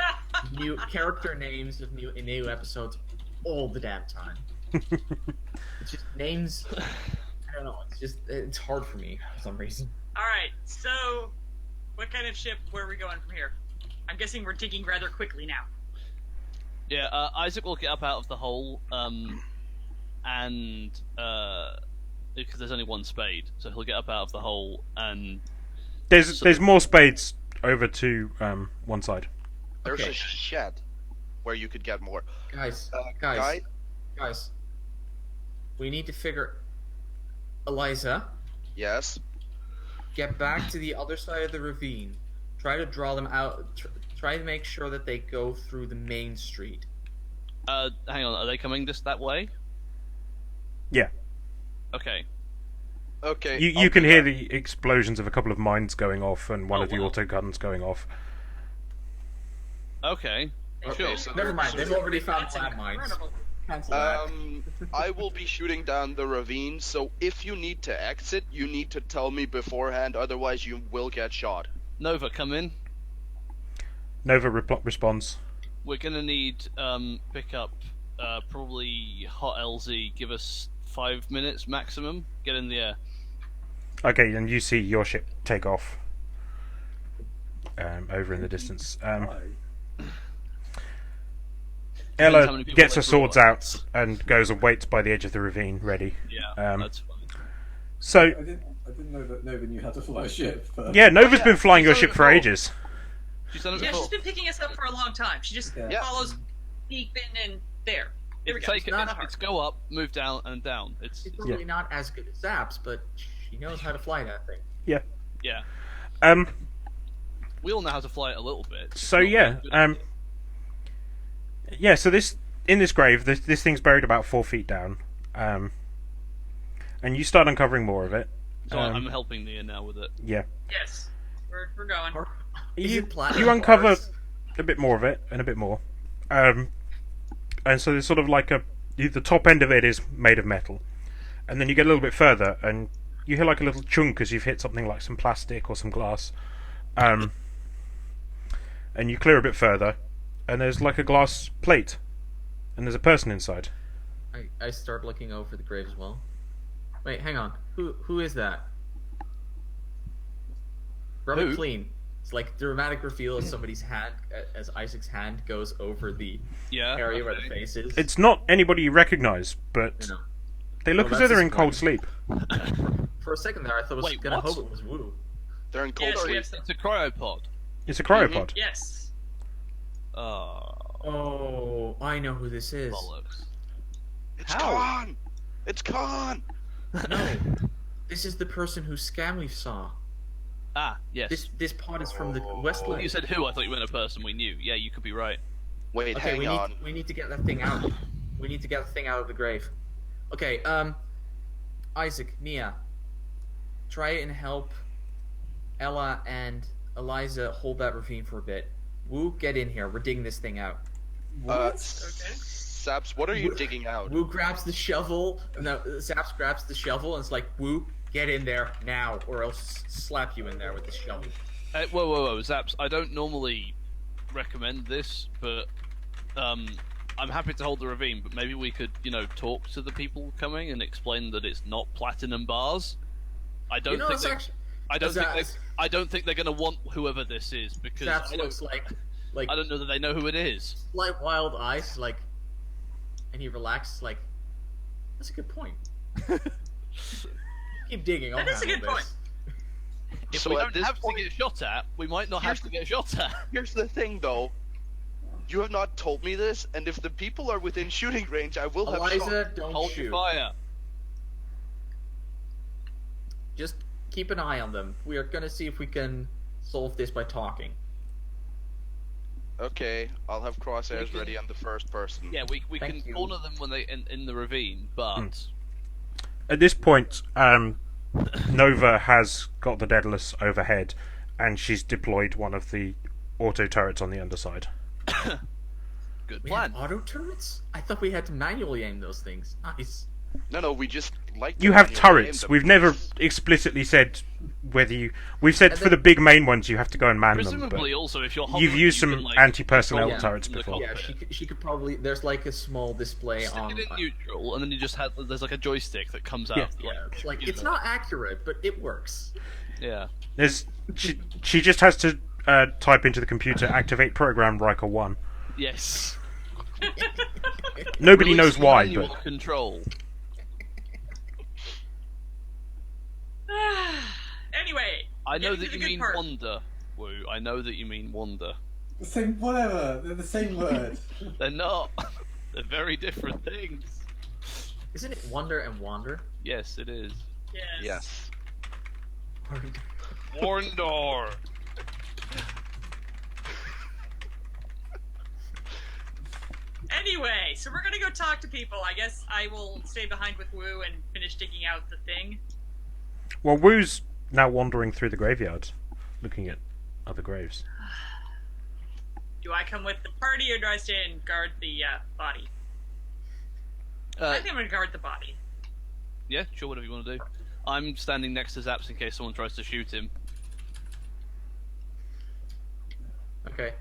A: new character names of new episodes all the damn time. It's just names. I don't know. It's hard for me for some reason.
C: All right. So, what kind of ship? Where are we going from here? I'm guessing we're digging rather quickly now.
D: Yeah, Isaac will get up out of the hole, and because there's only one spade, so he'll get up out of the hole and.
E: There's more spades over to one side.
F: There's
A: Okay.
F: a shed where you could get more.
A: Guys,
F: Guy?
A: guys. We need to figure. Eliza,
F: Yes.
A: get back to the other side of the ravine. Try to draw them out. Try to make sure that they go through the main street.
D: Hang on, are they coming just that way?
E: Yeah.
D: Okay.
F: Okay.
E: You
F: I'll
E: can
F: do
E: hear
F: that.
E: the explosions of a couple of mines going off and one
D: Oh,
E: of the
D: wow.
E: auto guns going off.
D: Okay.
F: Okay,
D: Sure.
F: so
A: Never mind. They've already found
C: That's
A: landmines.
C: incredible.
A: Cancel that.
F: I will be shooting down the ravine, so if you need to exit, you need to tell me beforehand, otherwise you will get shot.
D: Nova, come in.
E: Nova responds.
D: We're gonna need pick up probably hot LZ. Give us 5 minutes maximum. Get in the air.
E: Okay, and you see your ship take off over in the distance.
D: Depends how
E: Ella
D: many people
E: gets
D: they
E: her swords
D: brought.
E: out and goes and waits by the edge of the ravine, ready.
D: Yeah, that's fine.
E: So,
B: I didn't know that Nova knew how to fly a ship. But...
E: yeah, Nova's
D: yeah,
E: been flying your
D: she's done
E: ship
D: it
E: for
D: before.
E: ages.
D: She's done it
C: Yeah,
D: before.
C: she's been picking us up for a long time. She just
B: Yeah.
C: follows deep in and there. There we
D: It's,
C: go.
D: take,
C: Not
D: it's,
C: hard.
D: it's go up, move down, and down. It's
A: She's probably not as good as Zaps, but she knows how to fly that thing.
E: Yeah.
D: yeah.
E: Um.
D: We all know how to fly it a little bit. just
E: So
D: not
E: yeah.
D: very good at it.
E: Yeah. So in this grave, this thing's buried about 4 feet down. And you start uncovering more of it.
D: So I'm helping Nia now with it.
E: Yeah.
C: Yes, we're going.
A: Is
E: You
A: it platinum
E: you uncover
A: bars?
E: a bit more of it and a bit more. And so there's sort of like the top end of it is made of metal, and then you get a little bit further and you hear like a little chunk as you've hit something like some plastic or some glass. And you clear a bit further, and there's like a glass plate, and there's a person inside.
A: I start looking over the grave as well. Wait, hang on. Who is that? Rub
D: Who?
A: it clean. It's like dramatic reveal as somebody's hand, as Isaac's hand goes over the
D: Yeah.
A: area where the
D: okay.
A: face is.
E: It's not anybody you recognise, but
A: You know.
E: they look
A: Well,
E: as though
A: that's
E: they're in cold
A: disappointing.
E: sleep.
A: For a second there, I thought I was
D: Wait,
A: gonna
D: what?
A: hope it was Woo.
F: They're in cold
C: Yes, we
F: sleep.
C: have some.
D: It's a cryopod.
E: It's a cryopod.
C: Yes.
D: Oh,
A: Oh, I know who this is.
D: bollocks.
F: It's
D: How?
F: Khan! It's Khan!
A: No, this is the person whose scam we saw.
D: Ah, yes.
A: This pod is from the
F: Oh.
A: Westland.
D: You said who? I thought you meant a person we knew. Yeah, you could be right.
F: Wait,
A: Okay,
F: hang on.
A: we need to get that thing out. We need to get the thing out of the grave. Okay, Isaac, Nia, try and help Ella and Eliza hold that ravine for a bit. Woo, get in here. We're digging this thing out.
F: Saps, what are you digging out?
A: Woo grabs the shovel. No, Zaps grabs the shovel and it's like, Woo, get in there now, or else slap you in there with the shovel.
D: Whoa, Zaps. I don't normally recommend this, but I'm happy to hold the ravine. But maybe we could, talk to the people coming and explain that it's not platinum bars. I don't
A: You know,
D: think
A: it's
D: they,
A: actually
D: I don't think they're going to want whoever this is because
A: Zaps
D: I
A: looks
D: don't,
A: like
D: I don't know that they know who it is.
A: slight wild eyes, like, and he relaxes, like, that's a good point. Keep digging. I'll
C: That is a
A: handle
C: good
A: this.
D: If
F: So
D: we
F: at
D: don't
F: this
D: have
F: point-
D: to get shot at, we might not have to get shot at.
F: Here's the thing, though. You have not told me this, and if the people are within shooting range, I will have shot.
A: Eliza, don't
D: Hold
A: shoot.
D: your fire.
A: Just keep an eye on them. We are gonna see if we can solve this by talking.
F: Okay, I'll have crosshairs
A: Okay.
F: ready on the first person.
D: Yeah, we can
A: Thank you.
D: corner them when they in the ravine, but
E: At this point, Nova has got the Daedalus overhead, and she's deployed one of the auto turrets on the underside.
D: good
A: We
D: plan.
A: have auto turrets? I thought we had to manually aim those things. Nice.
F: No, we just like.
E: You
F: them
E: have
F: when you
E: turrets.
F: name them.
E: We've never explicitly said whether you. We've said
A: And
E: for the big main ones you have to go and man them.
D: Presumably,
E: But
D: also, if you're hovering,
E: you've used
D: you
E: some
D: can, like,
E: anti-personnel
D: control
E: turrets
D: from the
E: before.
A: Yeah,
D: cockpit.
A: she could probably. There's like a small display
D: Stick
A: on.
D: it in neutral, and then you just have there's like a joystick that comes out.
E: Yeah.
A: It's not accurate, but it works.
D: Yeah.
E: There's she just has to type into the computer activate program Riker 1.
D: Yes.
E: Nobody knows
D: Releasing
E: why,
D: manual
E: but
D: control.
C: Anyway,
D: I know
C: getting
D: that
C: to
D: you
C: the good
D: mean
C: part.
D: wander, Woo. I know that you mean wander.
B: The same, whatever. They're the same word.
D: They're not. They're very different things.
A: Isn't it wonder and wander?
D: Yes, it is.
F: Yes.
D: Warndor.
C: Anyway, so we're gonna go talk to people. I guess I will stay behind with Wu and finish digging out the thing.
E: well, Wu's now wandering through the graveyard, looking at other graves.
C: Do I come with the party or do I stay and guard the body? I think I'm gonna guard the body.
D: Yeah, sure, whatever you want to do. I'm standing next to Zaps in case someone tries to shoot him.
A: Okay.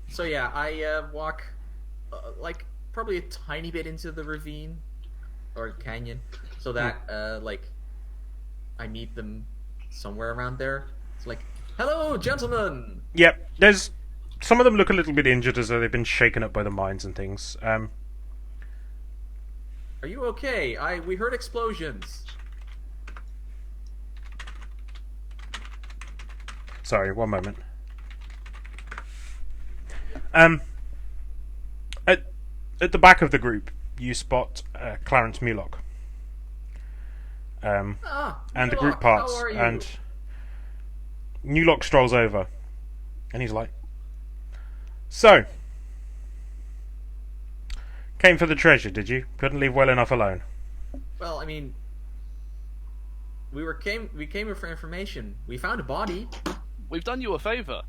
A: So yeah, I walk like probably a tiny bit into the ravine or canyon, so that like I meet them somewhere around there. It's like, hello, gentlemen.
E: Yep, there's some of them look a little bit injured as though they've been shaken up by the mines and things.
A: Are you okay? We heard explosions.
E: Sorry, one moment. At the back of the group, you spot Clarence Mulock. And the group
A: Mulock,
E: parts,
A: how are you?
E: and Newlock strolls over, and he's like, "So, came for the treasure, did you? Couldn't leave well enough alone."
A: Well, I mean, we came here for information. We found a body.
D: We've done you a favour.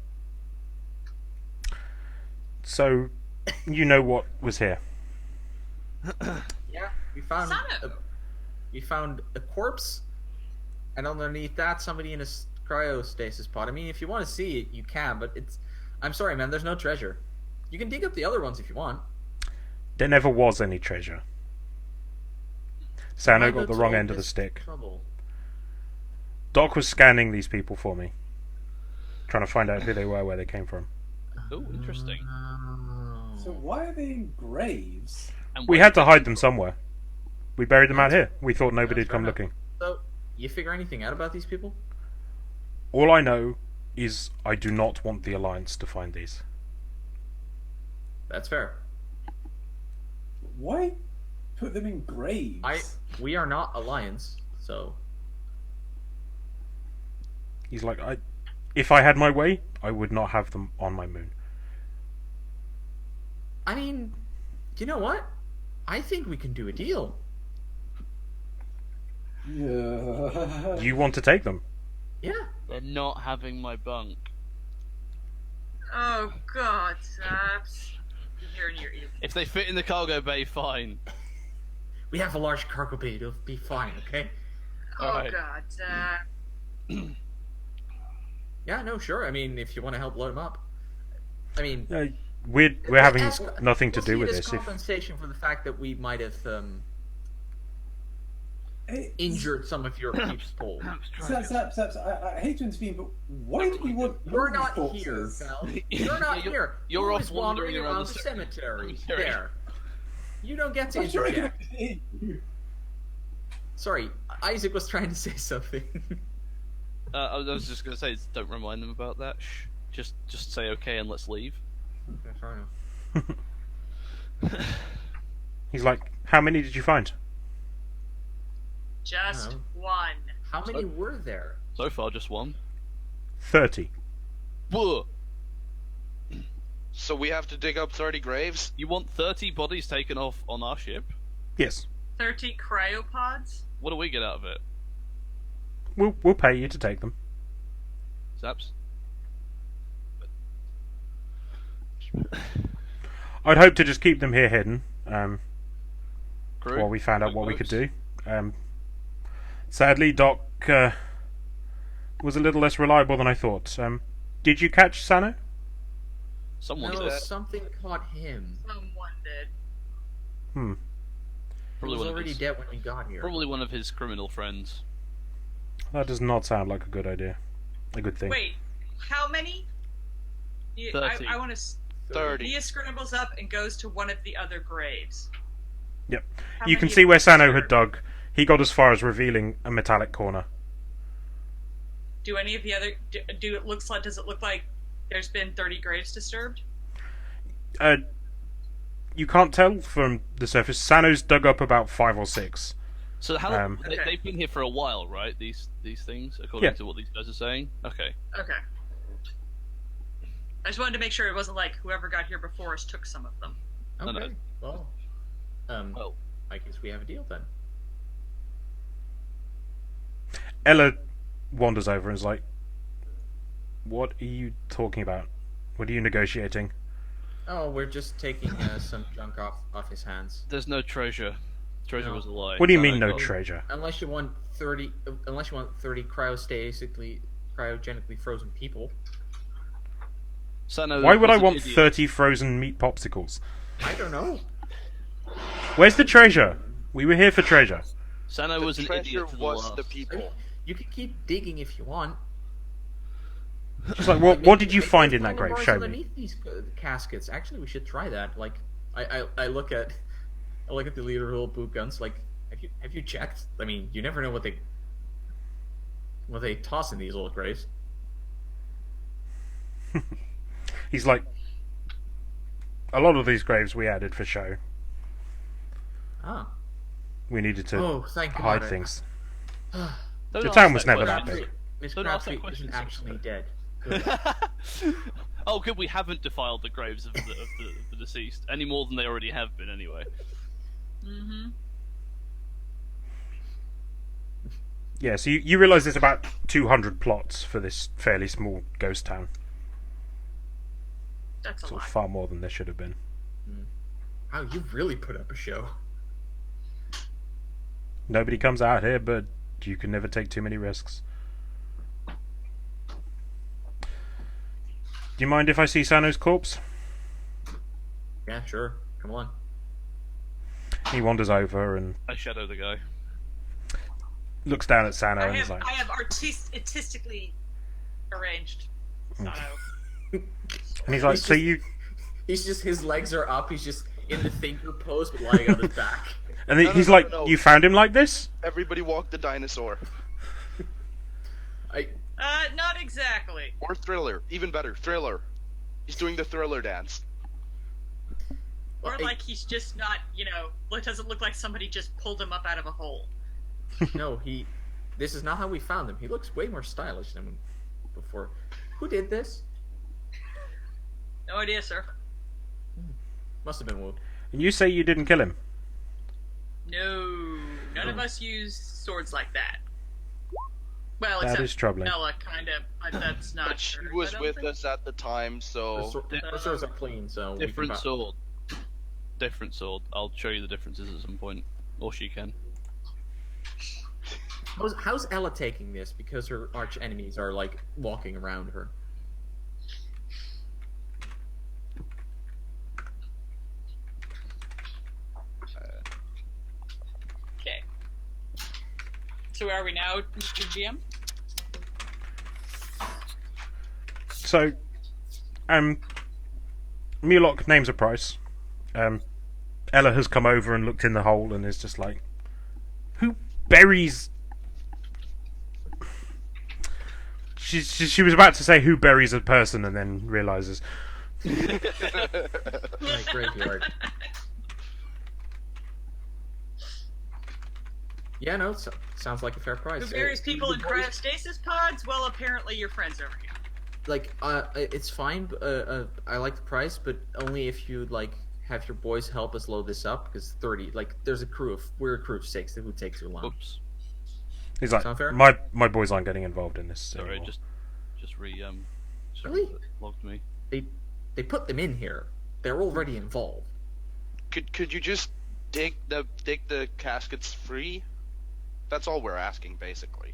E: So, you know what was here.
A: Yeah, we found a corpse, and underneath that, somebody in a cryostasis pod. I mean, if you want to see it, you can, but I'm sorry, man. There's no treasure. You can dig up the other ones if you want.
E: There never was any treasure. Sano
A: Why
E: got
A: go
E: the
A: to
E: wrong
A: all
E: end of the
A: this
E: stick.
A: Trouble?
E: Doc was scanning these people for me, trying to find out who they were, where they came from.
D: Oh, interesting.
B: So why are they in graves?
D: And
E: We
D: where
E: had to
D: did
E: hide
D: they
E: them
D: come
E: somewhere. We buried them out here. We thought nobody'd
A: Fair
E: come
A: enough.
E: looking.
A: So, you figure anything out about these people?
E: All I know is I do not want the Alliance to find these.
A: That's fair.
B: Why put them in graves?
A: We are not Alliance, so
E: He's like, if I had my way, I would not have them on my moon.
A: I mean, you know what? I think we can do a deal.
B: Yeah.
E: You want to take them?
A: Yeah.
D: They're not having my bunk.
C: Oh God, Zaps. You're in your ear.
D: If they fit in the cargo bay, fine.
A: We have a large cargo bay. It'll be fine, okay?
C: Oh
D: Alright.
C: God, Zap.
A: Yeah, no, sure. I mean, if you want to help load them up. I mean,
E: We're having
A: ask-
E: nothing to
A: we'll
E: do
A: see
E: with
A: it as
E: this. If
A: compensation for the fact that we might have
B: Hey,
A: injured some of your people.
B: Zaps, I hate to intervene, but why do we want
A: You're not
B: corpses?
A: here, pal. You're not
D: You're-
A: here.
D: you're off
A: always wandering
D: wandering around
A: around
D: the
A: the
D: cemetery.
A: cemetery. There. You don't get to
B: I'm sure I
A: interject.
B: can-
A: Sorry, Isaac was trying to say something.
D: I was just gonna say, don't remind them about that. Shh. Just say okay and let's leave.
A: Okay, fair enough.
E: he's like, how many did you find?
C: Just
A: Oh.
C: one.
A: How many were there?
D: So far, just one.
E: 30.
D: Whoa!
F: So we have to dig up 30 graves?
D: You want 30 bodies taken off on our ship?
E: Yes.
C: 30 cryopods?
D: What do we get out of it?
E: We'll pay you to take them.
D: Zaps?
E: I'd hope to just keep them here hidden
D: Crew?
E: while we found out
D: Quick
E: what we could do.
D: votes?
E: Sadly, Doc was a little less reliable than I thought. Did you catch Sano?
D: Someone
A: No,
D: did.
A: something caught him.
C: Someone did.
E: Hmm.
A: He
D: Probably
A: was
D: one of
A: already
D: his,
A: dead when we got here.
D: probably one of his criminal friends.
E: That does not sound like a good idea. A good thing.
C: Wait, how many?
D: 30.
C: I want to.
F: 30.
C: Mia scrambles up and goes to one of the other graves.
E: Yep.
C: How
E: You can
C: many
E: see
C: have
E: where
C: been
E: Sano had
C: disturbed?
E: dug. He got as far as revealing a metallic corner.
C: Do any of the other do it looks like? Does it look like there's been 30 graves disturbed?
E: You can't tell from the surface. Sano's dug up about 5 or 6.
D: So how
C: Okay.
D: they've been here for a while, right? These things, according
E: Yeah.
D: to what these guys are saying. Okay.
C: Okay. I just wanted to make sure it wasn't like whoever got here before us took some of them.
A: Okay.
D: No, no.
A: Well,
D: Well,
A: I guess we have a deal then.
E: Ella wanders over and is like, "What are you talking about? What are you negotiating?"
A: Oh, we're just taking some junk off his hands.
D: there's no treasure. Treasure
A: No.
D: was a lie.
E: What do you
D: So-
E: mean, no
A: well,
E: treasure?
A: Unless you want 30 cryogenically frozen people.
D: Sano
E: Why would
D: was
E: I
D: an
E: want
D: idiot.
E: 30 frozen meat popsicles?
A: I don't know.
E: Where's the treasure? We were here for treasure.
D: Sano
F: The
D: was an
F: treasure
D: idiot to the
F: was
D: last.
F: the people.
A: You can keep digging if you want.
E: She's like, what did you find in that grave?
A: Bars
E: Show me.
A: underneath these caskets. Actually, we should try that. Like, I look at the leader of little boot guns. Like, have you checked? I mean, you never know what they toss in these little graves.
E: He's like, a lot of these graves we added for show.
A: Ah.
E: We needed to
A: Oh, thank God.
E: hide things.
D: Don't
E: The
D: ask
E: town was
D: that
E: never
D: question.
E: that big.
A: Miss
D: Don't ask that
A: Crabtree
D: question,
A: isn't actually
D: Spencer.
A: dead. Good.
D: Oh, good. We haven't defiled the graves of the deceased any more than they already have been, anyway.
C: Mm-hmm.
E: Yeah, so you realise there's about 200 plots for this fairly small ghost town.
C: That's a
E: Sort
C: lot.
E: of far more than there should have been.
A: Wow, you really put up a show.
E: Nobody comes out here, but you can never take too many risks. Do you mind if I see Sano's corpse?
A: Yeah, sure. Come on.
E: He wanders over and
D: I shadow the guy.
E: looks down at Sano
C: I
E: and is
C: have
E: like,
C: I have artistically arranged. Sano.
E: and he's like,
A: He's
E: so
A: just-
E: you,
A: His legs are up. He's just in the thinker pose, but lying on his back.
E: and
F: No,
E: he's
F: no,
E: like,
F: no.
E: you found him like this?
F: Everybody walk the dinosaur.
C: Not exactly.
F: Or Thriller. Even better, Thriller. He's doing the Thriller dance.
C: Or
A: Well,
C: like he's just not, it doesn't look like somebody just pulled him up out of a hole.
A: No, this is not how we found him. He looks way more stylish than before. Who did this?
C: No idea, sir.
A: Must have been Wu.
E: And you say you didn't kill him?
C: No, none of us use swords like that. Well,
E: That
C: except
E: is troubling.
C: Ella, kind of. But that's not.
F: But she
C: her,
F: was
C: I don't
F: with
C: think.
F: us at the time, so...
A: Our swords are clean, so we
D: Different
A: can
D: sword. Different sword. I'll show you the differences at some point. Or she can.
A: How's Ella taking this? Because her arch enemies are like walking around her.
C: Okay. So where are we now, Mr. GM?
E: So, Mulok names a price. Ella has come over and looked in the hole and is just like, who buries... She was about to say who buries a person and then realises,
A: Like graveyard. Yeah, no, sounds like a fair price.
C: Who buries people in cryostasis pods? Well, apparently your friends over here.
A: Like, it's fine. I like the price, but only if you like have your boys help us load this up. Because 30, like, we're a crew of 6. It would take too long.
D: Oops.
E: he's like,
A: Sound fair?
E: my boys aren't getting involved in this.
D: Sorry,
E: anymore."
D: just
A: Really?
D: logged me.
A: They put them in here. They're already involved.
F: Could you just dig the caskets free? That's all we're asking, basically.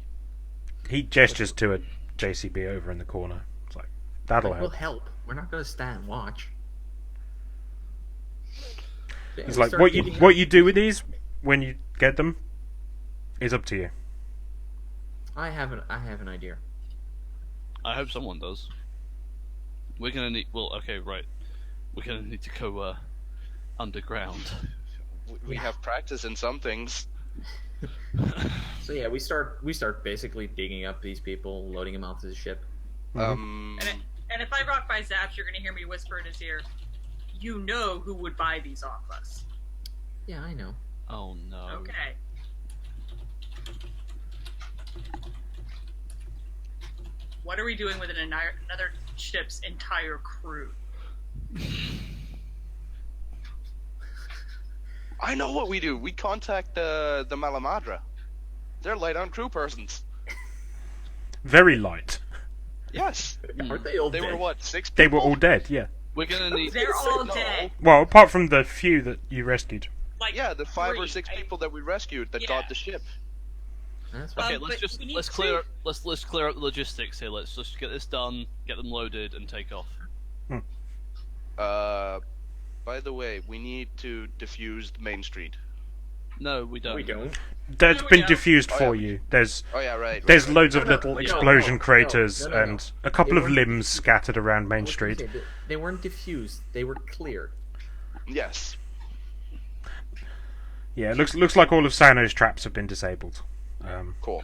E: He gestures to a JCB over in the corner. It's like, that'll
A: We'll
E: help.
A: help. We're not going to stand and watch. Yeah,
E: He's
A: we
E: like,
A: start
E: what
A: digging
E: you
A: up-
E: do with these when you get them is up to you.
A: I have an idea.
D: I hope someone does. We're gonna need. Well, okay, right. We're gonna need to go underground.
F: We have practice in some things.
A: So yeah, we start basically digging up these people, loading them onto the ship.
F: Um,
C: And if I rock by Zaps, you're gonna hear me whisper in his ear, "You know who would buy these off us."
A: Yeah, I know.
D: Oh no.
C: Okay. What are we doing with another ship's entire crew?
F: I know what we do. We contact the Malamadra. They're light on crew persons.
E: Very light.
F: Yes.
A: Aren't they all
F: They
A: dead?
F: were what, 6
E: They
F: people?
E: were all dead, yeah.
D: We're gonna need.
C: They're all
F: No.
C: dead.
E: Well, apart from the few that you rescued.
C: Like
F: Yeah, the 5 or
C: three.
F: 6 people that we rescued that
C: Yeah.
F: got the ship.
A: That's fine.
D: Okay,
C: but
D: let's
C: we need
D: let's
C: to-
D: clear let's clear up the logistics here. Let's just get this done, get them loaded, and take off.
F: By the way, we need to defuse the main street.
D: No, we don't.
A: We don't.
E: That's
C: No, we
E: been
C: don't.
E: diffused
F: Oh,
E: for
F: yeah.
E: you. There's
F: Oh yeah, right.
E: There's
F: right.
E: loads of
A: No,
E: little
A: no,
E: explosion
A: no,
E: craters
A: no.
E: and a couple
A: They
E: of
A: weren't-
E: limbs scattered around Main
A: I was
E: Street.
A: gonna say, they weren't diffused. They were cleared.
F: Yes.
E: Yeah, it looks like all of Sano's traps have been disabled.
F: Cool.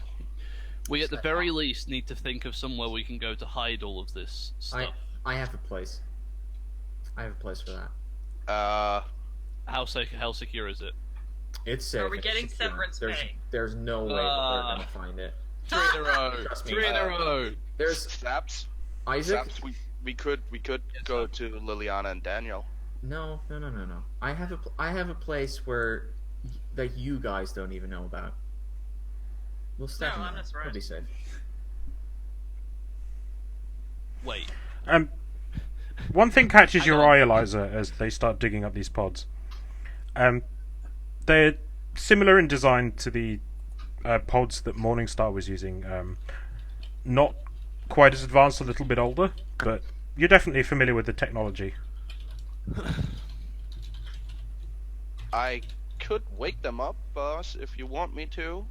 D: We at the very least need to think of somewhere we can go to hide all of this stuff.
A: I have a place. I have a place for that.
D: How secure is it?
A: It's safe.
C: Are we
A: it's
C: getting
A: secure.
C: severance
A: there's,
C: pay?
A: There's no way that they're gonna find it.
D: 3 in a row.
A: Trust me.
D: 3 in a row.
A: There's
F: Saps.
A: Isaac.
F: Saps. We could go to Liliana and Daniel.
A: No. I have a place where that you guys don't even know about. We'll step
C: No,
A: in
C: I'm
A: there.
C: not surprised.
A: We'll be safe.
D: Wait.
E: One thing catches
D: Hang
E: your
D: on.
E: eye, Eliza, as they start digging up these pods. They're similar in design to the pods that Morningstar was using. Not quite as advanced, a little bit older, but you're definitely familiar with the technology.
F: I could wake them up, boss, if you want me to.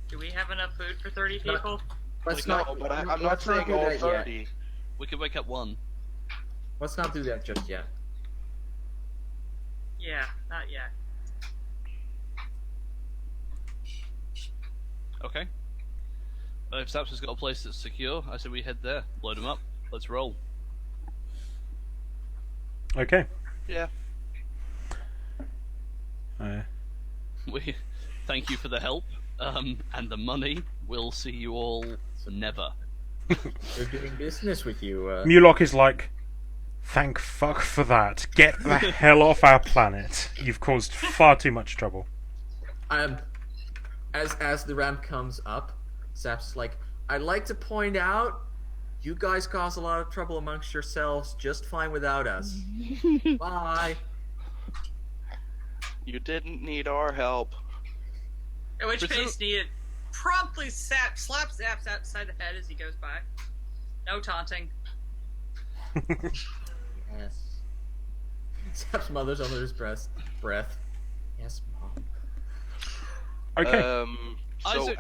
C: Do we have enough food for 30
A: No.
C: people?
A: Let's
F: No,
A: not.
F: but I'm not
A: let's
F: saying
A: do
F: all
A: that yet.
F: 30.
D: We could wake up one.
A: Let's not do that just yet.
C: Yeah, not yet.
D: Okay. If Saps has got a place that's secure, I say we head there. Load them up. Let's roll.
E: Okay.
F: Yeah.
D: We thank you for the help and the money. We'll see you all never.
A: We're doing business with you.
E: Mulok is like, thank fuck for that. Get the hell off our planet. You've caused far too much trouble.
A: As the ramp comes up, Zap's like, I'd like to point out, you guys cause a lot of trouble amongst yourselves, just fine without us. Bye.
F: You didn't need our help.
C: At which
D: Presu-
C: face Nia promptly slaps Zaps outside the head as he goes by. No taunting.
A: Yes. Zap's mother's under his breath. Yes, Mom.
E: Okay.
F: So
D: Isaac-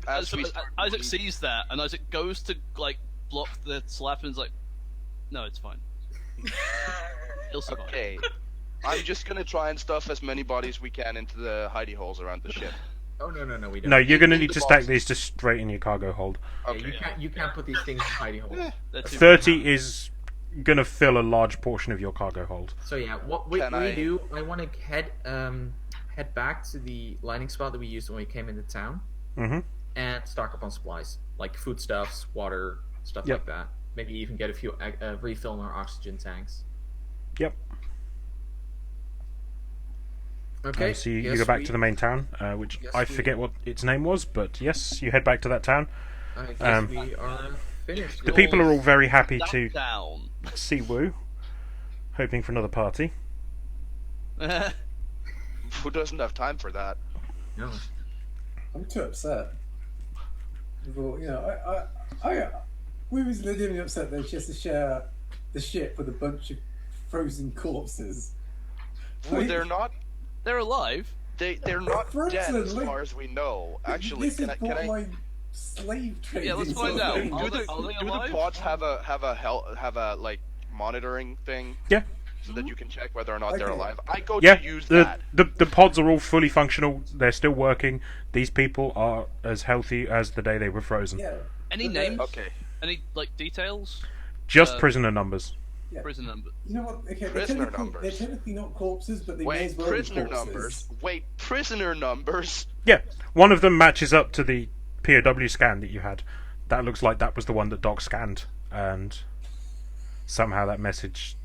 F: as we
D: So
F: start
D: Isaac
F: moving-
D: sees that, and Isaac goes to like block the slap, and is like, "No, it's fine. He'll survive."
F: Okay. I'm just gonna try and stuff as many bodies we can into the hidey holes around the ship.
A: Oh no, we don't.
E: No, you're going to
F: in
E: need
F: the
E: to stack
F: box.
E: these just straight in your cargo hold.
A: Yeah,
F: Okay.
A: you can't put these things in hidey holes.
D: They're too
E: 30 is going to fill a large portion of your cargo hold.
A: So yeah, what we
F: Can I-
A: do, I want to head back to the landing spot that we used when we came into town,
E: Mm-hmm.
A: and stock up on supplies like foodstuffs, water, stuff
E: Yep.
A: like that. Maybe even get a few refill in our oxygen tanks.
E: Yep.
A: Okay.
E: So you
A: yes,
E: go back
A: we-
E: to the main town, which
A: Yes,
E: I
A: we-
E: forget what its name was, but yes, you head back to that town.
A: I guess
E: um,
A: we are finished.
E: The people are all very happy
D: That
E: to
D: down.
E: see Wu, hoping for another party.
F: Who doesn't have time for that?
A: No.
B: I'm too upset. Well, we was legitimately upset that she has to share the ship with a bunch of frozen corpses.
F: Well, they're not.
D: They're alive.
F: They're not
B: Frozen,
F: dead as
B: like-
F: far as we know. Actually,
B: this
F: can
B: is
F: I? Can I?
B: borderline slave trading.
D: Yeah, let's find
B: sort of
D: out.
B: thing.
D: Are
F: Do
D: they
F: the
D: alive?
F: pods have a like monitoring thing
E: Yeah.
F: so that you can check whether or not they're
B: Okay.
F: alive? I go
E: Yeah,
F: to use
E: the,
F: that.
E: the pods are all fully functional. They're still working. These people are as healthy as the day they were frozen.
B: Yeah.
D: Any
B: But then-
D: names?
F: Okay.
D: Any like details?
E: Just
D: Uh,
E: prisoner numbers.
B: Yeah.
D: Prison number.
B: You know what? Okay, they're
F: Prisoner
B: technically,
F: numbers.
B: they're technically not corpses, but they may
F: Wait,
B: as well
F: prisoner
B: be corpses.
F: numbers. Wait, prisoner numbers.
E: Yeah, one of them matches up to the POW scan that you had. That looks like that was the one that Doc scanned, and somehow that message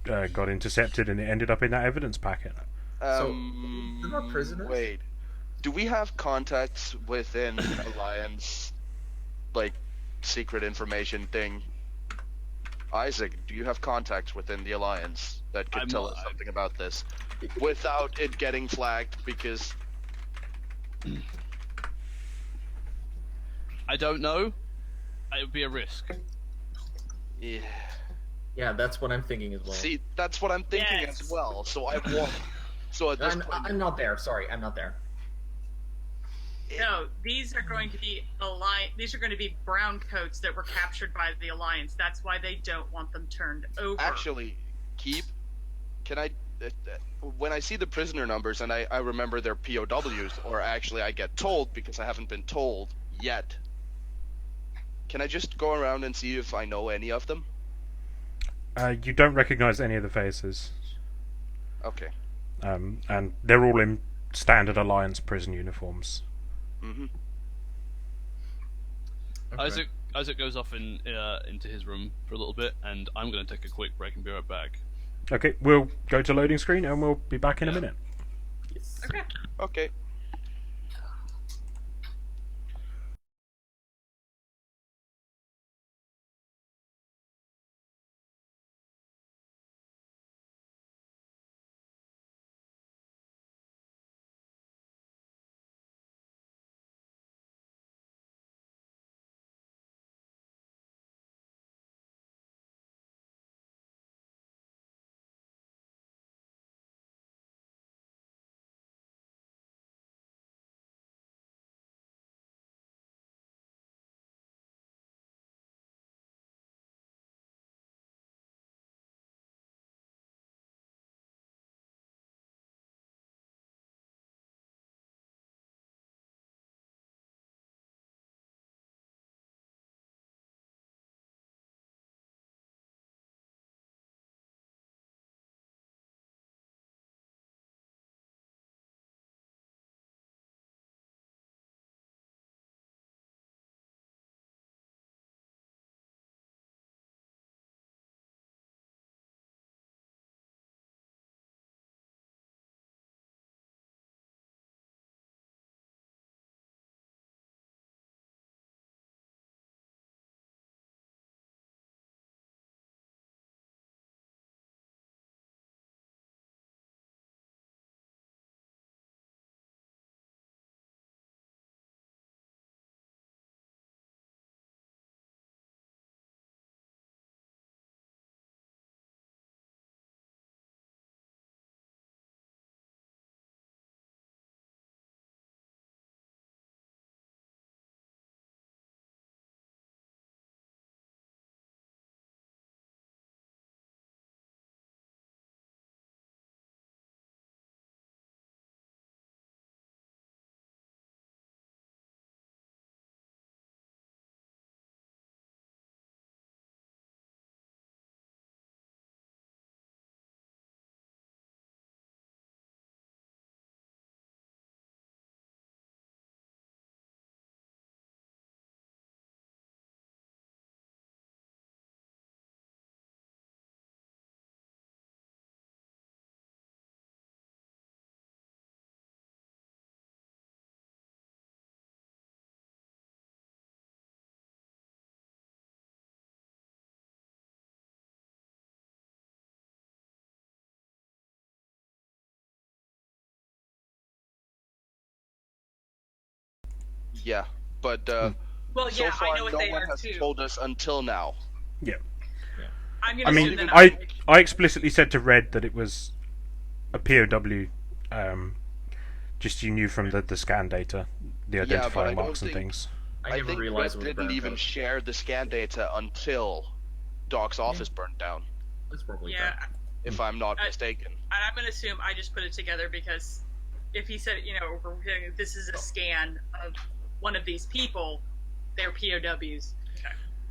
E: got intercepted and it ended up in that evidence packet.
A: They're not prisoners?
F: Wait, do we have contacts within Alliance, like secret information thing? Isaac, do you have contacts within the Alliance that could
D: I'm
F: tell
D: not-
F: us something about this without it getting flagged? Because
D: I don't know. It would be a risk.
F: yeah,
A: Yeah, that's what I'm thinking as well.
F: see, that's what I'm thinking
C: Yes.
F: as well. So I want. So at this
A: I'm not there. Sorry, I'm not there.
C: No, these are going to be These are going to be brown coats that were captured by the Alliance. That's why they don't want them turned over.
F: Actually, can I, when I see the prisoner numbers and I remember their POWs, or actually I get told because I haven't been told yet, can I just go around and see if I know any of them?
E: You don't recognize any of the faces,
F: Okay.
E: and they're all in standard Alliance prison uniforms.
F: Mm-hmm.
A: Okay.
D: Isaac goes off into his room for a little bit, and I'm going to take a quick break and be right back.
E: Okay, we'll go to loading screen and we'll be back in a
D: Yeah.
E: minute.
A: Yes.
C: Okay.
F: Okay. Yeah, but
C: Well,
F: so
C: yeah,
F: far
C: I know what
F: no
C: they
F: one
C: are
F: has
C: too.
F: told us until now.
C: I'm gonna
E: I
C: assume
E: mean,
C: that
E: I explicitly said to Red that it was a POW. Just you knew from the scan data, the
F: Yeah, but I
E: identifying
F: don't
E: marks and
F: think-
E: things.
A: I
F: I
A: never
F: think
A: realized
F: Red
A: what the
F: didn't
A: burn
F: even
A: code.
F: share the scan data until Doc's office burned down,
A: That's probably
C: yeah,
A: fair.
F: if I'm not
C: I-
F: mistaken.
C: and I'm gonna assume I just put it together because if he said, this is a scan of one of these people, they're POWs. Okay.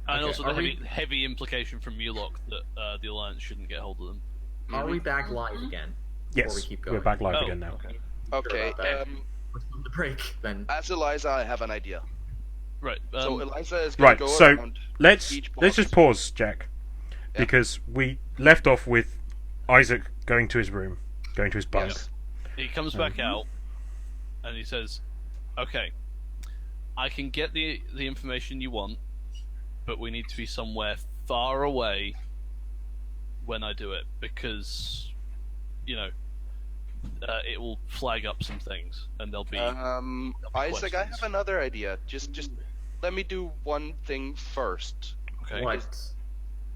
D: And
A: Okay,
D: also the
A: are we-
D: heavy implication from Mulok that the Alliance shouldn't get hold of them.
A: Are we back live again? Before
E: Yes,
A: we keep
E: we're
A: going.
E: back live
D: Oh,
E: again now.
D: okay.
F: Okay,
A: about that. Let's move the break then.
F: as Eliza, I have an idea.
D: Right.
F: So Eliza is gonna
E: Right,
F: go
E: so
F: around
E: let's
F: each
E: just
F: box.
E: pause, Jack,
F: Yeah.
E: because we left off with Isaac going to his room, going to his bunk.
F: Yes.
D: He comes back out, and he says, "Okay, I can get the information you want, but we need to be somewhere far away when I do it because, it will flag up some things, and there'll be
F: Isaac, I
D: questions.
F: have another idea. Just let me do one thing first.
D: okay.
A: What?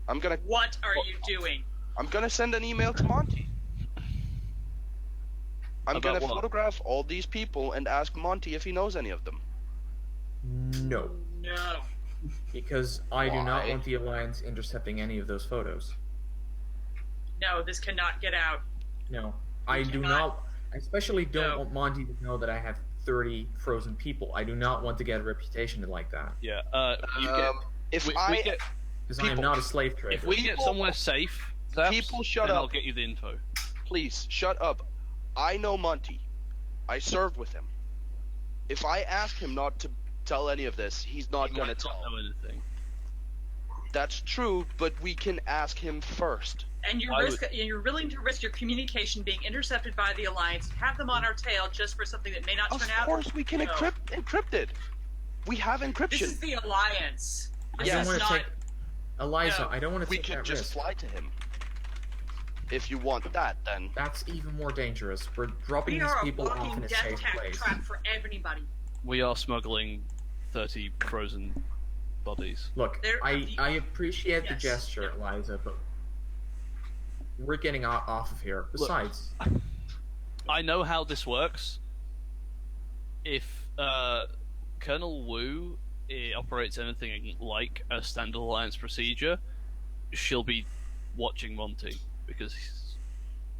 F: I'm gonna
C: What are you doing?
F: send an email to Monty. I'm
D: About
F: gonna
D: what?
F: photograph all these people and ask Monty if he knows any of them.
A: No.
C: No.
A: Because I do not
F: Why?
A: want the Alliance intercepting any of those photos.
C: No, this cannot get out.
A: No. I do
C: cannot-
A: not. I especially don't
C: No.
A: want Monty to know that I have 30 frozen people. I do not want to get a reputation like that.
D: Yeah. You get.
F: If
D: We
F: I
D: get
A: Because I am
F: People-
A: not a slave trader.
D: if we get
F: people-
D: somewhere safe, Zaps,
F: people shut
D: then
F: up.
D: I'll get you the info.
F: please shut up. I know Monty. I served with him. If I ask him not to tell any of this, he's not
D: You
F: gonna
D: might not
F: tell.
D: know anything.
F: That's true, but we can ask him first.
C: And you're willing to risk your communication being intercepted by the Alliance, have them on our tail just for something that may not
F: Of
C: turn out?
F: course, we can
C: No.
F: encrypt it. We have
C: This
F: encryption.
C: is the Alliance.
A: I
C: This
A: don't
C: is
A: want to
C: not.
A: take. Eliza,
C: No.
A: I don't want to
F: We
A: take
F: can
A: that
F: just
A: risk.
F: fly to him. If you want that, then
A: That's even more dangerous. We're dropping
C: We
A: these
C: are a
A: people off
C: walking
A: in a
C: death
A: safe place.
C: trap for everybody.
D: We are smuggling 30 frozen bodies.
A: Look,
C: There-
A: I appreciate the
C: Yes.
A: gesture, Eliza, but we're getting off of here. Besides,
D: I know how this works. If Colonel Wu operates anything like a standard Alliance procedure, she'll be watching Monty because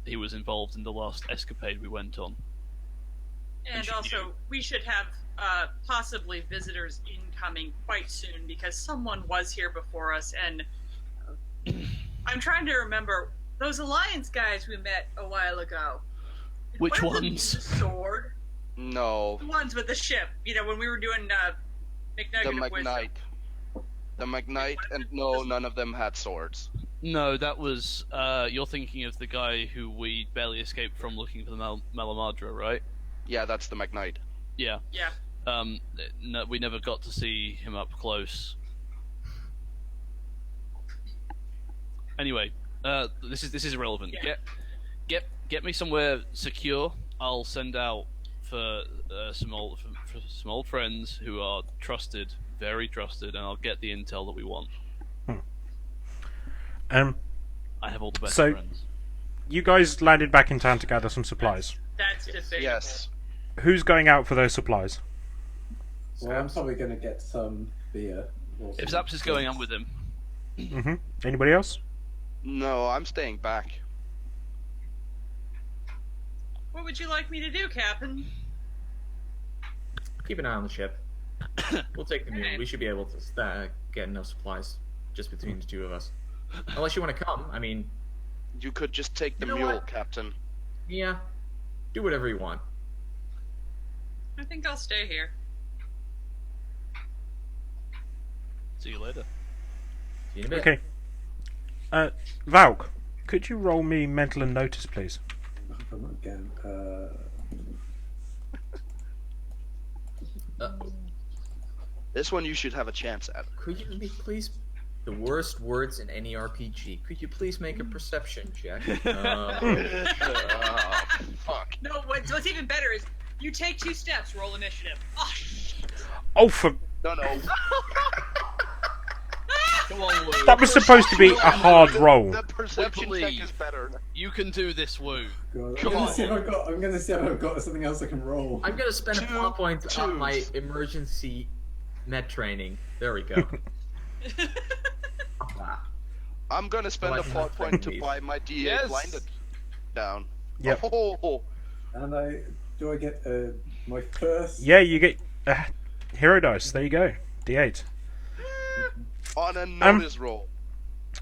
D: he was involved in the last escapade we went on.
C: And
D: she
C: also,
D: knew.
C: we should have possibly visitors incoming quite soon because someone was here before us. And I'm trying to remember those Alliance guys we met a while ago. Did
D: Which
C: one of them
D: ones?
C: use a sword?
F: no.
C: The ones with the ship. When we were doing
F: The
C: McNugget of Wisdom.
F: McKnight. The McKnight, and no, none of them had swords.
D: No, that was you're thinking of the guy who we barely escaped from looking for the Malamadra, right?
F: Yeah, that's the McKnight.
D: Yeah.
C: Yeah.
D: No, we never got to see him up close. Anyway, this is irrelevant.
C: Yeah.
D: Get me somewhere secure. I'll send out for some old friends who are trusted, very trusted, and I'll get the intel that we want. I have all the best
E: So-
D: friends.
E: You guys landed back in town to gather some supplies.
C: That's debatable.
F: Yes.
E: Who's going out for those supplies?
B: Well, I'm probably going to get some beer. Or
D: If
B: some
D: Zaps is going, I'm with him.
E: Mm-hmm. Anybody else?
F: No, I'm staying back.
C: What would you like me to do, Captain?
A: keep an eye on the ship. We'll take the mule.
C: Alright.
A: We should be able to get enough supplies just between the two of us. Unless you want to come. I mean,
F: You could just take the
A: You know
F: mule,
A: what?
F: Captain.
A: yeah. Do whatever you want.
C: I think I'll stay here.
D: See you later.
A: See you in a bit.
E: Okay. Valk, could you roll me mental and notice, please?
B: Come on again.
F: This one you should have a chance at.
A: Could you please... The worst words in any RPG. Could you please make a perception check?
F: Oh, fuck.
C: No, what's even better is you take 2 steps, roll initiative. Oh, shit.
E: Oh, for
F: No, no.
D: Come on, Woo.
E: that was supposed to be a hard roll.
F: The perception check
D: Please.
F: is better.
D: You can do this, Woo.
B: God,
D: Come
B: I'm
D: on.
B: gonna see if I've got. I'm gonna see if I've got something else I can roll.
A: I'm gonna spend a
F: Two
A: plot point on
F: twos.
A: my emergency med training. There we go. Ah,
F: I'm gonna spend
A: Well,
F: a
A: I can
F: plot
A: have
F: point to
A: friendlies.
F: buy my D8
D: Yes.
F: blinded down.
E: Yep.
F: Oh,
B: And do I get my first?
E: Yeah, you get hero dice. There you go. D8.
F: on a notice roll.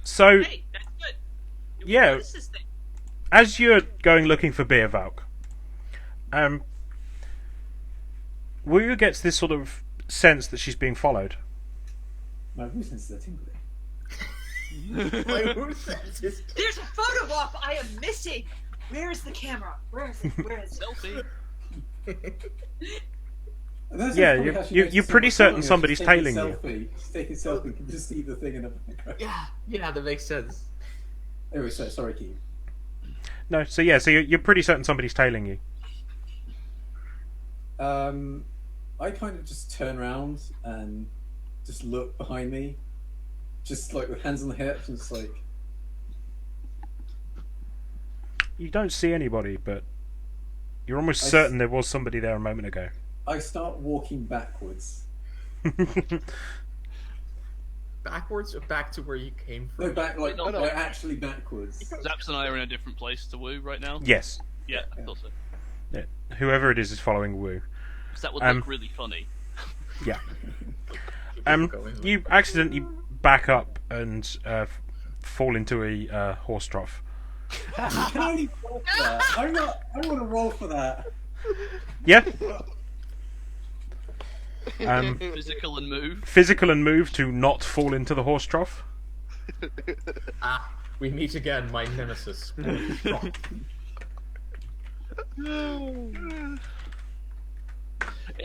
E: So,
C: Hey, that's good.
E: Yeah.
C: What is this thing?
E: as you're going looking for beer, Valk, Wu gets this sort of sense that she's being followed.
B: My senses are tingling.
A: my mood sense is-
G: There's a photo op I am missing. Where is the camera? Where is it? Where is it?
D: Selfie.
B: And that's
E: Yeah,
B: probably
E: you-
B: how she
E: you-
B: knows
E: you're
B: it's
E: pretty
B: someone
E: certain
B: following her.
E: somebody's
B: She's taking
E: tailing
B: a
E: you.
B: selfie. She's taking a selfie and can just see the thing in the background.
A: Yeah, that makes sense.
B: Anyway, sorry, Keith.
E: No, so you're pretty certain somebody's tailing you.
B: I kind of just turn around and just look behind me, just like with hands on the hips, and just like,
E: You don't see anybody, but you're almost
B: I s-
E: certain there was somebody there a moment ago.
B: I start walking backwards.
A: Backwards or back to where you came from?
B: No, like
D: No, no.
B: actually backwards.
D: Zaps and I are in a different place to Woo right now.
E: Yes.
D: Yeah, I thought so.
E: Yeah. Whoever it is following Wu.
D: 'Cause that would
E: Um,
D: look really funny.
E: Yeah.
A: Keep going.
E: You accidentally back up and fall into a horse trough.
B: You can only roll for that. I'm not. I want to roll for that.
E: Yeah.
D: Physical and move.
E: Physical and move to not fall into the horse trough.
A: Ah, we meet again, my nemesis.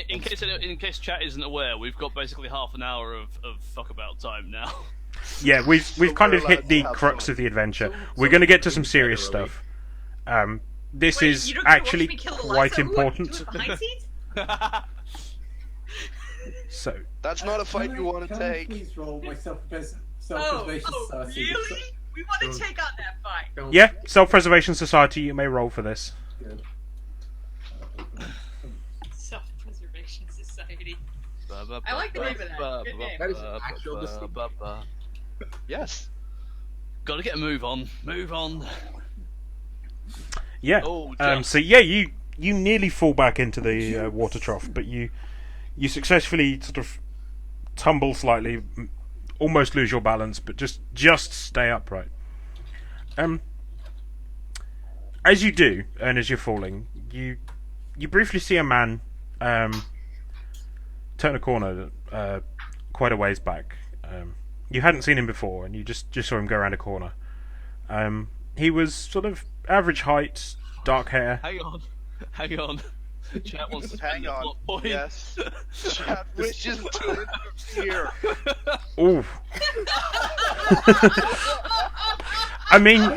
D: In case chat isn't aware, we've got basically half an hour of fuck about time now.
E: Yeah, we've kind
F: we're
E: of hit
F: allowed
E: the
F: to have
E: crux
F: fun.
E: of the adventure.
A: So-
E: We're
A: so
E: going to get to
A: we
E: some
A: can
E: serious
A: get early.
E: stuff. This
C: Wait,
E: is
C: you don't watch
E: actually
C: me kill
E: quite
C: Eliza?
E: important.
C: Ooh, behind seat?
E: So,
F: That's not a fight
B: Can
F: you
B: I-
F: want to
B: can I
F: take.
B: please roll my self-preservation
C: Oh,
B: society.
C: really? We want to
A: Don't-
C: take on that fight.
A: Don't-
E: yeah, Self-Preservation Society, you may roll for this.
B: Good.
C: Self-Preservation Society. I like the name of that. Good name.
A: That is an actual distinction.
F: Yes.
D: Gotta get a move on. Move on.
E: Yeah.
D: Oh,
E: So yeah, you nearly fall back into the water trough, but you successfully sort of tumble slightly, almost lose your balance, but just stay upright. As you do, and as you're falling, you briefly see a man turn a corner quite a ways back. You hadn't seen him before, and you just saw him go around a corner. He was sort of average height, dark hair.
D: Hang on. Chat wants to spend
F: Hang
D: a
F: on.
D: plot point.
F: Yes. Chat wishes to interfere.
E: Ooh. I mean,
B: No,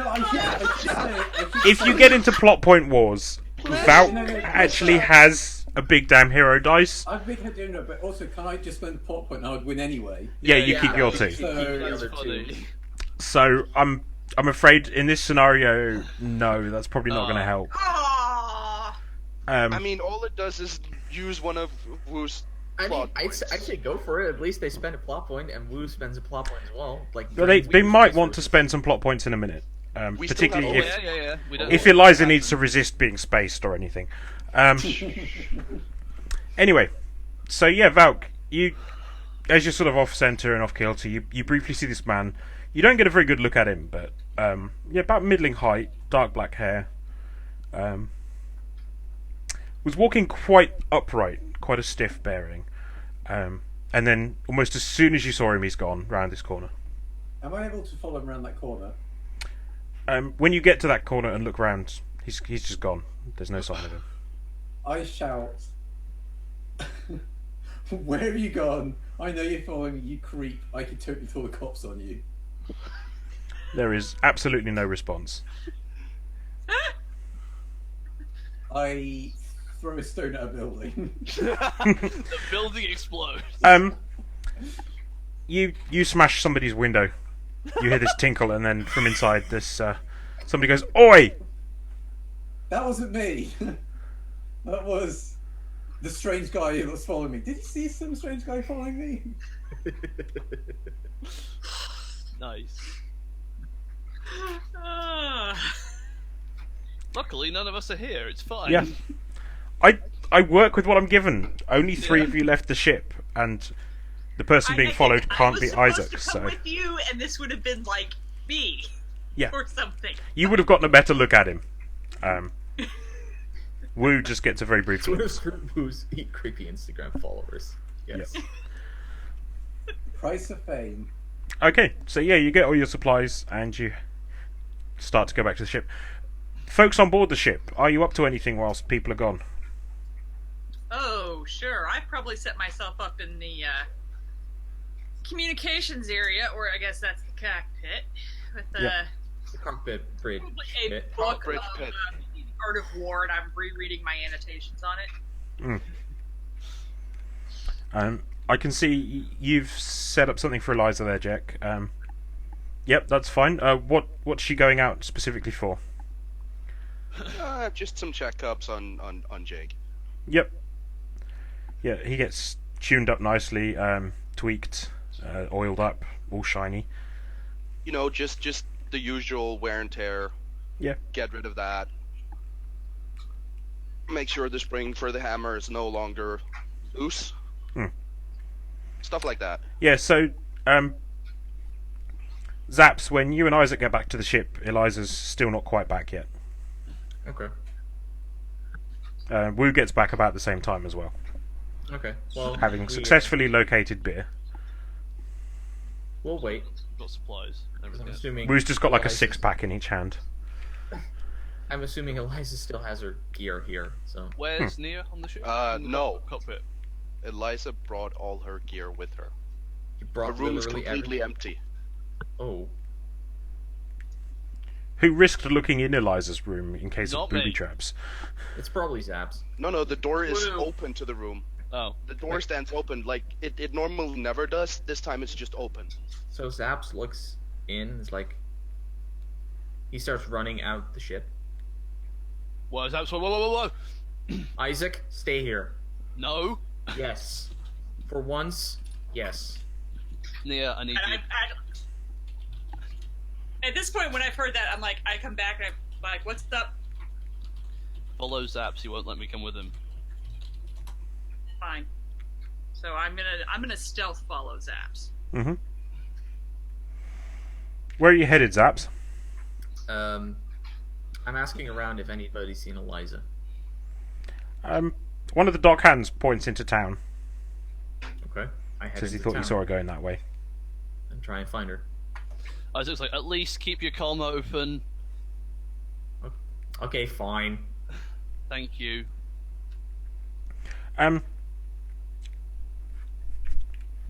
B: I should say,
E: if you get into plot point wars, Valk
B: No, no, no.
E: actually has a big damn hero dice.
B: I'd be doing it, but also, can I just spend the plot point and I would win anyway?
E: Yeah, you
A: Yeah,
E: keep your
A: you
E: two.
A: keep the
D: That's
A: other two.
D: funny.
E: So I'm afraid in this scenario, no, that's probably not going to help.
C: Aww.
F: I mean, all it does is use one of Wu's
A: I mean,
F: plot
A: I'd
F: points.
A: say go for it. At least they spend a plot point, and Wu spends a plot point as well. Like,
E: But they
A: we
E: might
A: use
E: want to
A: resources.
E: spend some plot points in a minute,
F: We still
E: particularly
F: have-
E: if
D: Yeah. We don't
E: if Eliza needs to resist being spaced or anything. Anyway, so yeah, Valk, you as you're sort of off center and off kilter, you briefly see this man. You don't get a very good look at him, but about middling height, dark black hair. Was walking quite upright, quite a stiff bearing. And then almost as soon as you saw him, he's gone round this corner.
B: Am I able to follow him around that corner?
E: When you get to that corner and look round, he's just gone. There's no sign of him.
B: I shout, "Where have you gone? I know you're following me, you creep. I could totally call the cops on you."
E: There is absolutely no response.
B: I throw a stone at a building.
D: The building explodes.
E: You smash somebody's window. You hear this tinkle, and then from inside, this somebody goes, "Oi!"
B: That wasn't me. That was the strange guy who was following me. Did you see some strange guy following me?
D: Nice.
C: Ah.
D: Luckily, none of us are here. It's fine.
E: Yeah. I work with what I'm given. Only 3 of you left the ship, and the person being followed can't be Isaac.
C: I was supposed to
E: So
C: come with you, and this would have been like me.
E: Yeah.
C: Or something.
E: you would have gotten a better look at him. Wu just gets a very brief look.
A: Who's creepy Instagram followers? Yes.
B: Price of fame.
E: Okay, so yeah, you get all your supplies and you start to go back to the ship. Folks on board the ship, are you up to anything whilst people are gone?
C: Oh, sure. I probably set myself up in the communications area, or I guess that's the cockpit, with
E: Yep.
A: The cockpit bridge.
C: probably a
A: bit.
C: book
F: Bridge
C: of
F: pit.
C: The Art of War, and I'm rereading my annotations on it.
E: I can see you've set up something for Eliza there, Jack. Yep, that's fine. What's she going out specifically for?
F: Just some checkups on Jake.
E: Yep. Yeah, he gets tuned up nicely, tweaked, oiled up, all shiny.
F: You know, just the usual wear and tear.
E: Yeah.
F: Get rid of that. Make sure the spring for the hammer is no longer loose. Stuff like that.
E: Yeah, so, Zaps, when you and Isaac get back to the ship, Eliza's still not quite back yet.
A: Okay.
E: Wu gets back about the same time as well,
A: Okay. Well,
E: having successfully located beer.
A: We'll wait.
D: Got supplies. and
A: I'm
D: Everything.
A: assuming.
E: Wu's just got like a
A: Eliza's-
E: 6-pack in each hand.
A: I'm assuming Eliza still has her gear here. So.
D: Where's Nia on the ship? In the
F: No.
D: cockpit.
F: Eliza brought all her gear with her.
A: You
F: The
A: brought
F: room is
A: literally
F: completely empty.
A: Oh.
E: Who risked looking in Eliza's room in case
D: Not
E: of booby
D: me.
E: traps?
A: It's probably Zaps.
F: No, the door is
C: Woo.
F: open to the room.
D: Oh.
F: The door stands open like it normally never does. This time it's just open.
A: So Zaps looks in. Is like. He starts running out the ship.
D: Whoa, is that so? Whoa.
A: Isaac, stay here.
D: No.
A: Yes. For once, yes.
D: Nia, I need
C: And
D: you.
C: at this point, when I've heard that, I'm like, I come back and I'm like, what's up?
D: Follow Zaps, he won't let me come with him.
C: Fine. So I'm gonna stealth follow Zaps.
E: Mm-hmm. Where are you headed, Zaps?
A: I'm asking around if anybody's seen Eliza.
E: One of the dock hands points into town.
A: Okay. I head
E: Says he
A: into
E: thought you
A: town
E: saw her going that way.
A: and try and find her.
D: Isaac's like, at least keep your comm open.
A: Okay, fine.
D: Thank you.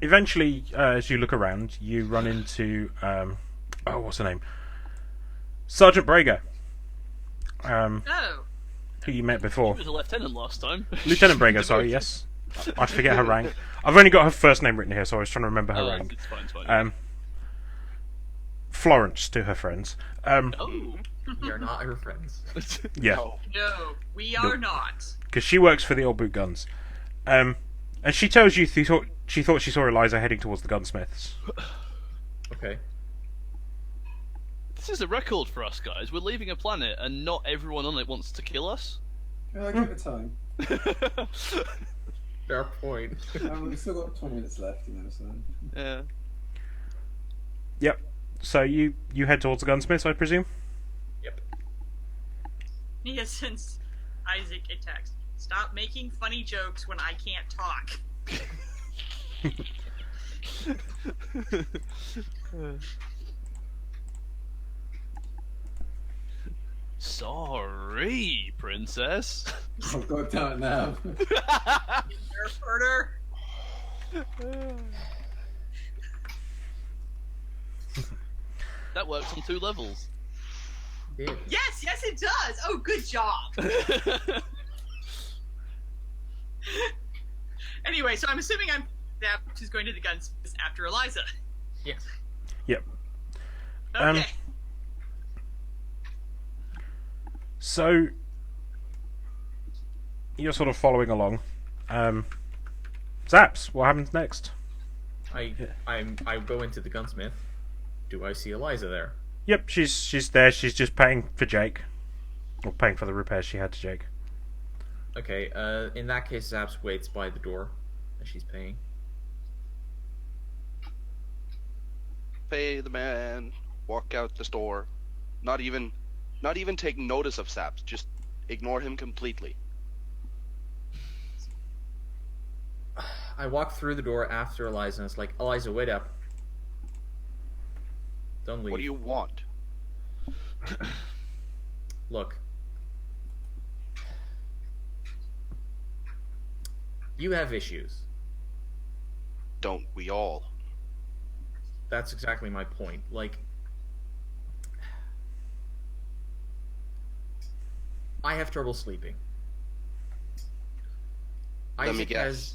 E: Eventually, as you look around, you run into what's her name? Sergeant Brager.
C: Oh.
E: Who you met before.
D: He was a lieutenant last time.
E: Lieutenant Brager, sorry, yes. I forget her rank. I've only got her first name written here, so I was trying to remember her
D: Oh,
E: rank.
D: it's fine.
E: Florence to her friends.
D: Oh.
A: We are not her friends.
E: Yeah,
F: Oh,
C: No, we are not.
E: because she works for the Old Boot Guns. And she tells you she thought she saw Eliza heading towards the gunsmiths.
A: Okay.
D: This is a record for us, guys. We're leaving a planet, and not everyone on it wants to kill us.
B: Well, give it time.
A: Fair point.
B: We've still got 20 minutes left, you know, so.
D: Yeah.
E: Yep. So you head towards the gunsmiths, I presume?
A: Yep.
C: Nia sends Isaac a text. Stop making funny jokes when I can't talk.
D: Sorry, princess.
B: Oh, God damn it now.
C: Nerf herder.
D: That works on 2 levels.
A: Did.
G: Yes, it does. Oh, good job.
C: Anyway, so I'm assuming I'm that who's going to the gunsmith after Eliza.
A: Yes.
E: Yep.
C: Okay.
E: So you're sort of following along. Zaps, what happens next?
A: I go into the gunsmith. Do I see Eliza there?
E: Yep, she's there. She's just paying for Jake, or paying for the repairs she had to Jake.
A: Okay. In that case, Zaps waits by the door as she's paying.
F: Pay the man, walk out the store. Not even take notice of Saps. Just ignore him completely.
A: I walk through the door after Eliza, and it's like, Eliza, wait up. Don't leave.
F: What do you want?
A: Look. You have issues.
F: Don't we all?
A: That's exactly my point. Like, I have trouble sleeping.
F: Let me
A: Isaac
F: guess.
A: has...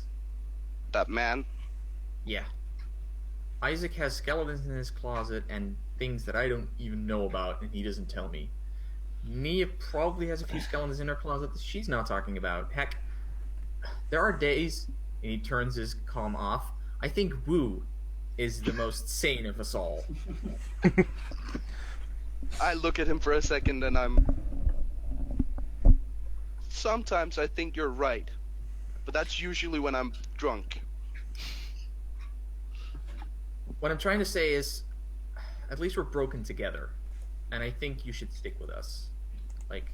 F: That man?
A: Yeah. Isaac has skeletons in his closet and things that I don't even know about, and he doesn't tell me. Nia probably has a few skeletons in her closet that she's not talking about. Heck, there are days, and he turns his comm off, I think Wu is the most sane of us all.
F: I look at him for a second and sometimes I think you're right. But that's usually when I'm drunk.
A: What I'm trying to say is, at least we're broken together, and I think you should stick with us. Like,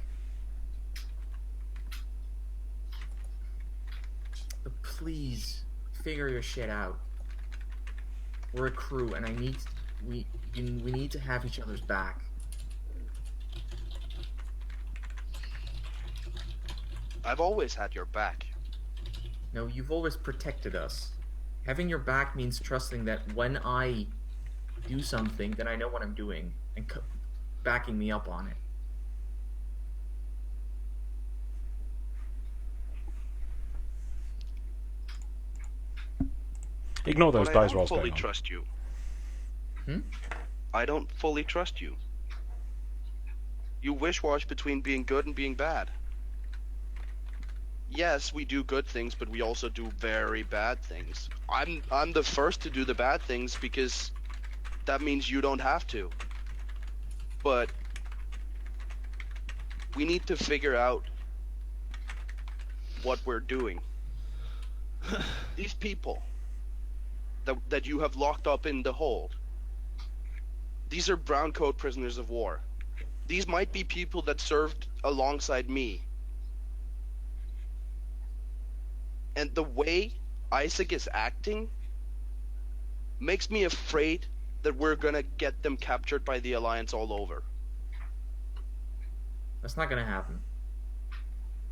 A: please figure your shit out. We're a crew, and we need to have each other's back.
F: I've always had your back.
A: No, you've always protected us. Having your back means trusting that when I do something, then I know what I'm doing, and backing me up on it.
E: Ignore those
F: But I
E: dice
F: don't
E: rolls
F: fully
E: going on.
F: trust you.
A: Hmm?
F: I don't fully trust you. You wish-wash between being good and being bad. Yes, we do good things, but we also do very bad things. I'm the first to do the bad things because that means you don't have to. But we need to figure out what we're doing. These people that you have locked up in the hold, these are brown coat prisoners of war. These might be people that served alongside me. And the way Isaac is acting makes me afraid that we're gonna get them captured by the Alliance all over.
A: That's not gonna happen.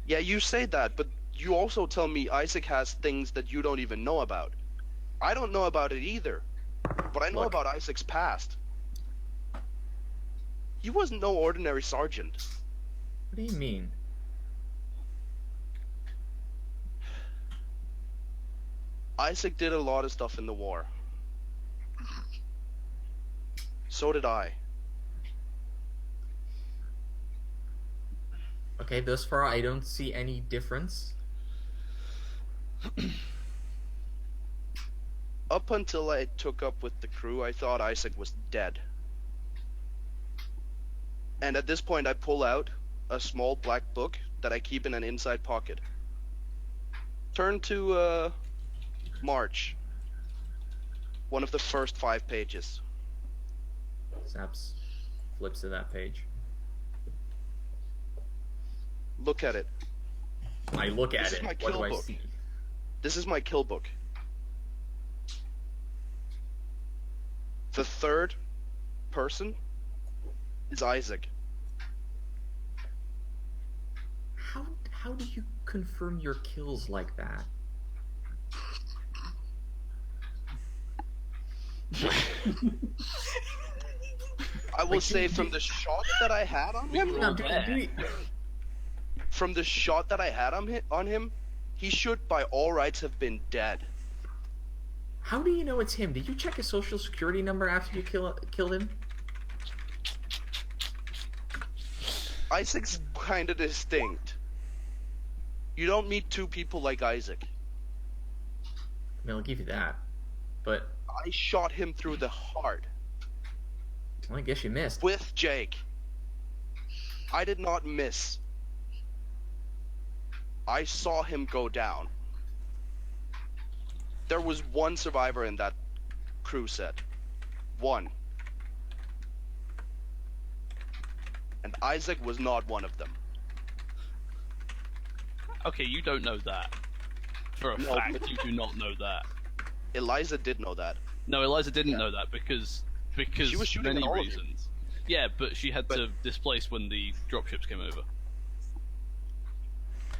F: Yeah, you say that, but you also tell me Isaac has things that you don't even know about. I don't know about it either, but I know
A: Look.
F: about Isaac's past. He was no ordinary sergeant.
A: What do you mean?
F: Isaac did a lot of stuff in the war. So did I.
A: Okay, thus far I don't see any difference.
F: Up until I took up with the crew, I thought Isaac was dead. And at this point, I pull out a small black book that I keep in an inside pocket. Turn to, March. One of the first 5 pages.
A: Zaps flips to that page.
F: Look at it.
A: I look at
F: This is
A: it.
F: my
A: What
F: kill
A: do I
F: book.
A: see?
F: This is my kill book. The third person is Isaac.
A: How do you confirm your kills like that?
F: I will say from the shot that I had on him,
A: No, do we-
F: from the shot that I had on him, He should, by all rights, have been dead.
A: How do you know it's him? Did you check his social security number after you killed him?
F: Isaac's kind of distinct. You don't meet two people like Isaac.
A: I mean, I'll give you that. But,
F: I shot him through the heart
A: well, I guess you missed.
F: with Jake. I did not miss. I saw him go down. There was one survivor in that crew set. One. And Isaac was not one of them.
D: Okay, you don't know that. For a
F: No,
D: fact,
F: but-
D: you do not know that.
F: Eliza did know that.
D: No, Eliza didn't know that because
F: She was shooting
D: many
F: at all of you.
D: reasons. Yeah, but she had
F: But-
D: to displace when the dropships came over.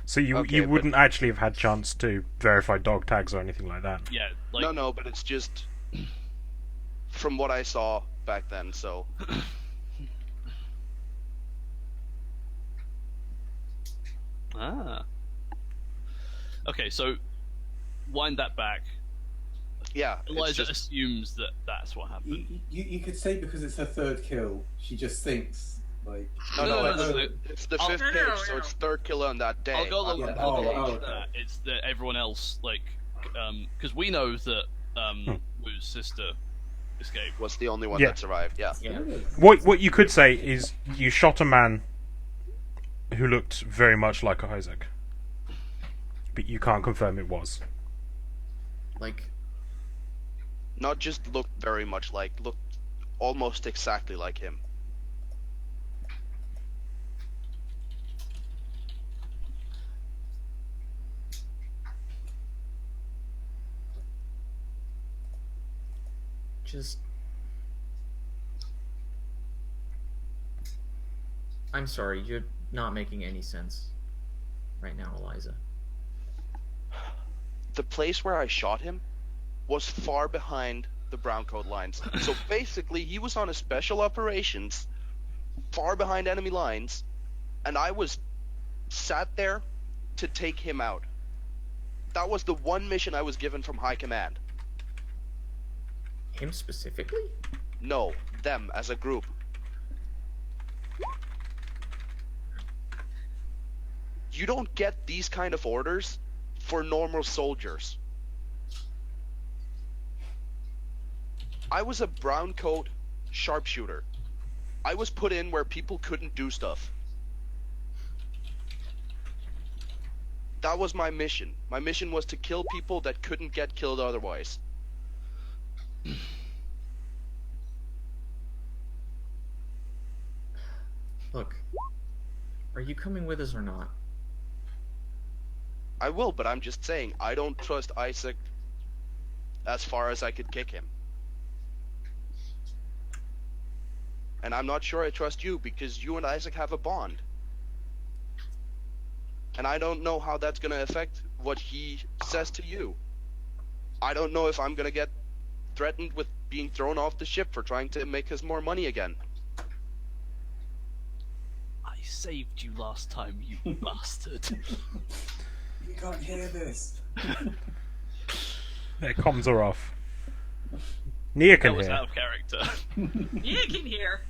E: So you
F: Okay,
E: you
F: but-
E: wouldn't actually have had chance to verify dog tags or anything like that.
D: Yeah, like
F: No, but it's just from what I saw back then, so
D: ah. Okay, so wind that back.
F: yeah, it's
D: Eliza
F: just
D: assumes that that's what happened.
B: You could say because it's her third kill, she just thinks like.
D: No,
F: it's the
D: I'll-
F: fifth
C: No, no,
F: pitch,
C: no,
F: so
C: no.
F: it's third killer on that day.
D: I'll go along
B: Yeah,
D: with
B: oh,
D: that.
B: okay.
D: It's that everyone else, like, because we know that Wu's sister escaped.
F: Was the only one
E: Yeah.
F: that survived. Yeah.
A: Yeah.
E: What you could say is you shot a man who looked very much like Isaac, but you can't confirm it was.
A: Like,
F: Not just looked very much like, looked almost exactly like him.
A: just... I'm sorry, you're not making any sense right now, Eliza.
F: The place where I shot him was far behind the brown coat lines. So basically, he was on a special operations, far behind enemy lines, and I was sat there to take him out. That was the one mission I was given from high command.
A: Him specifically?
F: No, them as a group. You don't get these kind of orders for normal soldiers. I was a brown coat sharpshooter. I was put in where people couldn't do stuff. That was my mission. My mission was to kill people that couldn't get killed otherwise.
A: Look, are you coming with us or not?
F: I will, but I'm just saying, I don't trust Isaac as far as I could kick him. And I'm not sure I trust you because you and Isaac have a bond. And I don't know how that's going to affect what he says to you. I don't know if I'm going to get threatened with being thrown off the ship for trying to make us more money again.
D: I saved you last time, you bastard.
B: You can't hear this.
E: Their comms are off. Nia
D: That
E: can
D: was
E: hear.
D: out of character.
C: Nia can hear.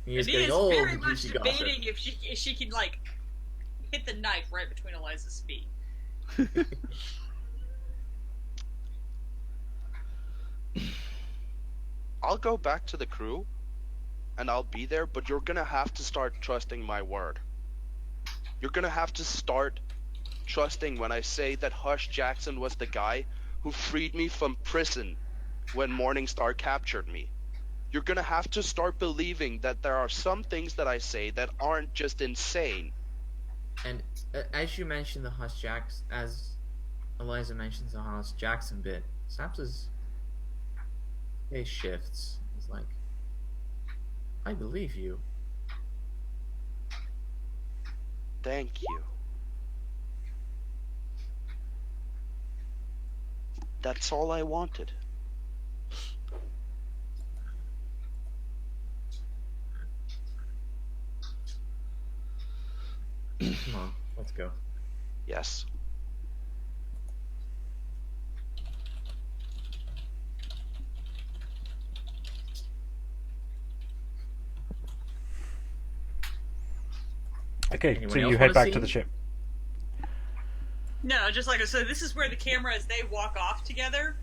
A: He is
C: And Nia
A: getting
C: is
A: old,
C: very
A: and
C: much
A: juicy gossip.
C: debating if she can like hit the knife right between Eliza's feet.
F: I'll go back to the crew and I'll be there, but you're going to have to start trusting my word. You're going to have to start trusting when I say that Hush Jackson was the guy who freed me from prison when Morningstar captured me. You're gonna have to start believing that there are some things that I say that aren't just insane.
A: And as you mentioned the Hush Jacks, as Eliza mentions the Hush Jackson bit, Snaps' face shifts. He's like, I believe you.
F: Thank you. That's all I wanted.
A: Come on, let's go.
F: Yes.
E: Okay,
A: Anyone
E: so
A: else
E: you
A: wanna
E: head back
A: see?
E: to the ship.
C: No, just like so. This is where the camera, as they walk off together,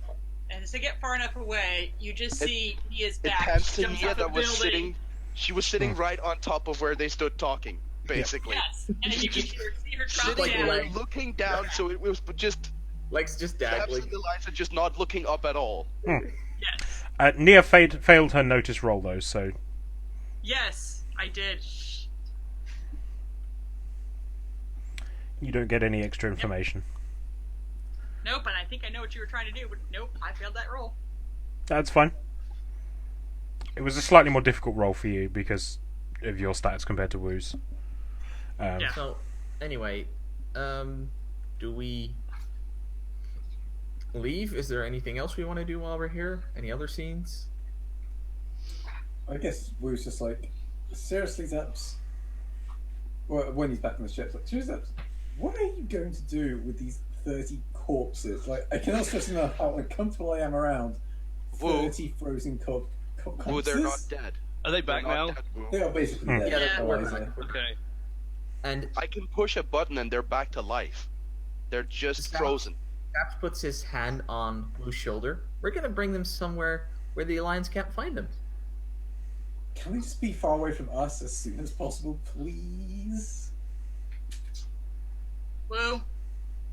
C: and as they get far enough away, you just see Nia's
F: It
C: back.
F: pans
C: She
F: to
C: jumps
F: Nia
C: off a
F: that was
C: building.
F: sitting. She was sitting right on top of where they stood talking, basically.
C: Yes, and you can see her drop
F: Sitting
C: down.
F: there, looking down, so it was just
A: Legs just
F: Zaps
A: dangling.
F: and Eliza just not looking up at all.
C: Yes,
E: Nia failed her notice roll though, so
C: yes, I did.
E: you don't get any extra information.
C: Nope, and I think I know what you were trying to do, but nope, I failed that roll.
E: That's fine. It was a slightly more difficult roll for you because of your stats compared to Wu's.
C: Yeah.
A: So, anyway, do we leave? Is there anything else we want to do while we're here? Any other scenes?
B: I guess we was just like, seriously, Zaps. Well, when he's back on the ship, like, seriously, Zaps, what are you going to do with these 30 corpses? Like, I cannot stress enough how uncomfortable I am around 30 frozen corpses.
F: Well, they're not dead.
D: Are they back
F: They're not
D: now?
F: dead, Wu.
B: They are basically dead.
A: Yeah,
C: Yeah.
A: we're
B: Eliza.
A: back.
D: Okay.
A: And
F: I can push a button and they're back to life. They're just
A: Zaps-
F: frozen.
A: Zaps puts his hand on Wu's shoulder. We're gonna bring them somewhere where the Alliance can't find them.
B: Can we just be far away from us as soon as possible, please?
C: Woo,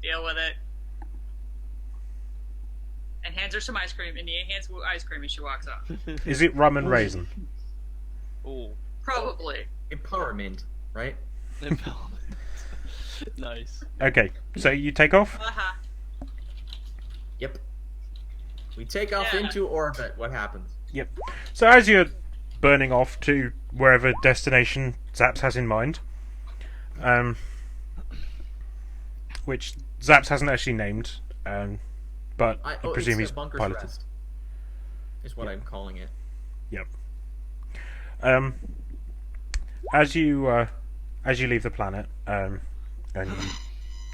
C: deal with it. And hands her some ice cream, and Nia hands Woo ice cream as she walks off.
E: Is it rum and raisin?
D: Oh.
C: Probably.
A: Empowerment, right?
D: Nice.
E: Okay, so you take off?
C: Uh-huh.
A: Yep. We take off
C: Yeah.
A: into orbit. What happens?
E: Yep. So as you're burning off to wherever destination Zaps has in mind, which Zaps hasn't actually named, but I presume he's
A: it's Bunker's
E: piloted.
A: Rest, is what I'm calling it.
E: Yep. As you leave the planet, and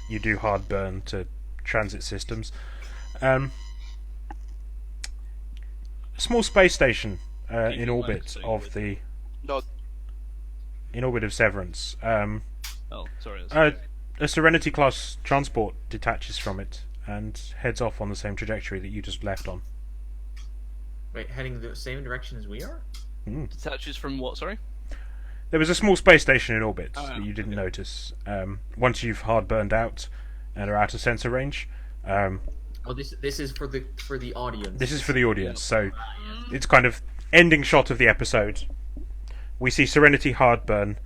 E: you do hard burn to transit systems, a small space station in orbit of the
F: No,
E: in orbit of Severance.
D: Oh, sorry. that's okay.
E: A Serenity class transport detaches from it and heads off on the same trajectory that you just left on.
A: Wait, heading the same direction as we are?
D: Detaches from what? Sorry.
E: There was a small space station in orbit
D: Oh, yeah,
E: that you didn't notice. Once you've hard burned out and are out of sensor range,
A: Oh, this is for the audience.
E: this is for the audience. So it's kind of ending shot of the episode. We see Serenity hard burn.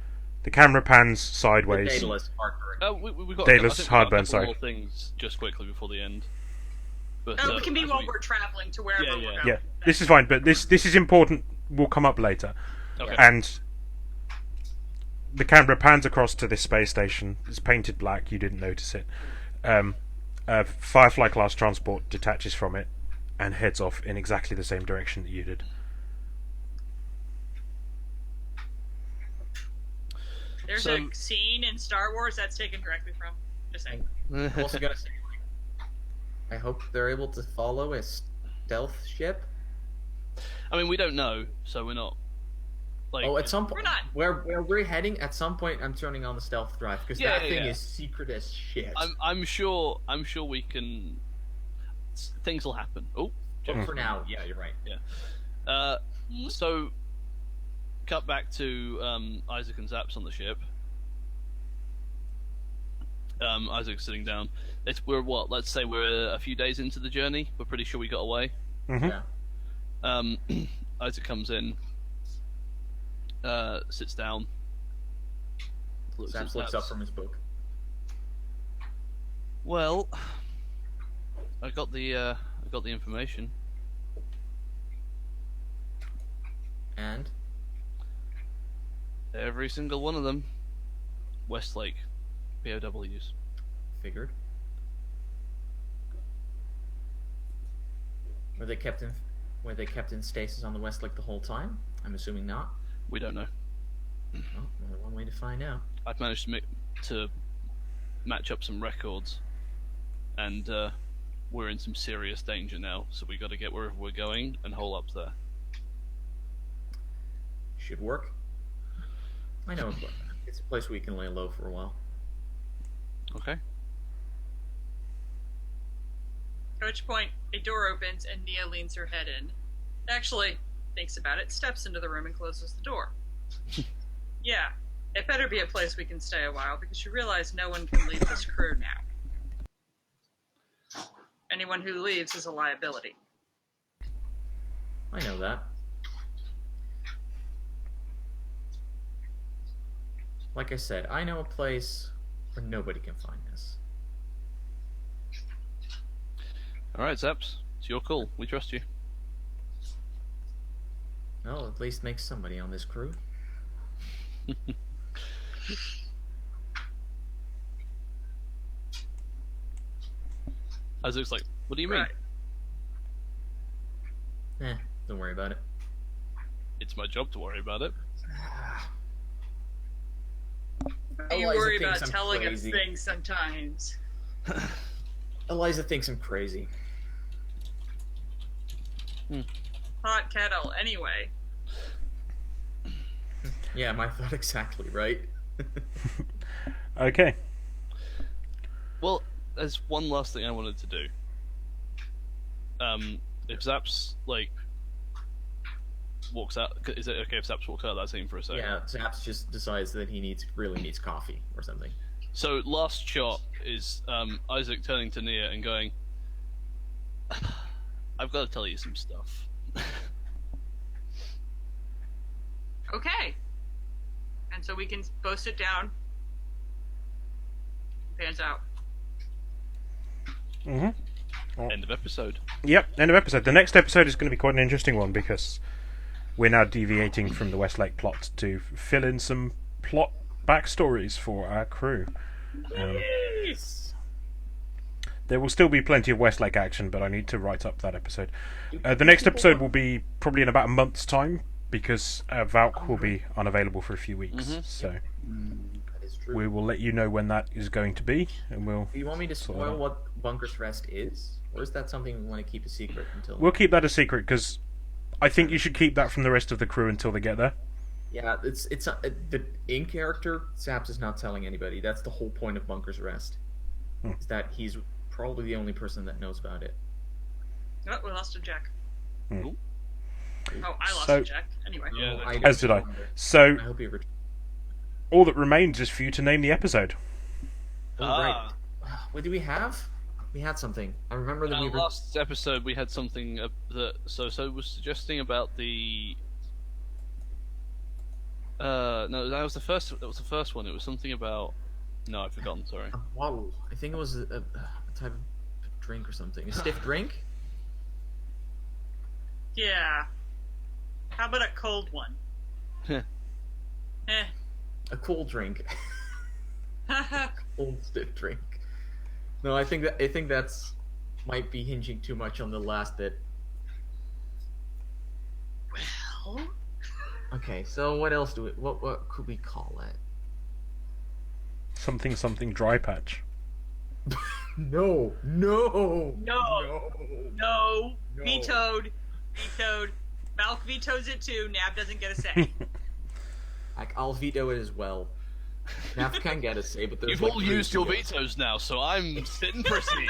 E: The camera pans sideways.
A: Daedalus Parker.
D: We got.
E: Daedalus
D: I think we got
E: hard
D: a
E: burn,
D: couple
E: sorry.
D: more things just quickly before the end. But,
C: Oh, it can be
D: as
C: while
D: we-
C: we're traveling to wherever
D: Yeah,
C: we're
D: yeah.
C: going.
E: Yeah, this is fine, but this is important. Will come up later.
D: Okay.
E: And the camera pans across to this space station. It's painted black. You didn't notice it. A Firefly class transport detaches from it and heads off in exactly the same direction that you did.
C: There's
D: So-
C: a scene in Star Wars that's taken directly from. Just saying.
A: I'm also gonna say, I hope they're able to follow a stealth ship.
D: I mean, we don't know, so we're not. Like,
A: Oh, at some point,
C: We're not.
A: where we're heading. At some point, I'm turning on the stealth drive because
D: Yeah,
A: that
D: yeah,
A: thing
D: yeah.
A: is secret as shit.
D: I'm sure we can. Things will happen. Oh,
A: But for now, yeah, you're right.
D: so cut back to Isaac and Zaps on the ship. Isaac's sitting down. We're what? Let's say we're a few days into the journey. We're pretty sure we got away.
E: Mhm.
A: Yeah.
D: Isaac comes in, sits down.
A: Zaps looks up from his book.
D: Well, I got the information.
A: And
D: Every single one of them, Westlake, POWs.
A: figured. Were they kept in stasis on the Westlake the whole time? I'm assuming not.
D: We don't know.
A: Well, only one way to find out.
D: I've managed to match up some records, and we're in some serious danger now. So we got to get wherever we're going and hole up there.
A: Should work. I know. It's a place we can lay low for a while.
D: Okay.
C: At which point, a door opens and Nia leans her head in. Actually, thinks about it, steps into the room and closes the door. Yeah, it better be a place we can stay a while because you realize no one can leave this crew now. Anyone who leaves is a liability.
A: I know that. Like I said, I know a place where nobody can find us.
D: Alright, Zaps. It's your call. We trust you.
A: Well, at least make somebody on this crew.
D: Isaac's like, what do you mean?
C: Right.
A: Don't worry about it.
D: It's my job to worry about it.
C: You
A: Eliza
C: worry
A: thinks
C: about
A: I'm
C: telling him
A: crazy.
C: things sometimes.
A: Eliza thinks I'm crazy.
C: Hot kettle, anyway.
A: Yeah, my thought exactly, right?
E: Okay.
D: Well, there's one last thing I wanted to do. If Zaps, like, walks out... Is it okay if Zaps walks out of that scene for a second?
A: Yeah, Zaps just decides that he really needs coffee or something.
D: So, last shot is Isaac turning to Nia and going, I've got to tell you some stuff.
C: Okay. And so we can both sit down. Pans out.
D: End of episode.
E: Yep, end of episode. The next episode is going to be quite an interesting one because we're now deviating from the Westlake plot to fill in some plot backstories for our crew.
A: Yes.
E: There will still be plenty of Westlake action, but I need to write up that episode. The next episode will be probably in about a month's time because Valk will be unavailable for a few weeks. So
A: That is true.
E: we will let you know when that is going to be, and we'll
A: Do you want me to
E: sort
A: spoil
E: out.
A: what Bunker's Rest is? Or is that something we want to keep a secret until...
E: We'll keep that a secret because I think you should keep that from the rest of the crew until they get there.
A: Yeah, it's the in character. Zaps is not telling anybody. That's the whole point of Bunker's Rest. Is that he's probably the only person that knows about it.
C: Oh, we lost a Jack.
E: Hmm.
C: Oh, I lost
E: So-
C: a Jack. Anyway.
D: Yeah,
A: I
E: As did I.
A: don't know.
E: So
A: I hope he returns.
E: all that remains is for you to name the episode.
A: Oh, right. What do we have? We had something. I remember that we were...
D: Last episode we had something that so was suggesting about the. No, that was the first. That was the first one. It was something about. No, I've forgotten. Sorry.
A: A bottle. I think it was a type of drink or something. A stiff drink?
C: Yeah. How about a cold one? Eh.
A: A cool drink. Cold stiff drink. No, I think that's might be hinging too much on the last bit.
C: Well,
A: Okay, so what else do we... What could we call it?
E: Something dry patch.
A: No!
C: No.
A: No!
C: no.
A: No.
C: Vetoed. Valk vetoes it too. Nav doesn't get a say.
A: I'll veto it as well. Nav can get a say, but there's
D: You've
A: like
D: all
A: 3
D: used
A: to
D: your
A: go.
D: vetoes now, so I'm sitting pretty.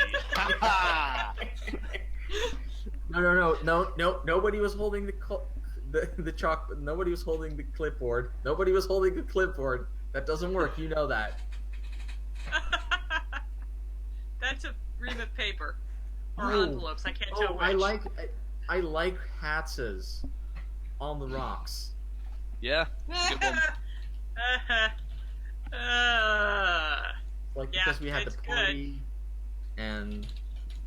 A: No. Nobody was holding the chalk. Nobody was holding the clipboard. Nobody was holding the clipboard. That doesn't work. You know that.
C: That's a ream of paper. Or
A: Oh.
C: envelopes. I can't tell
A: Oh,
C: which.
A: I like Hatz's on the rocks.
D: Yeah, good one.
A: Like
C: Yeah,
A: because we had the
C: it's
A: party, and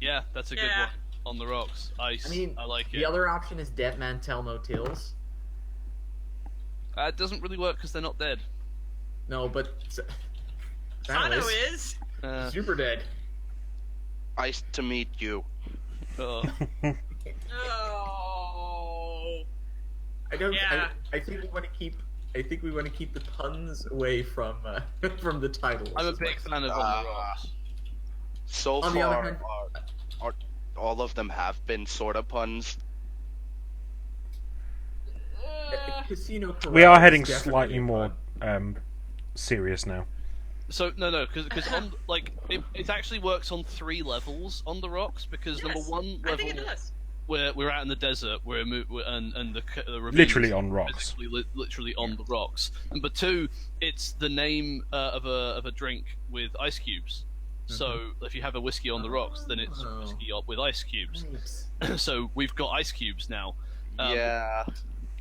D: Yeah, that's a good
C: Yeah.
D: one. On the rocks, ice.
A: I mean,
D: like it.
A: the other option is Dead Man Tell No Tales.
D: It doesn't really work because they're not dead.
A: No, but
C: Sano is.
A: super dead.
F: Nice to meet you.
D: Oh.
C: Oh.
A: I don't.
C: Yeah.
A: I think we want to keep. I think we want to keep the puns away from from the titles.
D: I'm a
A: as
D: big
A: much.
D: fan of On the Rocks.
F: So
A: On the other
F: far,
A: hand-
F: all of them have been sort of puns.
A: Casino
E: We are
A: Corral
E: heading
A: is definitely
E: slightly
A: a
E: more
A: pun.
E: serious now.
D: So no, because on like it actually works on 3 levels on the rocks. Because number
C: Yes,
D: 1
C: I think
D: level
C: it does.
D: we're out in the desert, and the ravine
E: Literally
D: is
E: on rocks.
D: physically, literally on the rocks. Number 2, it's the name of a drink with ice cubes. So if you have a whiskey on the rocks, then it's
A: Oh.
D: whiskey up with ice cubes.
A: Nice.
D: So we've got ice cubes now.
F: Yeah.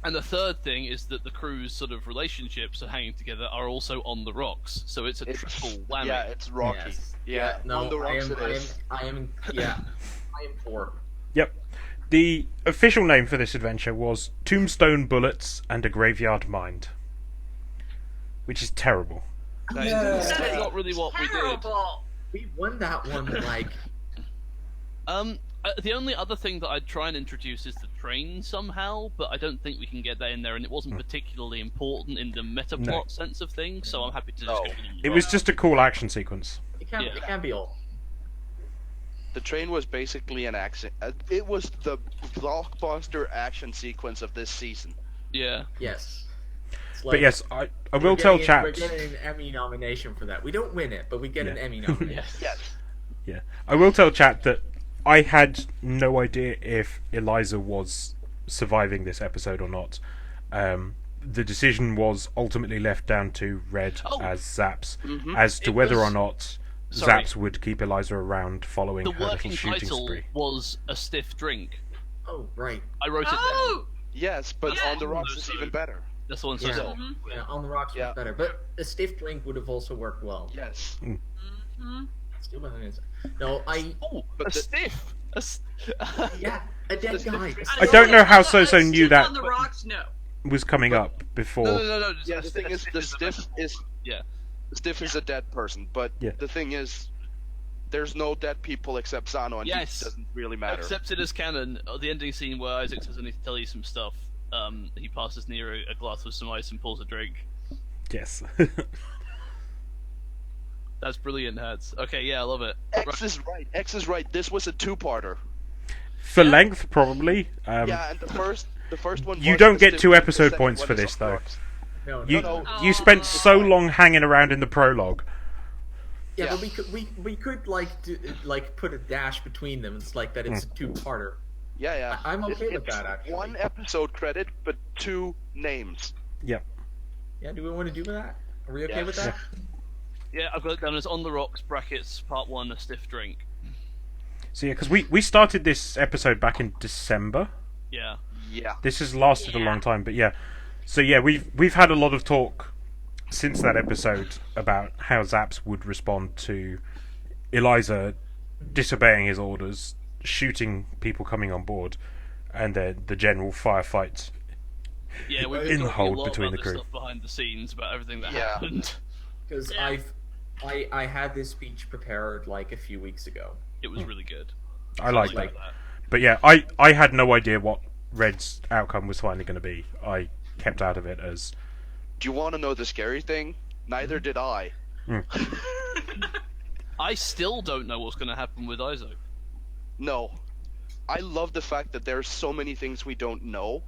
D: And the third thing is that the crew's sort of relationships are hanging together are also on the rocks. So it's a triple whammy.
F: Yeah, it's rocky.
A: Yes.
F: Yeah,
A: No,
F: on the rocks it
A: I
F: is.
A: am for.
E: Yep. The official name for this adventure was Tombstone Bullets and a Graveyard Mind, which is terrible.
D: That's
B: Yeah.
D: not really what we did.
C: Terrible.
A: We won that one like
D: The only other thing that I'd try and introduce is the train somehow, but I don't think we can get that in there, and it wasn't particularly important in the meta plot sense of things. So I'm happy to just
F: No.
D: go with
E: It was just a cool action sequence.
A: it can't be all.
F: The train was basically an action. It was the blockbuster action sequence of this season.
D: Yeah.
A: Yes. It's
E: But
A: like-
E: yes, I
A: we're
E: will tell
A: getting
E: chaps.
A: We're getting an Emmy nomination for that. We don't win it, but we get an Emmy nomination.
F: Yes.
E: Yeah, I will tell chat that I had no idea if Eliza was surviving this episode or not. The decision was ultimately left down to Red
D: Oh.
E: as Zaps,
F: Mhm.
E: as to
D: It
E: whether
D: was-
E: or not
D: Sorry.
E: Zaps would keep Eliza around following
D: The
E: her little
D: working
E: shooting
D: title
E: spree.
D: was A Stiff Drink.
A: Oh right.
D: I wrote it down.
C: Oh!
F: Yes, but
C: Yeah.
F: on the rocks is
D: So-
F: even better.
D: That's the one.
A: Yeah.
D: So
C: Mhm.
A: Yeah, on the rocks
F: Yeah.
A: was better, but a stiff drink would have also worked well.
F: Yes.
C: Mhm.
A: Still better than no,
D: Oh,
F: But
D: a
F: the-
D: stiff.
A: yeah, a dead guy.
E: I don't know how
C: Stiff
E: Soso knew that-
C: on the rocks, no.
E: Was coming up before.
D: No.
F: Yeah, the thing is, the stiff is
D: Yeah.
F: the stiff is a dead person, but
E: Yeah.
F: the thing is, there's no dead people except Zano, and
D: Yes.
F: he doesn't really matter.
D: Accepted as canon. The ending scene where Isaac says, "I need to tell you some stuff." He passes near a glass with some ice and pulls a drink.
E: Yes.
D: That's brilliant, Hads. Okay, yeah, I love it.
F: X is right. X is right. This was a two-parter.
E: For length, probably.
F: Yeah, and the first one.
E: You
F: was
E: don't
F: the
E: get
F: stiff,
E: 2
F: the
E: episode
F: second
E: points
F: one
E: for
F: is
E: this,
F: on
E: though.
F: rocks.
A: No,
E: You
F: No,
E: you spent so long hanging around in the prologue.
A: yeah,
F: yeah.
A: but we could like put a dash between them. It's like that. It's a two-parter.
F: Yeah.
A: I'm okay with
F: It's
A: that, actually.
F: One episode credit, but 2 names.
A: Yeah, do we want to do that? Are we okay
F: Yeah.
A: with that?
D: Yeah, I've got it down as on the rocks brackets part 1 a stiff drink.
E: So yeah, because we started this episode back in December.
D: Yeah.
F: Yeah.
E: This has lasted a long time, but yeah. So yeah, we've had a lot of talk since that episode about how Zaps would respond to Eliza disobeying his orders, shooting people coming on board, and then the general firefight.
D: Yeah, we've
E: In
D: been
E: the
D: talking
E: hold
D: a lot
E: between
D: about
E: the
D: this
E: crew.
D: stuff behind the scenes about everything that
F: Yeah.
D: happened.
A: Because
C: Yeah.
A: I had this speech prepared like a few weeks ago.
D: It was really good.
E: I like
D: Something
E: that. But yeah, I had no idea what Red's outcome was finally going to be. I kept out of it as
F: Do you want to know the scary thing? Neither did I.
D: I still don't know what's going to happen with Isaac.
F: No. I love the fact that there's so many things we don't know,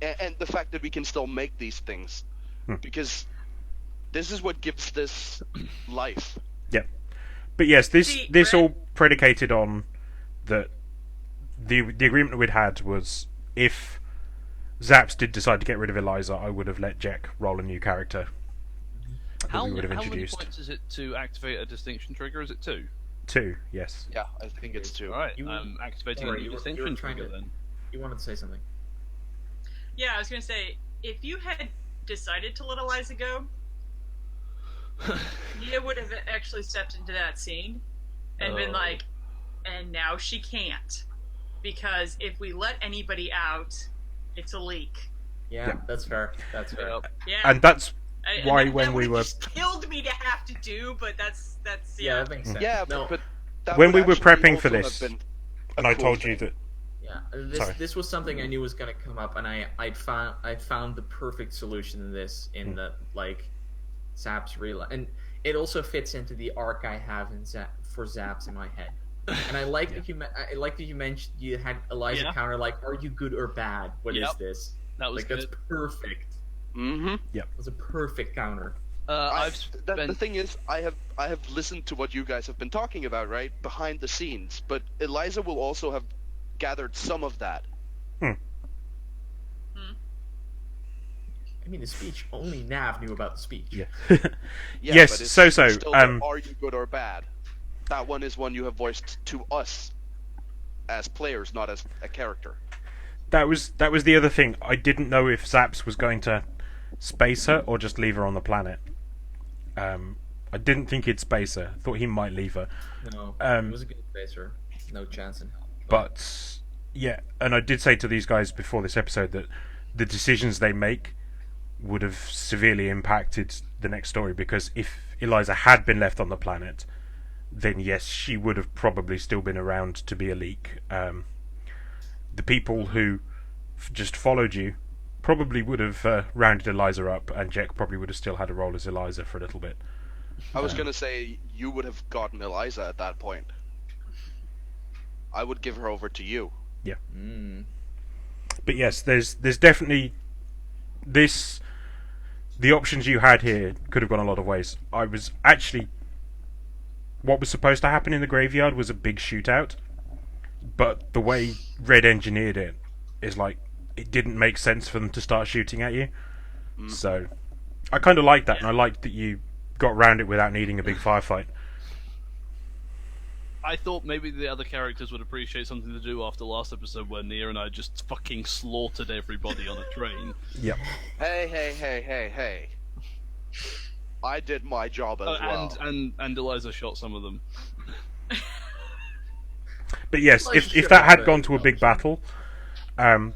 F: and the fact that we can still make these things, because this is what gives this life.
E: Yep. But yes, this
C: See,
E: this
C: Red-
E: all predicated on that the agreement we'd had was if Zaps did decide to get rid of Eliza, I would have let Jack roll a new character that
D: How,
E: we would have
D: how many
E: introduced.
D: points is it to activate a distinction trigger? Is it 2?
E: 2, yes.
F: Yeah, I think it's 2.
D: Alright,
A: You-
D: I'm activating
A: Alright,
D: a new
A: you were
D: distinction
A: trying
D: trigger
A: to-
D: then.
A: You wanted to say something?
C: Yeah, I was gonna say, if you had decided to let Eliza go, you would have actually stepped into that scene and been
D: Oh.
C: like, and now she can't. Because if we let anybody out, it's a leak.
A: Yeah,
E: Yeah.
A: that's fair. That's fair.
D: Yep.
C: Yeah.
E: And that's
C: And
E: why
C: that
E: when we
C: would've
E: were
C: just killed me to have to do, but that's
A: Yeah, that makes sense.
F: Yeah,
A: no,
F: but that
E: When
F: would
E: we were
F: actually
E: prepping for
F: also have
E: this,
F: been
E: and
F: a
E: I
F: cool
E: told you
F: thing.
E: that
A: yeah.
E: Sorry.
A: This was something I knew was going to come up, and I found the perfect solution in this in the like Zaps real, and it also fits into the arc I have in for Zaps in my head. And I like that I like that you mentioned you had Eliza
D: Yeah.
A: counter like, "Are you good or bad? What is
D: Yep.
A: this?"
D: That was
A: Like
D: good.
A: that's perfect.
F: Mm-hmm.
A: It was a perfect counter.
F: The
D: spent.
F: thing is, I have listened to what you guys have been talking about, right, behind the scenes. But Eliza will also have gathered some of that.
A: I mean, the speech, only Nav knew about the speech.
E: Yeah.
F: Yeah,
E: Yes,
F: but it's
E: so.
F: Still, are you good or bad? That one is one you have voiced to us as players, not as a character.
E: That was the other thing. I didn't know if Zaps was going to space her or just leave her on the planet. I didn't think he'd space her. Thought he might leave her.
A: No,
E: Um,
A: it was a good spacer. No chance in hell.
E: But yeah, and I did say to these guys before this episode that the decisions they make would have severely impacted the next story, because if Eliza had been left on the planet, then yes, she would have probably still been around to be a leak. The people who just followed you probably would have rounded Eliza up, and Jack probably would have still had a role as Eliza for a little bit.
F: I was gonna say you would have gotten Eliza at that point. I would give her over to you.
A: Mm.
E: But yes, there's definitely this. The options you had here could have gone a lot of ways. I was actually, what was supposed to happen in the graveyard was a big shootout, but the way Red engineered it is like it didn't make sense for them to start shooting at you. So I kind of liked that, and I liked that you got around it without needing a big firefight.
D: I thought maybe the other characters would appreciate something to do after last episode where Nia and I just fucking slaughtered everybody on a train.
E: Yep.
F: Hey. I did my job as well.
D: And Eliza shot some of them.
E: But yes,
A: Like,
E: if
A: should
E: that
A: have
E: had gone to a big battle, that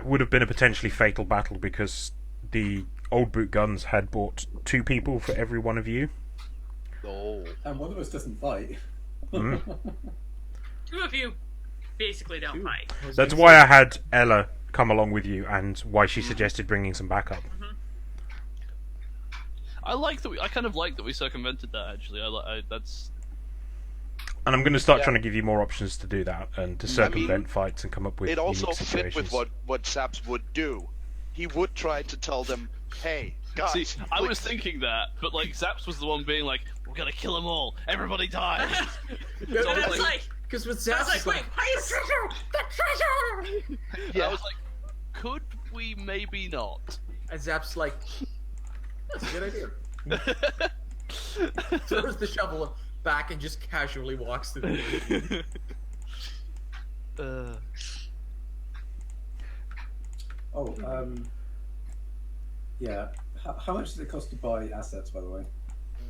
E: would have been a potentially fatal battle, because the old boot guns had bought 2 people for every one of you.
F: Oh.
B: And one of us doesn't fight.
E: Mhm.
C: Two of you basically don't fight.
E: That's why I had Ella come along with you, and why she suggested bringing some backup.
D: I kind of like that we circumvented that. Actually, that's.
E: And I'm going to start
F: Yeah.
E: trying to give you more options to do that, and to circumvent fights and come up with
F: It also
E: unique
F: fit
E: situations.
F: with what Saps would do. He would try to tell them, "Hey, guys."
D: See, I was
F: please."
D: thinking that, but like Zaps was the one being like, "We're gonna kill them all. Everybody dies."
C: And
D: So I was
C: it's like,
A: Because with
C: I was
A: Zaps,
C: like,
A: it's
C: wait,
A: like,
C: why is the treasure?
D: Yeah. I was like, could we maybe not?
A: and Zaps like, that's a good idea. Throws the shovel back and just casually walks through the
B: Oh, yeah. How much does it cost to buy assets, by the way?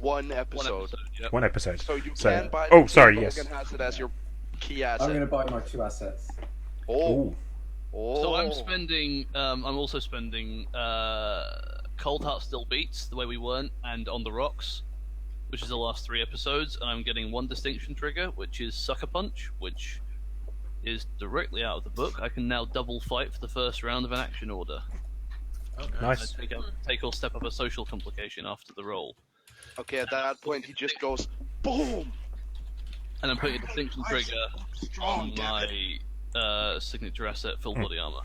F: One
D: One
F: episode.
D: episode. Yeah.
E: One episode.
F: So you
E: So-
F: can buy.
E: oh, sorry,
F: Logan
E: yes.
F: has it as your key asset.
B: I'm going to buy my 2 assets.
F: Oh.
E: Ooh.
F: Oh.
D: So I'm spending. I'm also spending. Cold Heart Still Beats the way we weren't, and On the Rocks, which is the last 3 episodes, and I'm getting 1 distinction trigger, which is Sucker Punch, which is directly out of the book. I can now double fight for the first round of an action order.
A: Oh,
E: Nice.
D: I take or step up a social complication after the roll.
F: Okay, at that point he just goes, boom.
D: And I'm putting a distinction trigger
F: Strong,
D: on
F: damn it.
D: my signature asset, full body armor.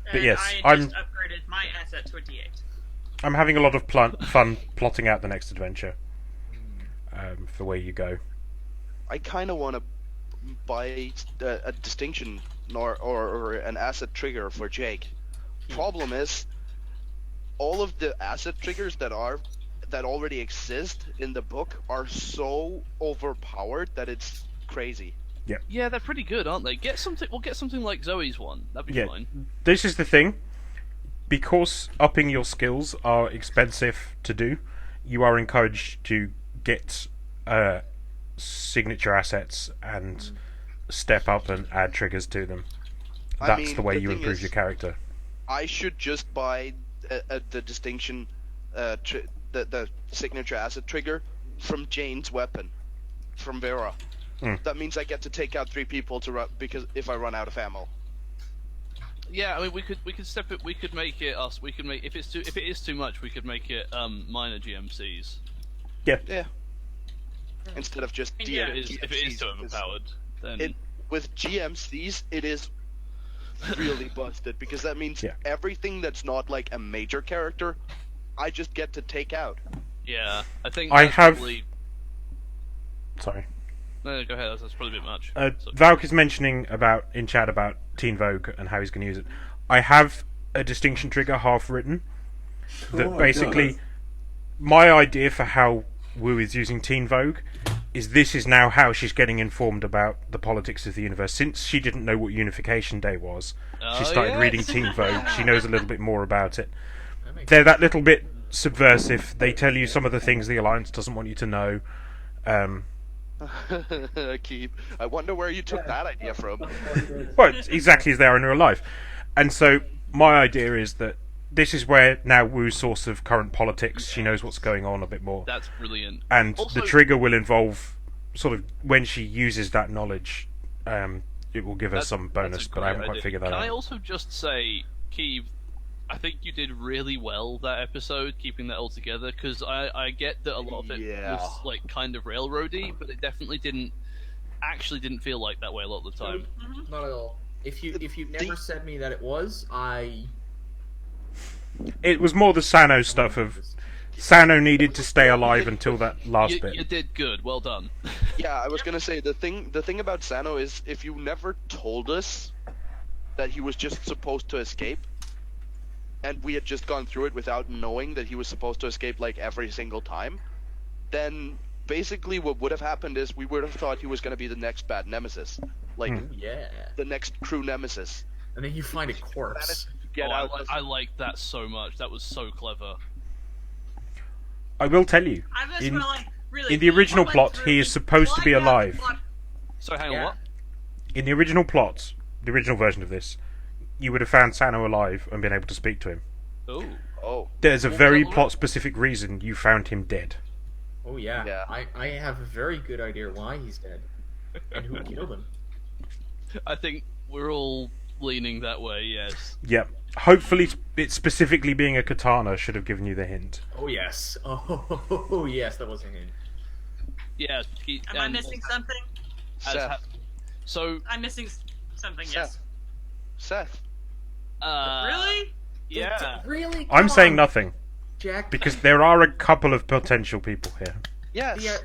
E: But
C: And
E: yes,
C: I just
E: I'm-
C: upgraded my asset to a D8.
E: I'm having a lot of fun plotting out the next adventure. For where you go.
F: I kind of want to buy a distinction or an asset trigger for Jake. Problem is, all of the asset triggers that already exist in the book are so overpowered that it's crazy.
D: Yeah, they're pretty good, aren't they? Get something. We'll get something like Zoe's one. That'd be
E: Yeah.
D: fine.
E: This is the thing. Because upping your skills are expensive to do, you are encouraged to get signature assets and step up and add triggers to them.
F: I
E: That's
F: mean,
E: the way
F: the
E: you
F: thing
E: improve
F: is-
E: your character.
F: I should just buy the distinction, the signature asset trigger from Jane's weapon, from Vera. That means I get to take out 3 people to run, because if I run out of ammo.
D: Yeah, I mean, we could step it. We could make it us. We could make if it is too much, we could make it minor GMCs.
F: Yeah. Instead of just
C: Yeah,
F: DM,
D: If it is too overpowered, then
F: It, with GMCs, it is really busted, because that means
E: Yeah.
F: everything that's not like a major character I just get to take out.
D: Yeah, I think
E: I
D: that's
E: have-
D: probably...
E: Sorry.
D: No, go ahead. That's probably a bit much. So-
E: Valk is mentioning in chat about Teen Vogue and how he's going to use it. I have a distinction trigger half written that
B: Oh my
E: basically
B: God.
E: my idea for how Wu is using Teen Vogue is this is now how she's getting informed about the politics of the universe. Since she didn't know what Unification Day was, she
D: Oh,
E: started
D: yes.
E: reading Teen Vogue. She knows a little bit more about it.
A: That makes
E: They're that little bit subversive. They tell you some of the things the Alliance doesn't want you to know.
F: Keep. I wonder where you took that idea from.
E: Well, it's exactly as they are in real life. And so my idea is that this is where now Wu's source of current politics. She knows what's going on a bit more.
D: That's brilliant.
E: And
D: Also-
E: the trigger will involve sort of when she uses that knowledge, it will give her some
D: That's
E: bonus,
D: a
E: but I
D: great
E: haven't quite
D: idea.
E: figured that
D: Can I
E: out.
D: also just say, Keeve, I think you did really well that episode, keeping that all together, because I get that a lot of it
F: Yeah.
D: was like kind of railroady, but it definitely didn't feel like that way a lot of the time.
A: Not at all. If you never said me that it was,
E: It was more the Sano stuff of Sano needed to stay alive until that last
D: You
E: bit.
D: did good. Well done.
F: Yeah, I was gonna say the thing about Sano is if you never told us that he was just supposed to escape, and we had just gone through it without knowing that he was supposed to escape like every single time, then basically what would have happened is we would have thought he was gonna be the next bad nemesis, like
A: yeah.
F: the next crew nemesis.
A: And then you find a corpse.
F: Get
D: Oh,
F: out.
D: I liked that so much. That was so clever.
E: I will tell you,
C: I'm just
E: in,
C: gonna, like, really.
E: in the original
C: went
E: plot,
C: through
E: he is supposed to be
C: blind out
E: alive.
C: the plot.
D: So hang on,
A: Yeah.
D: what?
E: In the original plot, the original version of this, you would have found Sano alive and been able to speak to him.
D: Oh,
F: Oh,
E: There's a
D: Well,
E: very
D: well,
E: plot-specific reason you found him dead.
A: Oh yeah.
F: Yeah.
A: I have a very good idea why he's dead. And who killed him.
D: I think we're all leaning that way. Yes.
E: Yep. Hopefully, it specifically being a katana should have given you the hint.
A: Oh yes. Oh yes, that was a hint.
D: Yeah.
C: Am I missing something?
F: Seth.
D: So,
C: I'm missing something.
F: Seth.
C: Yes.
F: Seth.
C: Really?
D: Yeah.
A: Really?
E: I'm
A: Come
E: saying
A: on,
E: nothing,
A: Jack.
E: because there are a couple of potential people here.
F: Yes.
A: Yeah.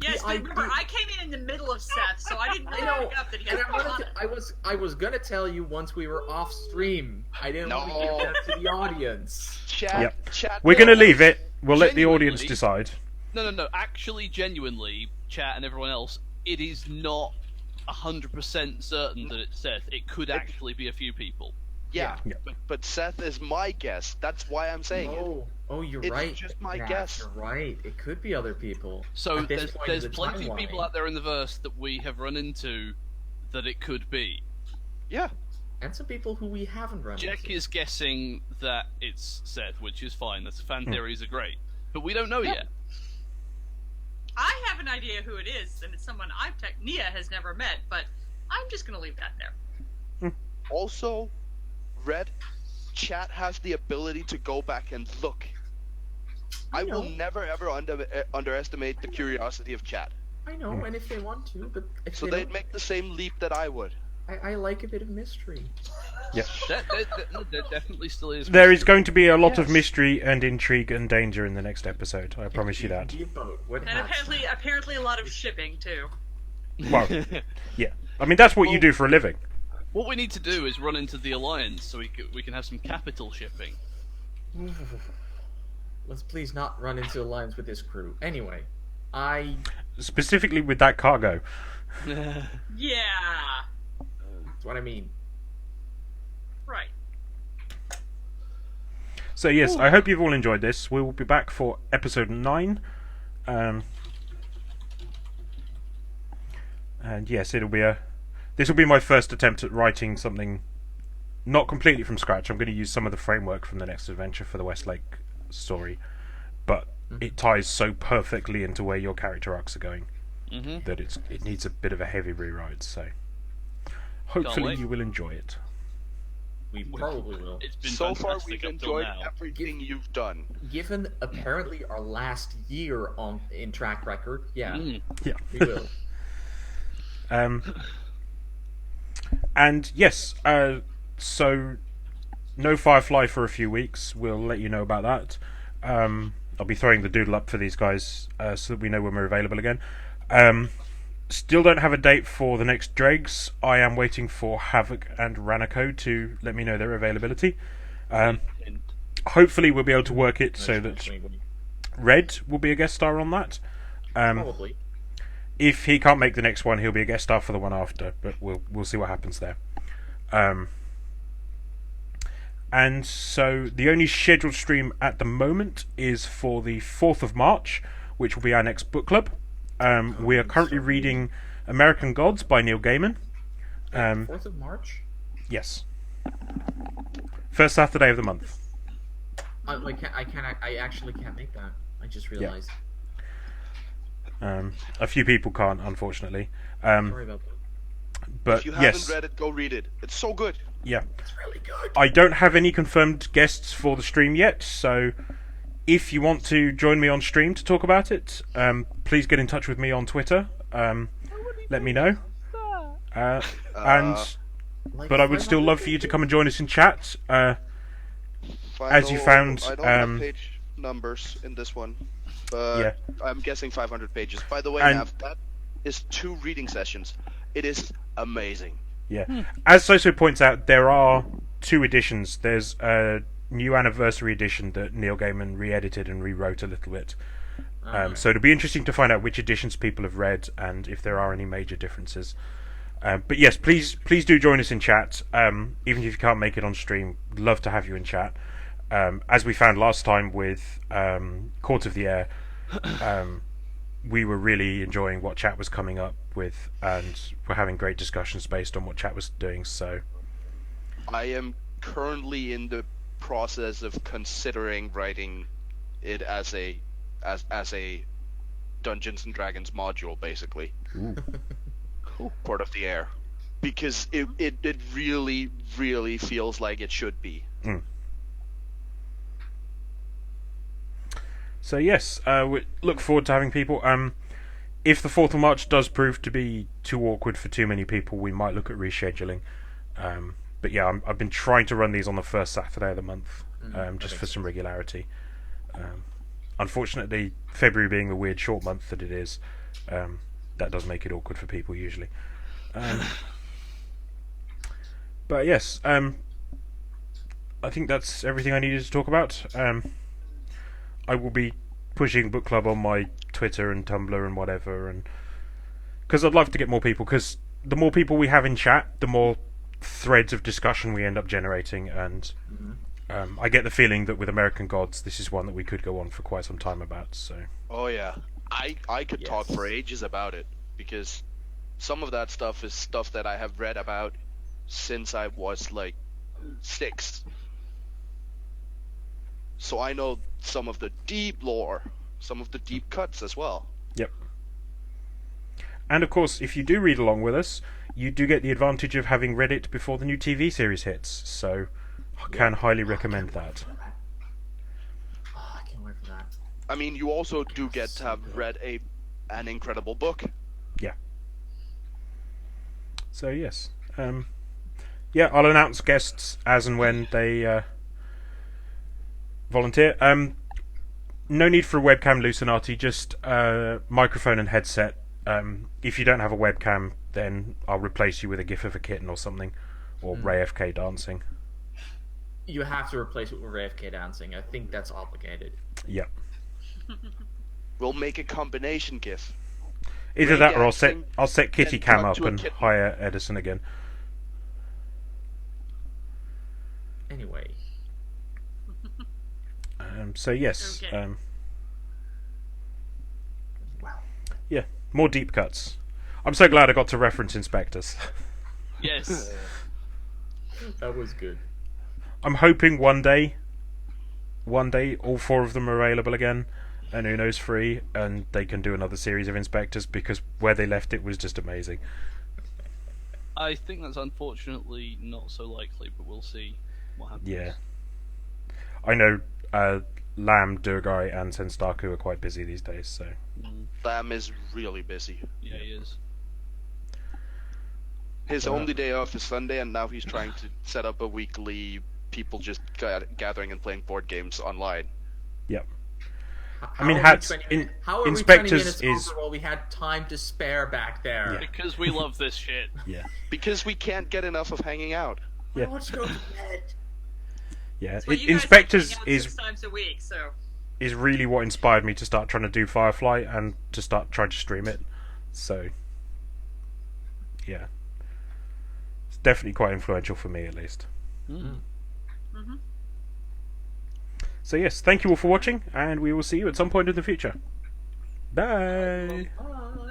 C: Yes,
A: The
C: but remember,
A: idea-
C: I came in the middle of Seth, so I didn't
A: I
C: really
A: know,
C: pick up that he
A: and
C: had
A: I, wanted
C: Katana.
A: to, I was gonna tell you once we were off stream. I didn't want to
F: No.
A: give that to the audience.
F: Chat.
E: Yep.
F: Chat.
E: We're going to leave it. We'll let the audience
D: Genuinely.
E: decide.
D: No. Actually, genuinely, chat and everyone else, it is not 100% certain that it's Seth. It could actually be a few people.
F: Yeah.
E: Yeah.
F: But Seth is my guess. That's why I'm saying it.
A: Oh, you're
F: It's
A: right.
F: just my
A: Nat,
F: guess.
A: You're right. It could be other people.
D: So
A: At this point in
D: there's
A: the
D: plenty of
A: timeline.
D: people out there in the verse that we have run into that it could be.
F: Yeah.
A: And some people who we haven't run
D: Jack
A: into.
D: is guessing that it's Seth, which is fine. That's fan
E: Hmm.
D: theories are great, but we don't know yet.
C: I have an idea who it is, and it's someone Nia has never met, but I'm just gonna leave that there.
F: Also, Red, chat has the ability to go back and look. I will
A: know.
F: never ever underestimate the curiosity of chat.
A: I know, and if they want to, but if
F: So
A: they
F: they'd
A: don't,
F: make the same leap that I would.
A: I like a bit of mystery.
D: There definitely still is.
E: There is going to be a lot of
F: Yes.
E: mystery and intrigue and danger in the next episode. I promise you that.
A: You vote. What
C: And
A: happened?
C: apparently a lot of shipping too.
E: Well, yeah. I mean, that's what you do for a living.
D: What we need to do is run into the Alliance so we can have some capital shipping.
A: Let's please not run into alliance with this crew. Anyway,
E: Specifically with that cargo.
C: Yeah.
A: that's what I mean.
C: Right.
E: So yes, I hope you've all enjoyed this. We will be back for episode 9. And yes, this will be my first attempt at writing something not completely from scratch. I'm going to use some of the framework from the next adventure for the Westlake story, but it ties so perfectly into where your character arcs are going
D: Mm-hmm.
E: that it needs a bit of a heavy rewrite. So hopefully
D: wait.
E: you will enjoy it.
A: We probably will.
D: It's been
F: So far,
D: fantastic
F: we've
D: up till
F: enjoyed
D: now.
F: everything you've done.
A: Given apparently our last year in track record, yeah,
D: Mm.
A: we will.
E: And yes, so no Firefly for a few weeks. We'll let you know about that. I'll be throwing the doodle up for these guys so that we know when we're available again. Still don't have a date for the next Dregs. I am waiting for Havoc and Ranako to let me know their availability. Hopefully we'll be able to work it so that Red will be a guest star on that.
A: Probably.
E: If he can't make the next one, he'll be a guest star for the one after, but we'll see what happens there. And so the only scheduled stream at the moment is for the 4th of March, which will be our next book club. We are currently reading American Gods by Neil Gaiman.
A: 4th of March?
E: Yes. First Saturday of the month.
A: I actually can't make that. I just realized.
E: A few people can't, unfortunately.
A: Sorry about that.
E: But
F: If you
E: yes,
F: haven't read it, go read it. It's so good.
E: yeah.
A: It's really good.
E: I don't have any confirmed guests for the stream yet, so if you want to join me on stream to talk about it, please get in touch with me on Twitter. Let me know. But I would still love for you to come and join us in chat. As you found,
F: I don't have page numbers in this one, but
E: yeah.
F: I'm guessing 500 pages. By the way,
E: And-
F: Nav, that is 2 reading sessions. It is amazing.
E: Yeah. As Soso points out, there are 2 editions. There's a new anniversary edition that Neil Gaiman re-edited and rewrote a little bit. So it'll be interesting to find out which editions people have read and if there are any major differences. But yes, please do join us in chat. Even if you can't make it on stream, we'd love to have you in chat. As we found last time with Court of the Air, we were really enjoying what chat was coming up with, and we're having great discussions based on what chat was doing. So
F: I am currently in the process of considering writing it as a Dungeons and Dragons module, basically. Court of the Air, because it really feels like it should be.
E: So yes, we look forward to having people. If the 4th of March does prove to be too awkward for too many people, we might look at rescheduling. But yeah, I've been trying to run these on the first Saturday of the month, just for some regularity. Unfortunately, February being the weird short month that it is, that does make it awkward for people usually. But yes, I think that's everything I needed to talk about. I will be pushing book club on my Twitter and Tumblr and whatever, and because I'd love to get more people. Because the more people we have in chat, the more threads of discussion we end up generating, and I get the feeling that with American Gods, this is one that we could go on for quite some time about. So.
F: Oh yeah, I could talk for ages about it, because some of that stuff is stuff that I have read about since I was like 6. So I know some of the deep lore, some of the deep cuts as well.
E: Yep. And of course, if you do read along with us, you do get the advantage of having read it before the new TV series hits. So I can highly recommend that.
A: Oh, I can't wait for that.
F: I mean, you also do get to have read an incredible book.
E: Yeah. So yes, yeah, I'll announce guests as and when they volunteer. No need for a webcam, Lucinati. Just microphone and headset. If you don't have a webcam, then I'll replace you with a GIF of a kitten or something, or Ray FK dancing.
A: You have to replace it with AFK dancing. I think that's obligated.
E: Yep.
F: We'll make a combination GIF.
E: Either
F: Ray
E: that, or
F: dancing
E: I'll set Kitty
F: and
E: Cam
F: cut
E: up
F: to a
E: and
F: kitten.
E: hire Edison again.
A: Anyway,
E: So yes,
C: Okay.
E: yeah, more deep cuts. I'm so glad I got to reference Inspectors.
D: Yes.
A: that was good.
E: I'm hoping one day, all 4 of them are available again, and Uno's free, and they can do another series of Inspectors, because where they left it was just amazing.
D: I think that's unfortunately not so likely, but we'll see what happens.
E: Yeah. I know Lamb, Durgai, and Senstaku are quite busy these days, so...
F: Lamb is really busy.
D: Yeah, he is.
F: His only day off is Sunday, and now he's trying to set up a weekly people just gathering and playing board games online.
E: Yep.
A: How
E: I mean,
A: are we
E: hats-
A: turning
E: in-
A: how are
E: inspectors
A: we turning in a smoker
E: is-
A: while we had time to spare back there?
E: Yeah.
D: Because we love this shit.
E: Yeah.
F: Because we can't get enough of hanging out.
E: Yeah.
A: Let's go to bed.
E: Yeah.
C: Well, you guys
E: Inspectors
C: hang out
E: is
C: 6 times a week, so
E: is really what inspired me to start trying to do Firefly and to start trying to stream it. So, yeah. It's definitely quite influential for me, at least.
C: Mhm.
E: So, yes, thank you all for watching, and we will see you at some point in the future. Bye!
A: Bye.